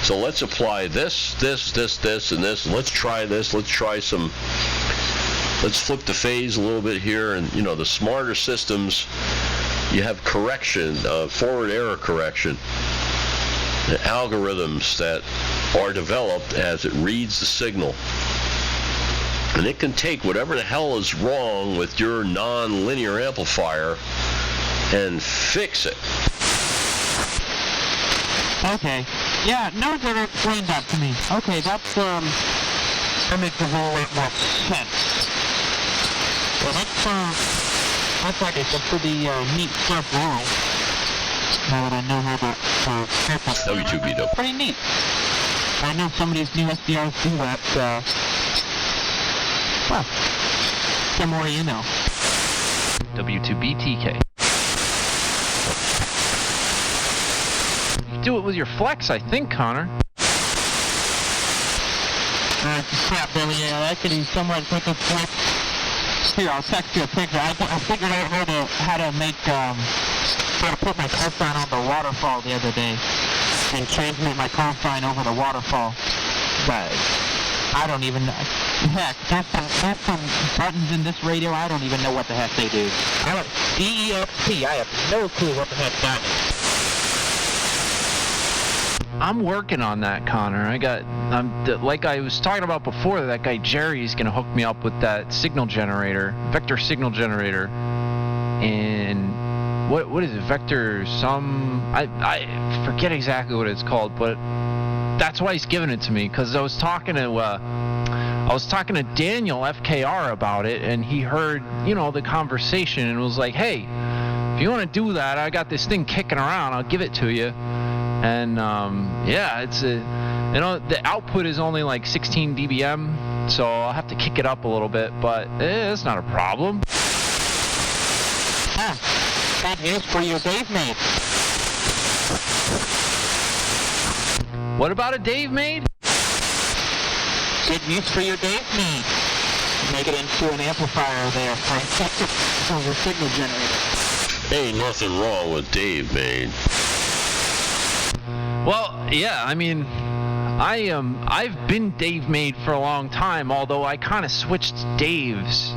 so let's apply this, and this, and let's try this, let's flip the phase a little bit here. And the smarter systems, you have correction, forward error correction, the algorithms that are developed as it reads the signal. And it can take whatever the hell is wrong with your non-linear amplifier and fix it. Okay. Yeah, no one ever explained that to me. Okay, that makes a whole lot more sense. Well, that's like a pretty neat stuff now. Now that I know how to W2BTK. Pretty neat. I know some of these new SDRs do that, well, the more you know. W2BTK. You do it with your flex, I think, Connor. Crap, Billy. I can somewhat take a flex. Here, I'll text you a picture. I figured out how to put my cosine on the waterfall the other day, and transmit my cosine over the waterfall. But I don't even know. Heck, there's some buttons in this radio, I don't even know what the heck they do. DEXP, I have no clue what the heck that is. I'm working on that, Connor. Like I was talking about before, that guy Jerry's gonna hook me up with that signal generator, vector signal generator, and what is it, Vector I forget exactly what it's called, but that's why he's giving it to me, because I was talking to Daniel FKR about it, and he heard, the conversation, and was like, hey, if you want to do that, I got this thing kicking around, I'll give it to you. And it's the output is only like 16 dBm, so I'll have to kick it up a little bit, but it's not a problem. Bad news for your Dave mate. What about a Dave mate? Good news for your Dave mate. Make it into an amplifier there for a signal generator. Ain't nothing wrong with Dave mate. Well, yeah, I mean, I've been Dave made for a long time, although I kind of switched Daves.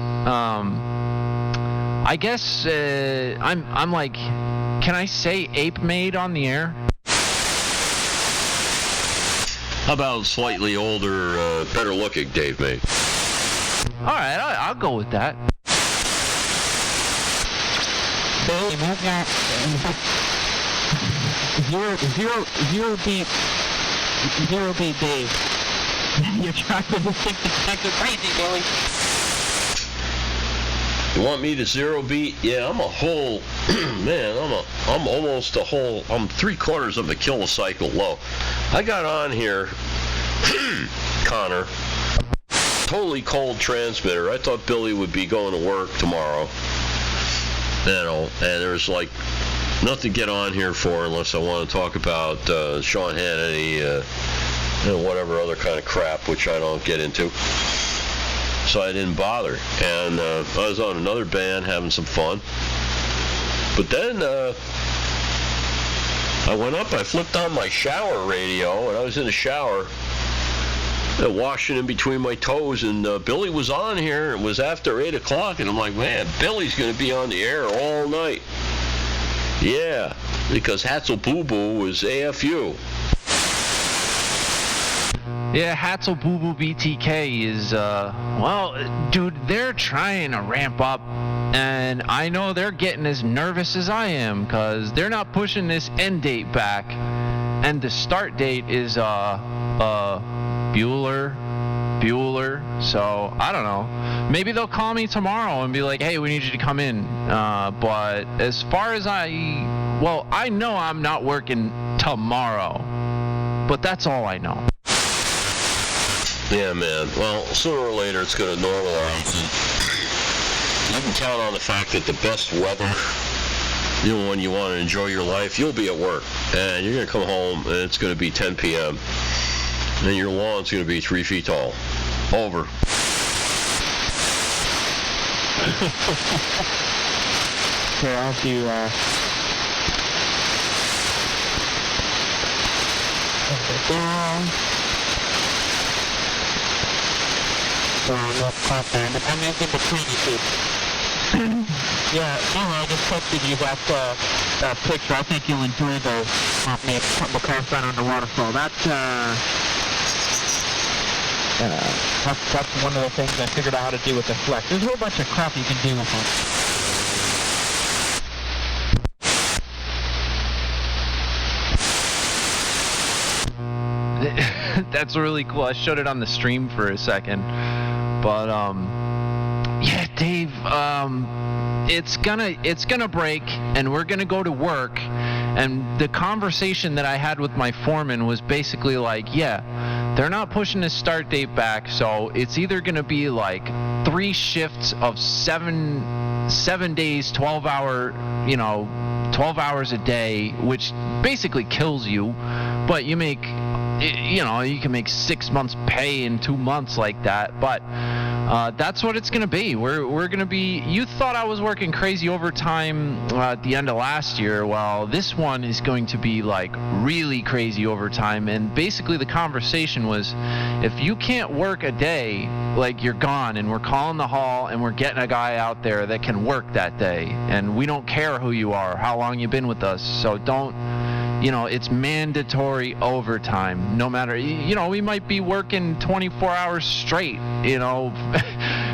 I guess I'm like, can I say ape made on the air? How about slightly older, better looking Dave mate? All right, I'll go with that. Billy, move that. Zero beat Dave. You're trying to think the detective crazy, Billy. You want me to zero beat? Yeah, I'm a whole, man, I'm almost a whole, I'm 3/4 of a kilocycle low. I got on here, Connor, totally cold transmitter. I thought Billy would be going to work tomorrow, and there's like nothing to get on here for unless I want to talk about Sean Hannity, whatever other kind of crap, which I don't get into. So I didn't bother, and I was on another band having some fun. But then I went up, I flipped on my shower radio, and I was in the shower, washing in between my toes, and Billy was on here. It was after 8 o'clock, and I'm like, man, Billy's going to be on the air all night. Yeah, because Hatzel Boo Boo was AFU. Yeah, Hatzel W2BTK is, dude, they're trying to ramp up, and I know they're getting as nervous as I am, because they're not pushing this end date back, and the start date is, Bueller, so, I don't know. Maybe they'll call me tomorrow and be like, hey, we need you to come in, but as far as I know I'm not working tomorrow, but that's all I know. Yeah, man. Well, sooner or later it's going to normalize. You can count on the fact that the best weather, when you want to enjoy your life, you'll be at work. And you're going to come home and it's going to be 10 p.m. And your lawn's going to be 3 feet tall. Over. Here, I'll do, no proper. I'm in between you two. Yeah, I just posted you that picture. I think you'll enjoy those. Me putting the car sign on the waterfall. That's one of the things I figured out how to do with the Flex. There's a whole bunch of crap you can do with it. That's really cool. I showed it on the stream for a second, but yeah, Dave, it's gonna break, and we're gonna go to work. And the conversation that I had with my foreman was basically like, yeah, they're not pushing the start date back, so it's either gonna be like 3 shifts of 7 days, 12 hours a day, which basically kills you, but you make, you can make 6 months pay in 2 months like that, but that's what it's going to be. We're going to be, you thought I was working crazy overtime at the end of last year. Well, this one is going to be like really crazy overtime, and basically the conversation was, if you can't work a day, like, you're gone, and we're calling the hall and we're getting a guy out there that can work that day, and we don't care who you are, how long you've been with us, so don't, it's mandatory overtime, no matter, we might be working 24 hours straight,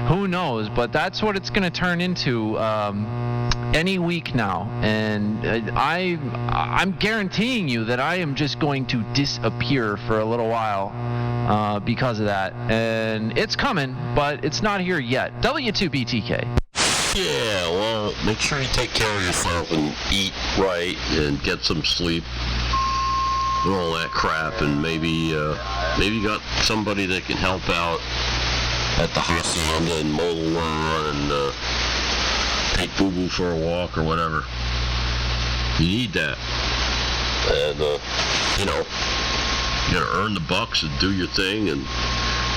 who knows, but that's what it's going to turn into. any week now, and I'm guaranteeing you that I am just going to disappear for a little while because of that. And it's coming, but it's not here yet. W2BTK. Yeah, well, make sure you take care of yourself and eat right and get some sleep and all that crap, and maybe you got somebody that can help out at the hacienda and mow the lawn and take Boo-Boo for a walk or whatever. You need that. And, you gotta earn the bucks and do your thing, and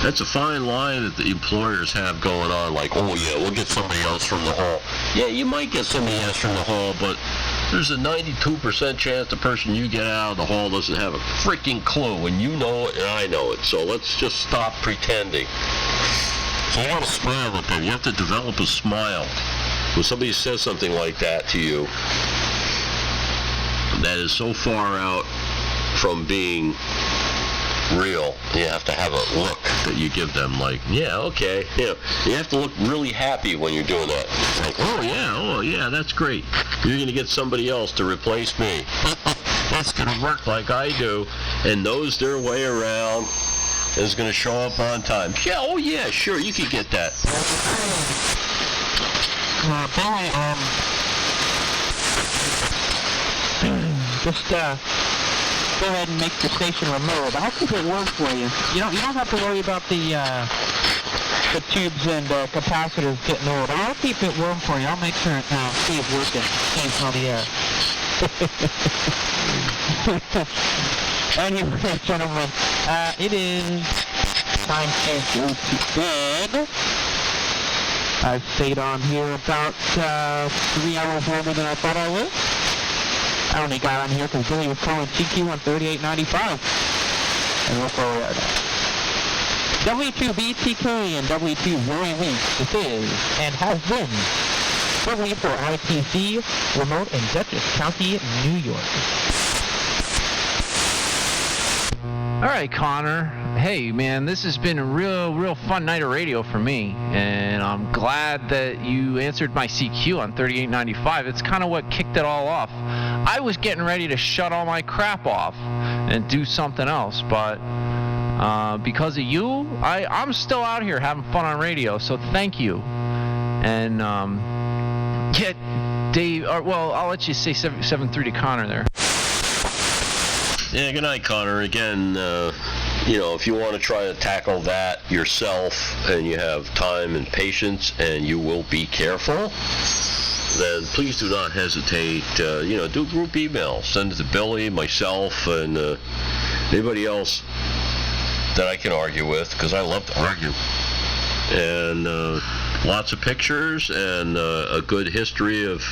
that's a fine line that the employers have going on, like, oh yeah, we'll get somebody else from the hall. Yeah, you might get somebody else from the hall, but there's a 92% chance the person you get out of the hall doesn't have a freaking clue, and you know it and I know it, so let's just stop pretending. So you gotta smile at them. You have to develop a smile. When somebody says something like that to you, that is so far out from being real, you have to have a look that you give them, like, yeah, okay, you have to look really happy when you're doing that. It's like, oh yeah, that's great. You're going to get somebody else to replace me. That's going to work like I do, and knows their way around, and is going to show up on time. Yeah, oh yeah, sure, you can get that. Billy, just go ahead and make the station remote. I'll keep it work for you. You don't have to worry about the tubes and capacitors getting old. I'll keep it warm for you. I'll make sure it stays working, stays on the air. Anyway, gentlemen, it is time to go to bed. I've stayed on here about 3 hours longer than I thought I would. I only got on here because Billy was calling TQ on 3895. And look where we are now. W2BTK and W2 This is, and has been, W4IPC, remote in Dutchess County, New York. All right, Connor. Hey, man, this has been a real fun night of radio for me, and I'm glad that you answered my CQ on 3895. It's kind of what kicked it all off. I was getting ready to shut all my crap off and do something else, but because of you, I'm still out here having fun on radio, so thank you. And, yeah, Dave, well, I'll let you say 7-3 to Connor there. Yeah, good night, Connor. Again, if you want to try to tackle that yourself and you have time and patience and you will be careful, then please do not hesitate. Do group email. Send it to Billy, myself, and anybody else that I can argue with, because I love to argue. And lots of pictures and a good history of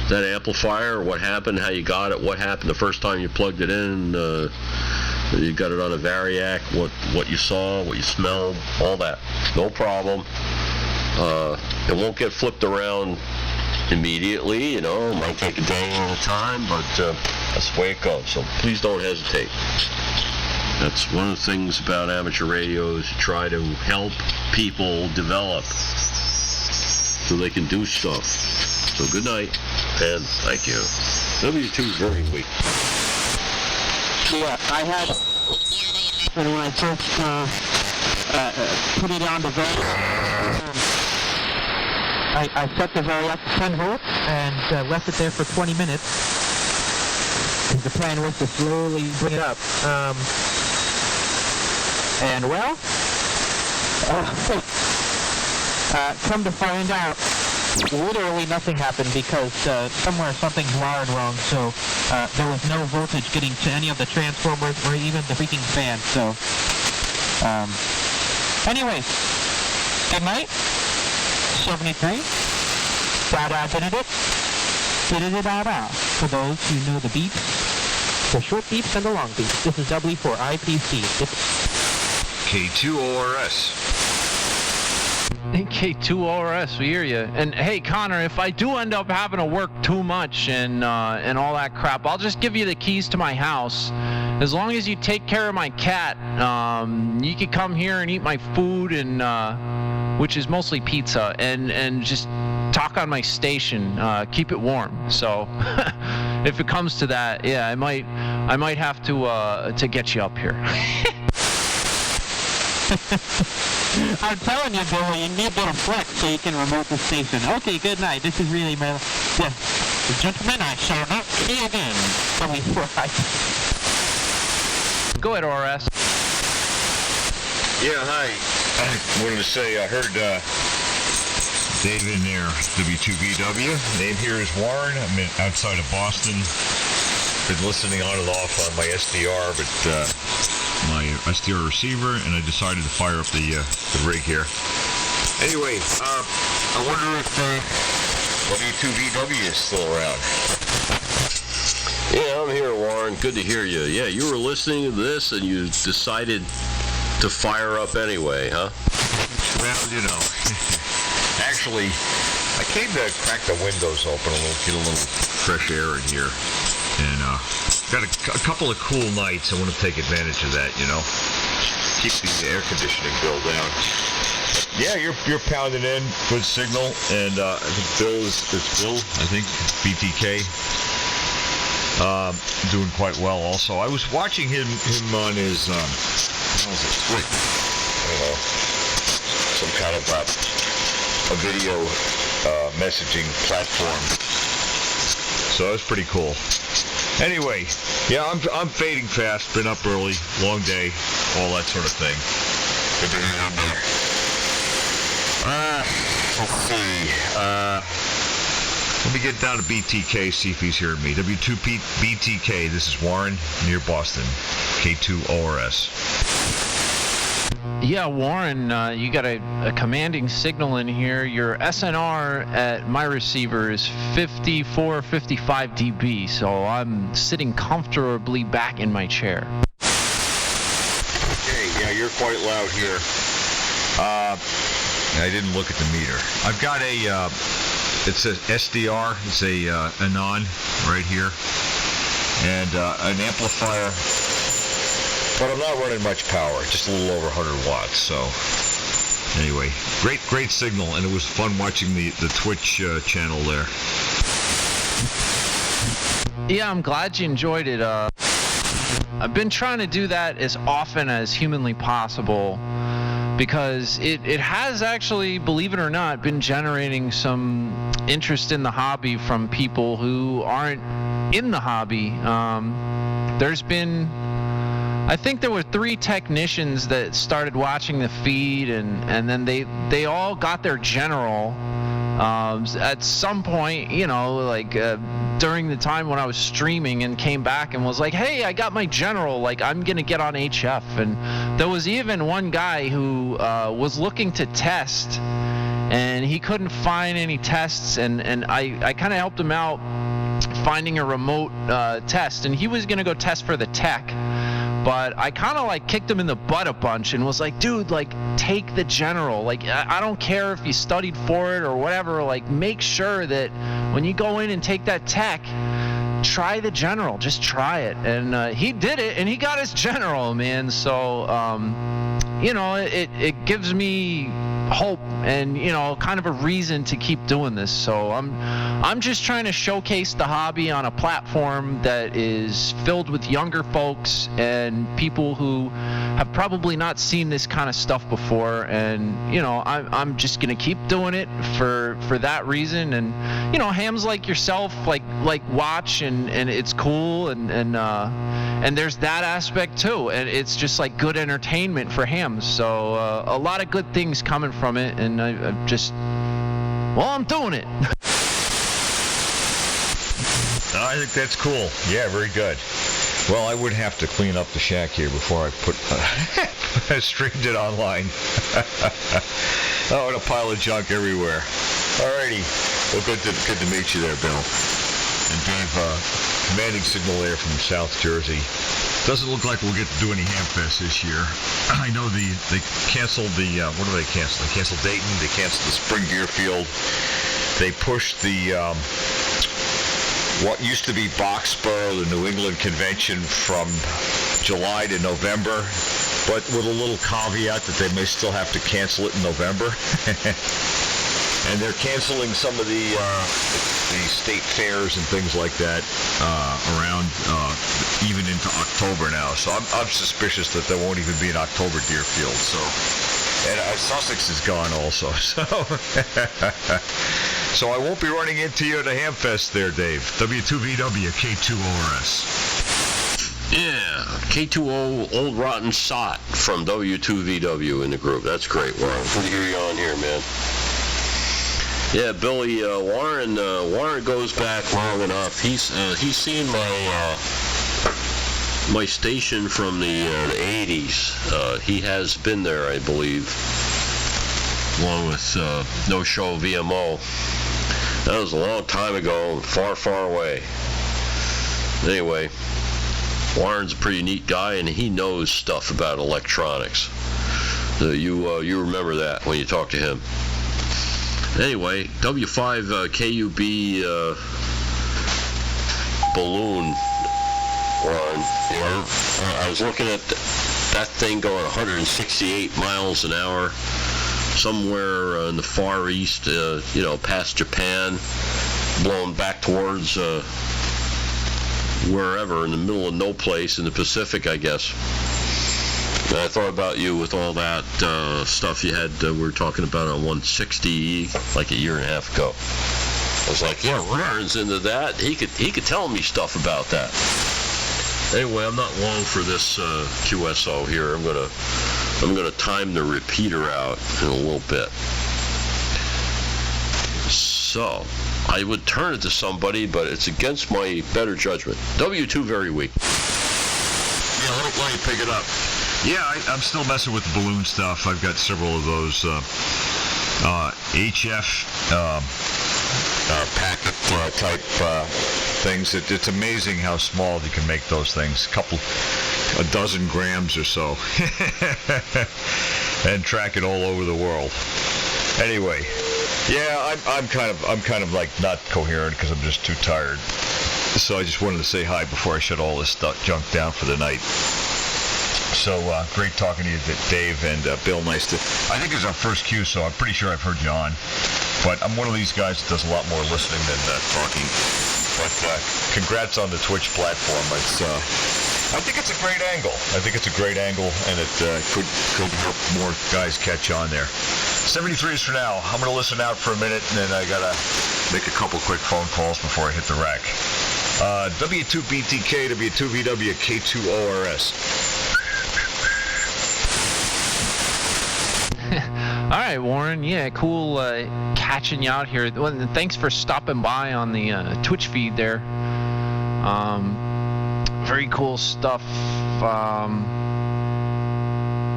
that amplifier, what happened, how you got it, what happened the first time you plugged it in, you got it on a Variac, what you saw, what you smelled, all that. No problem. It won't get flipped around immediately, it might take a day at a time, but that's the way it goes, so please don't hesitate. That's one of the things about amateur radio, is you try to help people develop so they can do stuff. So good night, and thank you. W2 is very weak. Yeah, I had, and when I first put it on the Variac, I set the Variac to 10 volts and left it there for 20 minutes. The plan was to slowly bring it up. And well, come to find out, literally nothing happened because somewhere something's wired wrong, so there was no voltage getting to any of the transformers or even the freaking fan, so anyways, good night. 73, da-da did-it, da-da-da-da, for those who know the beeps, the short beeps and the long beeps. This is W4IPC. K2ORS. K2ORS, we hear you. And hey, Connor, if I do end up having to work too much and all that crap, I'll just give you the keys to my house. As long as you take care of my cat, you can come here and eat my food, and which is mostly pizza, and just talk on my station, keep it warm. So if it comes to that, yeah, I might have to get you up here. I'm telling you, Bill, you need a bit of flex so you can remote the station. Okay, good night. This is really my... Yeah. Gentlemen, I shall not see you again. Go ahead, RS. Yeah, hi. I wanted to say I heard Dave in there, W2BW. Name here is Warren. I'm outside of Boston. Been listening on and off on my SDR, but my SDR receiver, and I decided to fire up the rig here. Anyway, I wonder if W2BW is still around. Yeah, I'm here, Warren. Good to hear you. Yeah, you were listening to this and you decided to fire up anyway, huh? Well, you know, actually, I came to crack the windows open get a little fresh air in here, and got a couple of cool nights. I want to take advantage of that, you know. Keep the air conditioning bill down. Yeah, you're pounding in, good signal, and I think it's Bill, I think, BTK, doing quite well also. I was watching him on his, what was it, Twitch, I don't know, some kind of a video messaging platform. So that was pretty cool. Anyway, yeah, I'm fading fast, been up early, long day, all that sort of thing. Good to hear you there. Let's see. Let me get down to BTK, see if he's hearing me. W2BTK, this is Warren, near Boston, K2ORS. Yeah, Warren, you got a commanding signal in here. Your SNR at my receiver is 54, 55 dB, so I'm sitting comfortably back in my chair. Okay, yeah, you're quite loud here. I didn't look at the meter. I've got it's a SDR, it's a Anon right here, and an amplifier, but I'm not running much power, just a little over 100 watts, so anyway, great signal, and it was fun watching the Twitch channel there. Yeah, I'm glad you enjoyed it. I've been trying to do that as often as humanly possible, because it has actually, believe it or not, been generating some interest in the hobby from people who aren't in the hobby. There's been, I think there were 3 technicians that started watching the feed, and then they all got their general at some point, you know, like during the time when I was streaming, and came back and was like, hey, I got my general, like I'm gonna get on HF. And there was even one guy who was looking to test, and he couldn't find any tests, and I kind of helped him out finding a remote test, and he was gonna go test for the tech. But I kind of like kicked him in the butt a bunch and was like, dude, like take the general. Like I don't care if you studied for it or whatever. Like make sure that when you go in and take that tech, try the general. Just try it. And he did it, and he got his general, man. So you know, it gives me hope and, you know, kind of a reason to keep doing this. So I'm just trying to showcase the hobby on a platform that is filled with younger folks and people who have probably not seen this kind of stuff before. And, you know, I'm just gonna keep doing it for that reason. And, you know, hams like yourself like watch, and it's cool, and there's that aspect too, and it's just like good entertainment for hams. So a lot of good things coming from it, and I just, well, I'm doing it. I think that's cool. Yeah, very good. Well, I would have to clean up the shack here before I streamed it online. Oh, and a pile of junk everywhere. Alrighty. Well, good to meet you there, Bill. And Dave, commanding signal there from South Jersey. Doesn't look like we'll get to do any Hamfest this year. I know they canceled the, what do they cancel? They canceled Dayton, they canceled the Spring Gear Field. They pushed the, what used to be Boxborough, the New England Convention, from July to November, but with a little caveat that they may still have to cancel it in November. And they're canceling some of the state fairs and things like that around even into October now. So I'm suspicious that there won't even be an October Deerfield. So, and Sussex is gone also. So I won't be running into you at a Hamfest there, Dave. W2VW K2ORS. Yeah, K2O Old Rotten Sot from W2VW in the group. That's great, Warren. Good to hear you on here, man. Yeah, Billy, Warren goes back long enough. He's seen my station from the 80s. He has been there, I believe, along with No Show VMO. That was a long time ago, far, far away. Anyway, Warren's a pretty neat guy, and he knows stuff about electronics. You remember that when you talk to him. Anyway, W5KUB balloon run. I was looking at that thing going 168 miles an hour somewhere in the Far East, past Japan, blowing back towards wherever, in the middle of no place in the Pacific, I guess. And I thought about you with all that stuff you had. We were talking about on 160 like a year and a half ago. I was like, yeah, Warren's into that. He could tell me stuff about that. Anyway, I'm not long for this QSO here. I'm gonna time the repeater out in a little bit. So I would turn it to somebody, but it's against my better judgment. W2 very weak. Yeah, let me pick it up. Yeah, I'm still messing with the balloon stuff. I've got several of those HF packet type things. It's amazing how small you can make those things. A dozen grams or so, and track it all over the world. Anyway, yeah, I'm kind of like not coherent because I'm just too tired. So I just wanted to say hi before I shut all this junk down for the night. So great talking to you, Dave and Bill. Nice to. I think it's our first Q, so I'm pretty sure I've heard you on. But I'm one of these guys that does a lot more listening than talking. But congrats on the Twitch platform. I think it's a great angle. And it could help more guys catch on there. 73 is for now. I'm going to listen out for a minute, and then I got to make a couple quick phone calls before I hit the rack. W2BTK, W2VW, K2ORS. All right, Warren. Yeah, cool catching you out here. Well, thanks for stopping by on the Twitch feed there. Very cool stuff.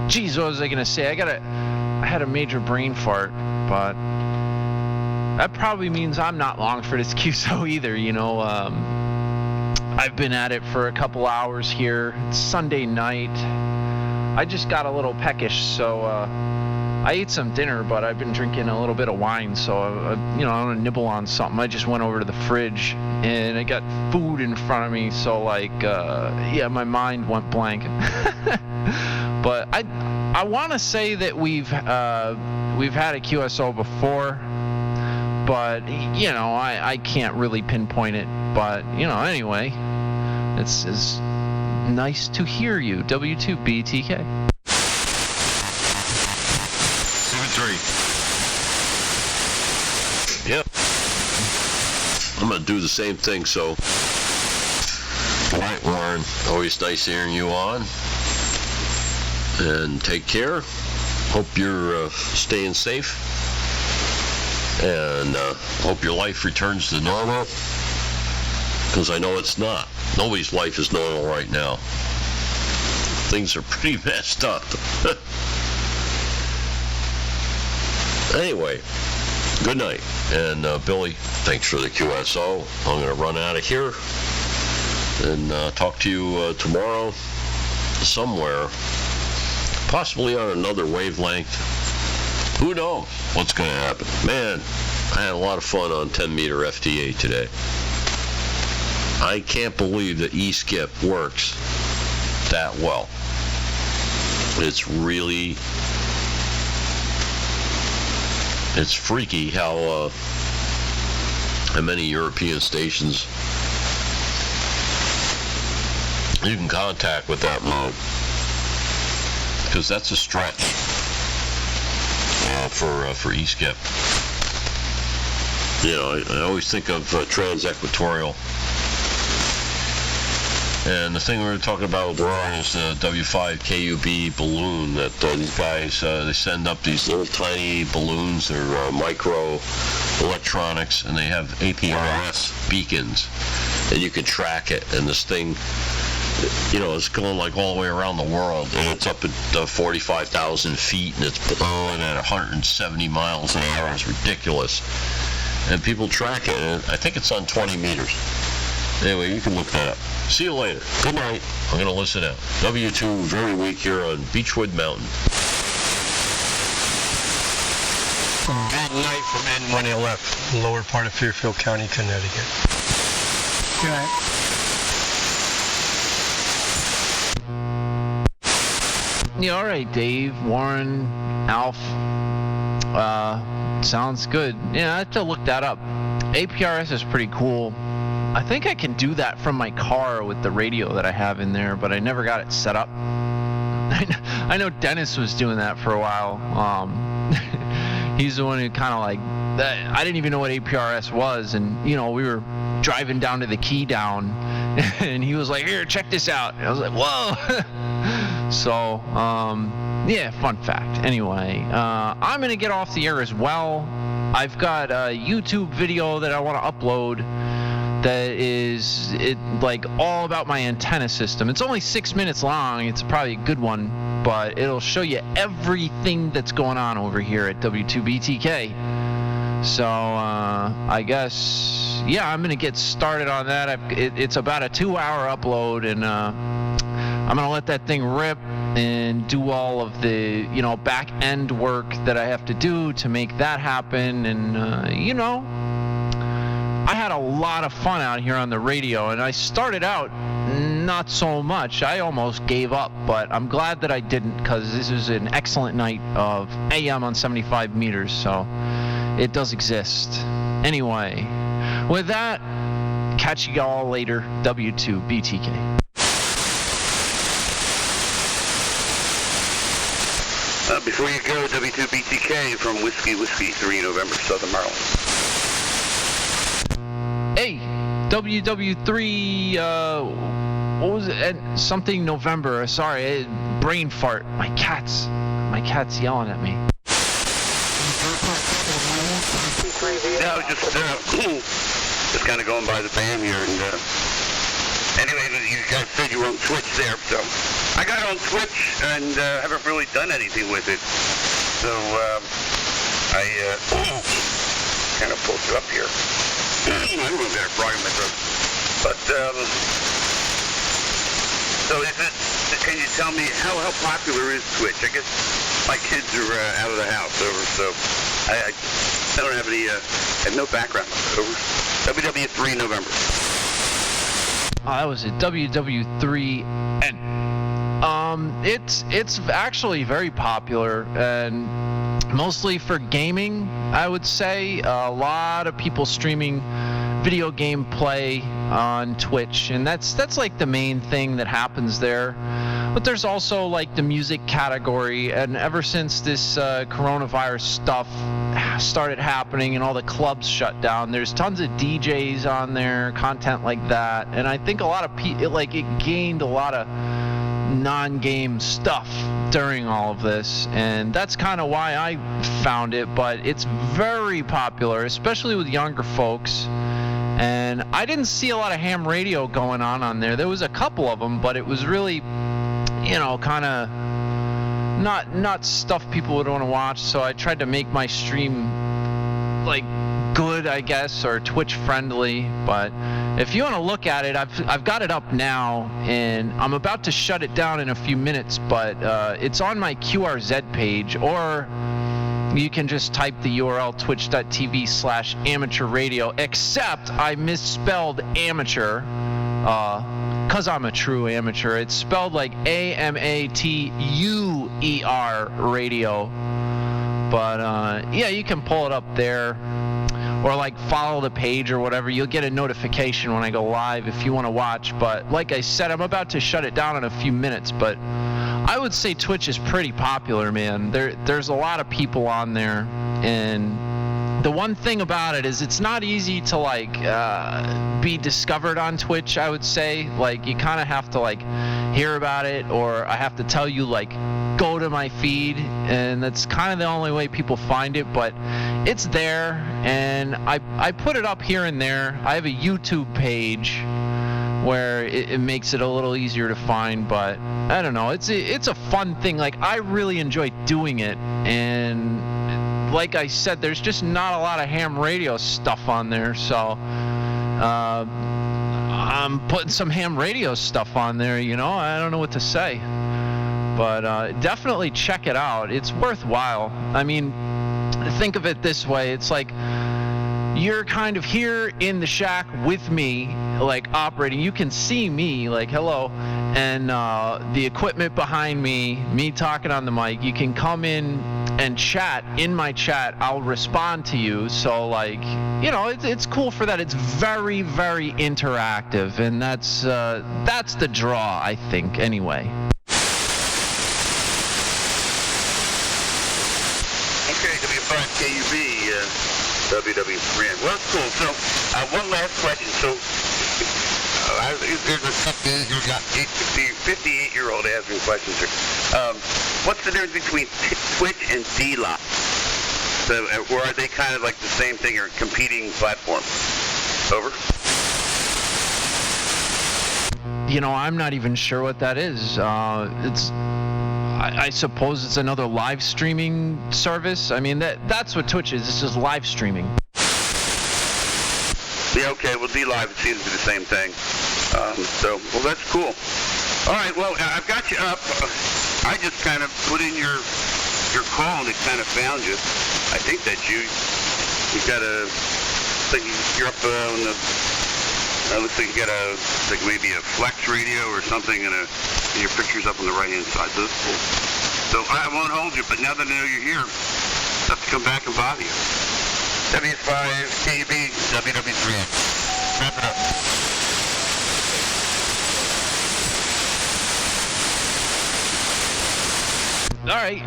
Geez, what was I gonna say? I had a major brain fart, but that probably means I'm not long for this QSO either. I've been at it for a couple hours here. It's Sunday night. I just got a little peckish, so I ate some dinner, but I've been drinking a little bit of wine, so I want to nibble on something. I just went over to the fridge, and I got food in front of me, so my mind went blank. But I want to say that we've had a QSO before, but I can't really pinpoint it. But anyway, it's nice to hear you, W2BTK. 7-3. Yep. I'm gonna do the same thing. So, all right, Warren. Always nice hearing you on. And take care. Hope you're staying safe. And hope your life returns to normal. Because I know it's not. Nobody's life is normal right now. Things are pretty messed up. Anyway, good night. And Billy, thanks for the QSO. I'm going to run out of here and talk to you tomorrow somewhere, possibly on another wavelength. Who knows what's going to happen? Man, I had a lot of fun on 10-meter FTA today. I can't believe that E-skip works that well. it's freaky how many European stations you can contact with that mode, because that's a stretch for ESCIP. You know, I always think of trans-equatorial. And the thing we were talking about with Ron is the W2BTK balloon that these guys, they send up these little tiny balloons. They're micro electronics, and they have APRS beacons, and you can track it. And this thing, you know, it's going like all the way around the world, and it's up at 45,000 feet, and it's blowing at 170 miles an hour. It's ridiculous. And people track it, and I think it's on 20 meters. Anyway, you can look that up. See you later. Good night. I'm going to listen out. W2 very weak here on Beechwood Mountain. Good night from N1LF, lower part of Fairfield County, Connecticut. Good night. Yeah, all right, Dave, Warren, Alf. Sounds good. Yeah, I have to look that up. APRS is pretty cool. I think I can do that from my car with the radio that I have in there, but I never got it set up. I know Dennis was doing that for a while. He's the one who kind of like, I didn't even know what APRS was, and you know, we were driving down to the Key Down, and he was like, "Here, check this out." And I was like, "Whoa!" So, yeah, fun fact. Anyway, I'm gonna get off the air as well. I've got a YouTube video that I want to upload that is like all about my antenna system. It's only 6 minutes long. It's probably a good one, but it'll show you everything that's going on over here at W2BTK. So I guess, yeah, I'm gonna get started on that. It's about a 2-hour upload, and I'm gonna let that thing rip and do all of the, you know, back end work that I have to do to make that happen. And you know, I had a lot of fun out here on the radio, and I started out not so much. I almost gave up, but I'm glad that I didn't, because this is an excellent night of AM on 75 meters, so it does exist. Anyway, with that, catch you all later. W2BTK. Before you go, W2BTK from Whiskey 3 November, Southern Maryland. Hey, WW3, what was it? Something November. Sorry, brain fart. My cat's yelling at me. Yeah, I was just kind of going by the band here, and anyway, you guys said you were on Twitch there, so I got on Twitch and haven't really done anything with it. So I kind of pulled it up here. I don't know if I got a frog in my throat. But so can you tell me how popular is Twitch? I guess my kids are out of the house so I don't have any have no background over. WW3 November. Oh, that was it. WW3N. It's actually very popular, and mostly for gaming, I would say. A lot of people streaming video game play on Twitch, and that's like the main thing that happens there. But there's also like the music category, and ever since this coronavirus stuff started happening and all the clubs shut down, there's tons of DJs on there, content like that, and I think a lot of people, it gained a lot of non-game stuff during all of this, and that's kind of why I found it. But it's very popular, especially with younger folks. And I didn't see a lot of ham radio going on there. There was a couple of them, but it was really, kind of not stuff people would want to watch. So I tried to make my stream good, I guess, or Twitch friendly. But if you want to look at it, I've got it up now, and I'm about to shut it down in a few minutes. But it's on my QRZ page, or you can just type the URL twitch.tv/amateur radio, except I misspelled amateur, because I'm a true amateur. It's spelled like AMATUER radio. But yeah, you can pull it up there, or like follow the page or whatever. You'll get a notification when I go live if you want to watch. But like I said, I'm about to shut it down in a few minutes. But I would say Twitch is pretty popular, man. There's a lot of people on there, and the one thing about it is it's not easy to like be discovered on Twitch. I would say, like, you kind of have to like hear about it, or I have to tell you like go to my feed, and that's kind of the only way people find it. But it's there, and I put it up here and there. I have a YouTube page where it makes it a little easier to find, but I don't know. It's a fun thing. Like, I really enjoy doing it, and like I said, there's just not a lot of ham radio stuff on there, so I'm putting some ham radio stuff on there, you know. I don't know what to say, but definitely check it out. It's worthwhile. I mean, think of it this way. It's like you're kind of here in the shack with me, like operating. You can see me, like, hello, and the equipment behind me talking on the mic. You can come in and chat in my chat. I'll respond to you. So, like, you know, it's cool for that. It's very, very interactive, and that's the draw, I think, anyway. Okay, W5KUB, WW3N. Well, that's cool. So, one last question. So, there's a 58-year-old asking questions here. What's the difference between Twitch and D-Live? So, or are they kind of like the same thing, or competing platforms? Over. You know, I'm not even sure what that is. I suppose it's another live streaming service. I mean, that's what Twitch is. It's just live streaming. Yeah, okay. Well, D-Live, it seems to be the same thing. So, well, that's cool. All right. Well, I've got you up. I just kind of put in your call, and it kind of found you. I think that you've got a. You're up on the. Looks like you got like maybe a Flex radio or something, and your picture's up on the right-hand side. So that's cool. So I won't hold you, but now that I know you're here, I'll have to come back and bother you. W5KUB, WW3N. Wrap it up. All right.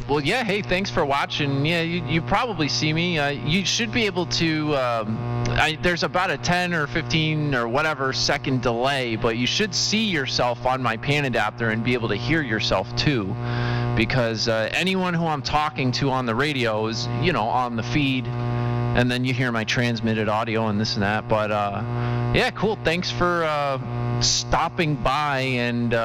Well, yeah. Hey, thanks for watching. Yeah, you probably see me. You should be able to. There's about a 10 or 15 or whatever second delay, but you should see yourself on my pan adapter and be able to hear yourself too, because anyone who I'm talking to on the radio is, you know, on the feed, and then you hear my transmitted audio and this and that. But yeah, cool. Thanks for stopping by, and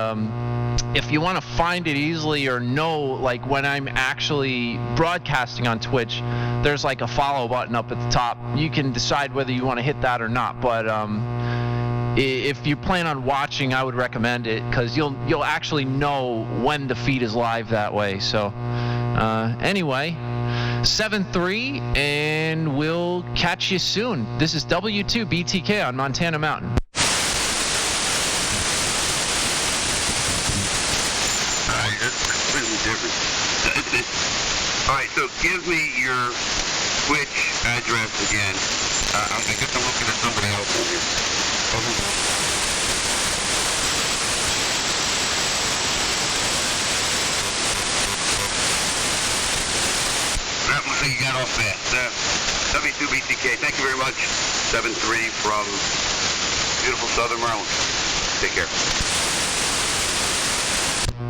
if you want to find it easily or know, like, when I'm actually broadcasting on Twitch, there's like a follow button up at the top. You can decide whether you want to hit that or not, but if you plan on watching, I would recommend it, because you'll actually know when the feed is live that way. So anyway, 7-3, and we'll catch you soon. This is W2BTK on Montana Mountain. Different. All right, so give me your Twitch address again. I guess I'm looking at somebody else in here. That looks like you got off fast. W2BTK, thank you very much. 7-3 from beautiful Southern Maryland. Take care.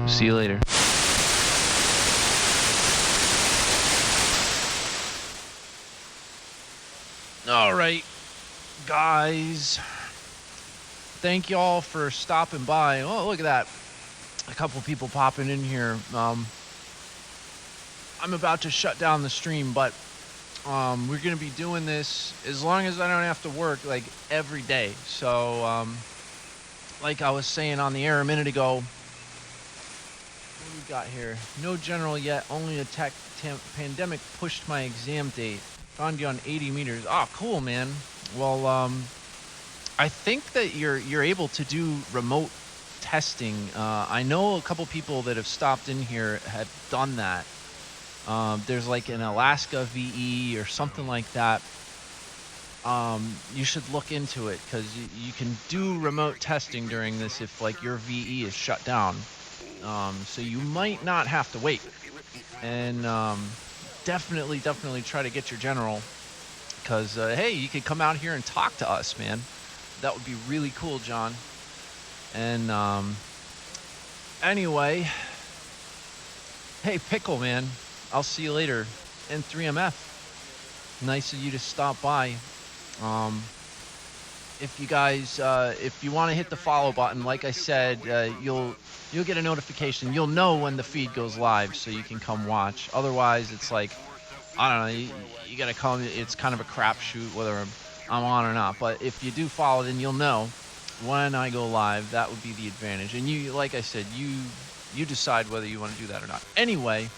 See you later. All right, guys. Thank you all for stopping by. Oh, look at that. A couple people popping in here. I'm about to shut down the stream, but we're going to be doing this as long as I don't have to work, like, every day. So, like I was saying on the air a minute ago, what do we got here? No general yet, only a pandemic pushed my exam date. Found you on 80 meters. Oh, cool, man. Well, I think that you're able to do remote testing. I know a couple people that have stopped in here have done that. There's like an Alaska VE or something like that. You should look into it, because you can do remote testing during this if like your VE is shut down. So you might not have to wait. And definitely try to get your general, because hey, you could come out here and talk to us, man. That would be really cool, John. And anyway, hey Pickle, man, I'll see you later. N3MF, nice of you to stop by. If you guys, if you want to hit the follow button, like I said, you'll get a notification. You'll know when the feed goes live, so you can come watch. Otherwise, it's like, I don't know, you gotta come. It's kind of a crapshoot whether I'm on or not. But if you do follow, then you'll know when I go live. That would be the advantage. And you, like I said, you decide whether you want to do that or not. Anyway,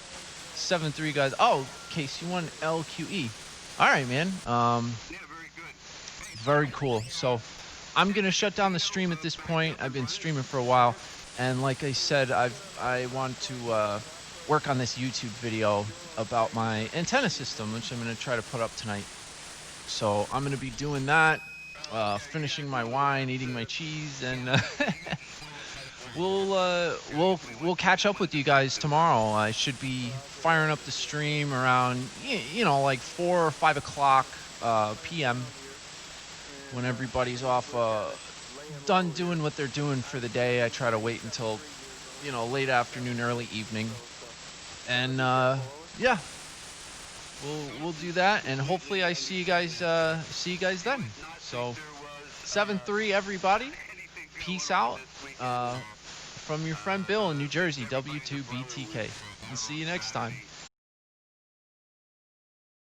7-3 guys. Oh, Case, you won LQE. All right, man. Very cool. So I'm gonna shut down the stream at this point. I've been streaming for a while, and like I said, I want to work on this YouTube video about my antenna system, which I'm gonna try to put up tonight. So I'm gonna be doing that, finishing my wine, eating my cheese, and we'll catch up with you guys tomorrow. I should be firing up the stream around like 4 or 5 o'clock p.m. when everybody's off, done doing what they're doing for the day. I try to wait until, late afternoon, early evening, and yeah, we'll do that, and hopefully I see you guys then. So 7-3 everybody, peace out, from your friend Bill in New Jersey, W2BTK, and see you next time.